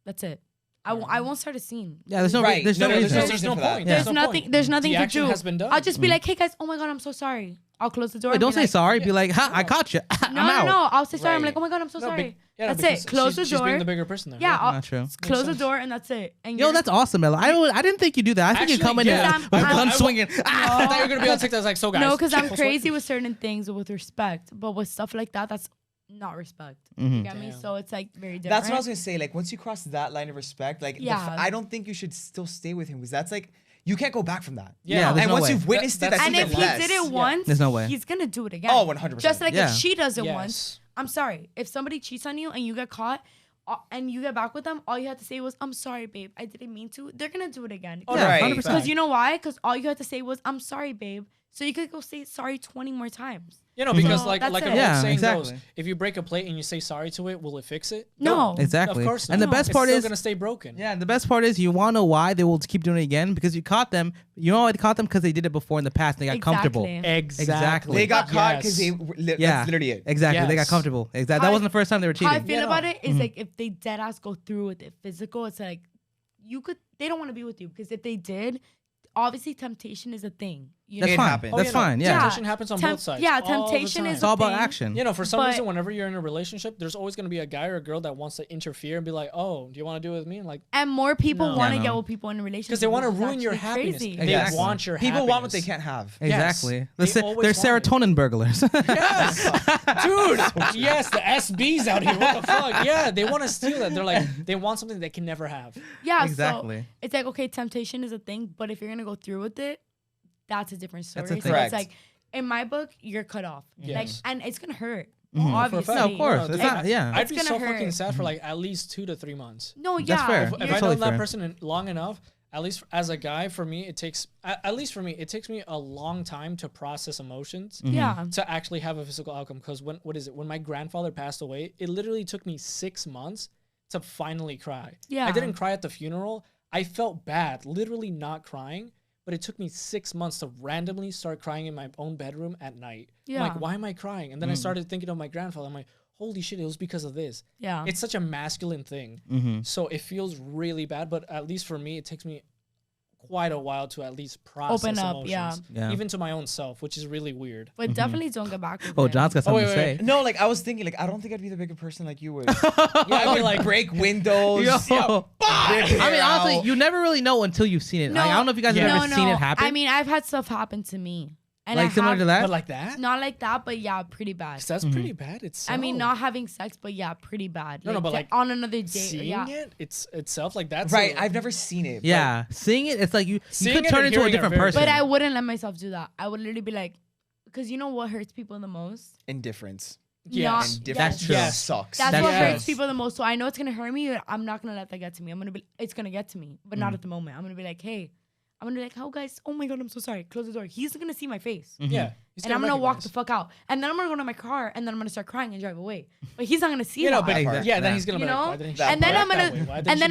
S1: That's it. I won't start a scene.
S2: Yeah, there's no.
S4: Right.
S2: There's no
S4: No,
S2: reason.
S3: There's no
S4: for that.
S3: point.
S2: Yeah.
S1: There's
S3: no
S1: nothing.
S3: point.
S1: There's nothing
S3: The
S1: to
S3: action
S1: do.
S3: has been done.
S1: I'll just be like, "Hey guys, oh my god, I'm so sorry." I'll close the door.
S2: Wait,
S1: and
S2: don't
S1: be
S2: say
S1: like,
S2: sorry. Be like, "Ha, I caught you. I'm
S1: No,
S2: out."
S1: no. I'll say sorry. I'm
S4: Right.
S1: like, "Oh my god, I'm so sorry."
S3: Yeah,
S1: That's it. Close the
S3: She's being
S1: door.
S3: the bigger person there.
S1: Yeah, I'll
S2: Not true.
S1: close the
S3: sense.
S1: door and that's it. And
S2: Yo,
S1: you're-
S2: that's awesome, Melo. I didn't think you do that. I think you
S3: Actually,
S2: come in
S3: yeah.
S2: there with
S1: I'm-
S2: gun
S1: I-
S2: swinging.
S3: I thought you were gonna be on TikTok like, so guys.
S1: No, because I'm
S3: Josue-
S1: crazy with certain things with respect, but with stuff like that, that's not respect. You get me?
S3: Damn.
S1: So it's like very different.
S4: That's what I was gonna say. Like once you cross that line of respect, like
S1: Yeah.
S4: I don't think you should still stay with him because that's like you can't go back from that.
S3: Yeah,
S2: there's
S4: and
S2: no
S4: once
S2: way.
S4: you've witnessed
S3: That-
S4: it, that's
S1: And
S4: even
S1: if he
S4: less.
S1: did it once,
S2: There's no way.
S1: he's gonna do it again.
S4: Oh, 100%.
S1: Just like
S2: Yeah.
S1: if she does it
S3: Yes.
S1: once, I'm sorry. If somebody cheats on you and you get caught, and you get back with them, all you had to say was, "I'm sorry, babe. I didn't mean to." They're gonna do it again.
S3: Oh,
S2: Yeah,
S4: Right.
S2: 100%.
S1: Because you know why? Because all you had to say was, "I'm sorry, babe." So you could go say sorry 20 more times.
S3: You know, because
S1: So
S3: like
S1: that's
S3: an
S1: it.
S3: old
S2: Yeah,
S3: saying
S2: exactly.
S3: goes, if you break a plate and you say sorry to it, will it fix it?
S1: No.
S2: Exactly.
S3: Of course not.
S2: And the
S3: No.
S2: best
S3: It's
S2: part
S3: still
S2: is,
S3: gonna stay broken.
S2: yeah, the best part is you want to know why they will keep doing it again because you caught them. You know why they caught them because they did it before in the past. And they got comfortable.
S3: Exactly.
S4: They got caught
S3: Yes.
S4: because
S2: Yeah,
S4: that's literally it.
S2: Exactly. They got
S3: Yes.
S2: comfortable. Exactly. That
S1: How
S2: wasn't the first time they were
S1: How I
S2: cheating.
S1: feel
S3: Yeah.
S1: about it is like if they dead ass go through with it physical, it's like they don't want to be with you because if they did, obviously temptation is a thing.
S2: That's fine. That's fine. Yeah.
S3: Temptation happens on both sides.
S1: Yeah, temptation is.
S2: It's all about action.
S3: You know, for some reason, whenever you're in a relationship, there's always going to be a guy or a girl that wants to interfere and be like, "Oh, do you want to do it with me?" And like,
S1: and more people want to get with people in a relationship
S3: because they want to ruin your happiness.
S1: Crazy.
S3: They want your happiness.
S4: People want what they can't have.
S2: Exactly.
S3: Yes.
S2: They're serotonin burglars.
S3: Yes, dude. Yes, the SBs out here. What the fuck? Yeah, they want to steal that. They're like, they want something they can never have.
S1: Yeah,
S2: exactly.
S1: So it's like, okay, temptation is a thing, but if you're gonna go through with it, that's a different story.
S2: That's a
S1: so it's like, in my book, you're cut off.
S3: Yes.
S1: Like, and it's gonna hurt.
S2: Mm-hmm.
S1: Obviously.
S2: No, of course. It's not, yeah.
S3: I'd be so
S1: hurt.
S3: fucking sad for like at least 2 to 3 months.
S1: No, yeah.
S2: That's fair.
S3: If I know that person long enough, at least as a guy, for me, it takes at least for me, it takes me a long time to process emotions.
S1: Yeah.
S3: To actually have a physical outcome. Because when my grandfather passed away, it literally took me 6 months to finally cry.
S1: Yeah.
S3: I didn't cry at the funeral. I felt bad, literally not crying. But it took me 6 months to randomly start crying in my own bedroom at night.
S1: Yeah.
S3: I'm like, why am I crying? And then I started thinking of my grandfather. I'm like, holy shit, it was because of this.
S1: Yeah.
S3: It's such a masculine thing. So it feels really bad. But at least for me, it takes me quite a while to at least process
S1: open up,
S3: emotions.
S1: yeah.
S3: Even to my own self, which is really weird.
S1: But definitely don't get back with
S2: Oh,
S1: him.
S2: John's got something to say.
S4: No, like I was thinking, like I don't think I'd be the bigger person like you would. I'd be like break windows.
S2: I mean, honestly, you never really know until you've seen it.
S1: No,
S2: like, I don't know if you guys have ever seen it happen.
S1: I mean, I've had stuff happen to me. And
S2: like similar to that?
S3: But like that?
S1: Not like that, but yeah, pretty bad.
S3: 'Cause that's pretty bad.
S1: I mean, not having sex, but yeah, pretty bad.
S3: No, but like
S1: on another date.
S3: seeing it, it's itself like that's
S4: right. I've never seen it.
S2: Yeah, seeing it, it's like you could
S3: it
S2: turn
S3: and
S2: into a
S3: hearing
S2: different
S3: are very
S2: person.
S1: But I wouldn't let myself do that. I would literally be like, because you know what hurts people the most?
S4: Indifference.
S3: Yes.
S4: Indifference
S2: That's true.
S4: sucks.
S1: That's
S2: That's
S1: what
S2: true.
S1: hurts people the most. So I know it's gonna hurt me, but I'm not gonna let that get to me. It's gonna get to me, but not at the moment. I'm gonna be like, hey, I'm gonna be like, oh guys, oh my god, I'm so sorry. Close the door. He's gonna see my face.
S3: Yeah.
S1: And I'm gonna walk the fuck out. And then I'm gonna go to my car and then I'm gonna start crying and drive away. But he's not gonna see that.
S3: Then he's gonna
S1: You
S3: be
S1: know?
S3: like, why didn't
S1: And then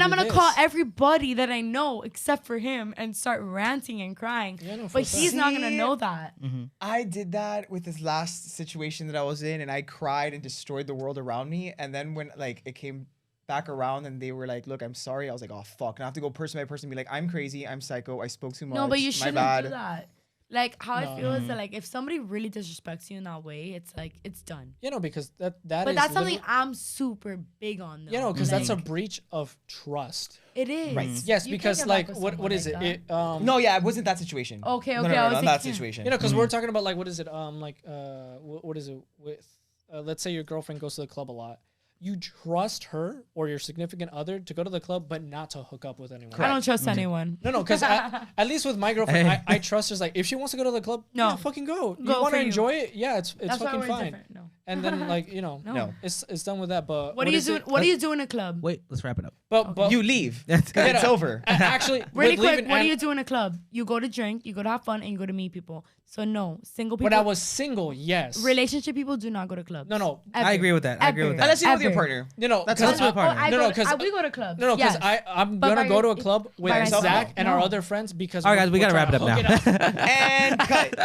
S1: I'm
S3: you
S1: gonna
S3: do
S1: call
S3: this?
S1: everybody that I know except for him and start ranting and crying.
S3: Yeah, no, for
S1: but
S3: a
S1: he's
S3: fact.
S1: not gonna know that.
S4: I did that with this last situation that I was in, and I cried and destroyed the world around me. And then when like it came back around and they were like, look, I'm sorry, I was like, oh fuck. And I have to go person by person and be like, I'm crazy, I'm psycho, I spoke too much.
S1: No, but you
S4: my
S1: shouldn't
S4: bad.
S1: do that. Like how I feel is that like if somebody really disrespects you in that way, it's like it's done.
S3: You know, because that
S1: But
S3: is
S1: that's something I'm super big on though.
S3: you know, because that's a
S1: Like,
S3: breach of trust.
S1: it is.
S4: Right.
S3: Yes,
S1: You can't
S3: because
S1: get
S3: like
S1: back with
S3: what
S1: someone
S3: is
S1: like
S3: it?
S1: that.
S3: It
S4: No, yeah, it wasn't that situation.
S1: Okay,
S4: No,
S1: okay,
S4: no,
S1: I
S4: no,
S1: was
S4: not
S1: like,
S4: that situation.
S3: you know, because we're talking about like what is it? What is it with? Let's say your girlfriend goes to the club a lot. You trust her or your significant other to go to the club, but not to hook up with anyone.
S1: I don't trust anyone.
S3: No, because at least with my girlfriend, I trust her. Like, if she wants to go to the club,
S1: No.
S3: yeah, fucking go. You
S1: Go
S3: want
S1: for
S3: to
S1: you.
S3: enjoy it? Yeah, it's
S1: That's why
S3: fucking
S1: we're
S3: fine.
S1: different. No.
S3: And then like
S1: No.
S3: it's done with that. But
S1: What do you do? What do you do in a club?
S2: Wait, let's wrap it up.
S3: But
S4: You leave.
S2: That's
S4: Because it's over.
S3: Actually,
S1: Really
S3: with
S1: quick,
S3: leaving
S1: what do
S3: and-
S1: you do in a club? You go to drink, you go to have fun, and you go to meet people. So no, single people.
S3: When I was single, yes.
S1: relationship people do not go to clubs.
S3: No.
S1: Ever.
S2: I agree with that. I agree with
S1: Ever.
S2: that.
S4: Unless you're with your
S1: Ever.
S4: partner.
S3: No,
S4: That's
S3: because
S2: my partner.
S3: No, because
S1: we go to clubs.
S3: No, because
S1: yes.
S3: I'm
S1: But
S3: gonna
S1: by
S3: go to a
S1: your-
S3: club with
S1: by yourself,
S3: Zach and our
S1: no.
S3: other friends because.
S2: All right, guys, we gotta
S3: we're
S2: wrap it up
S3: trying
S2: now.
S3: to hook it up.
S4: And cut.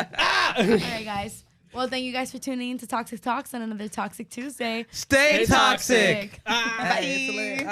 S1: All right, guys. Well, thank you guys for tuning in to Toxic Talks on another Toxic Tuesday.
S2: Stay
S3: Stay
S2: toxic.
S3: toxic.
S2: Bye.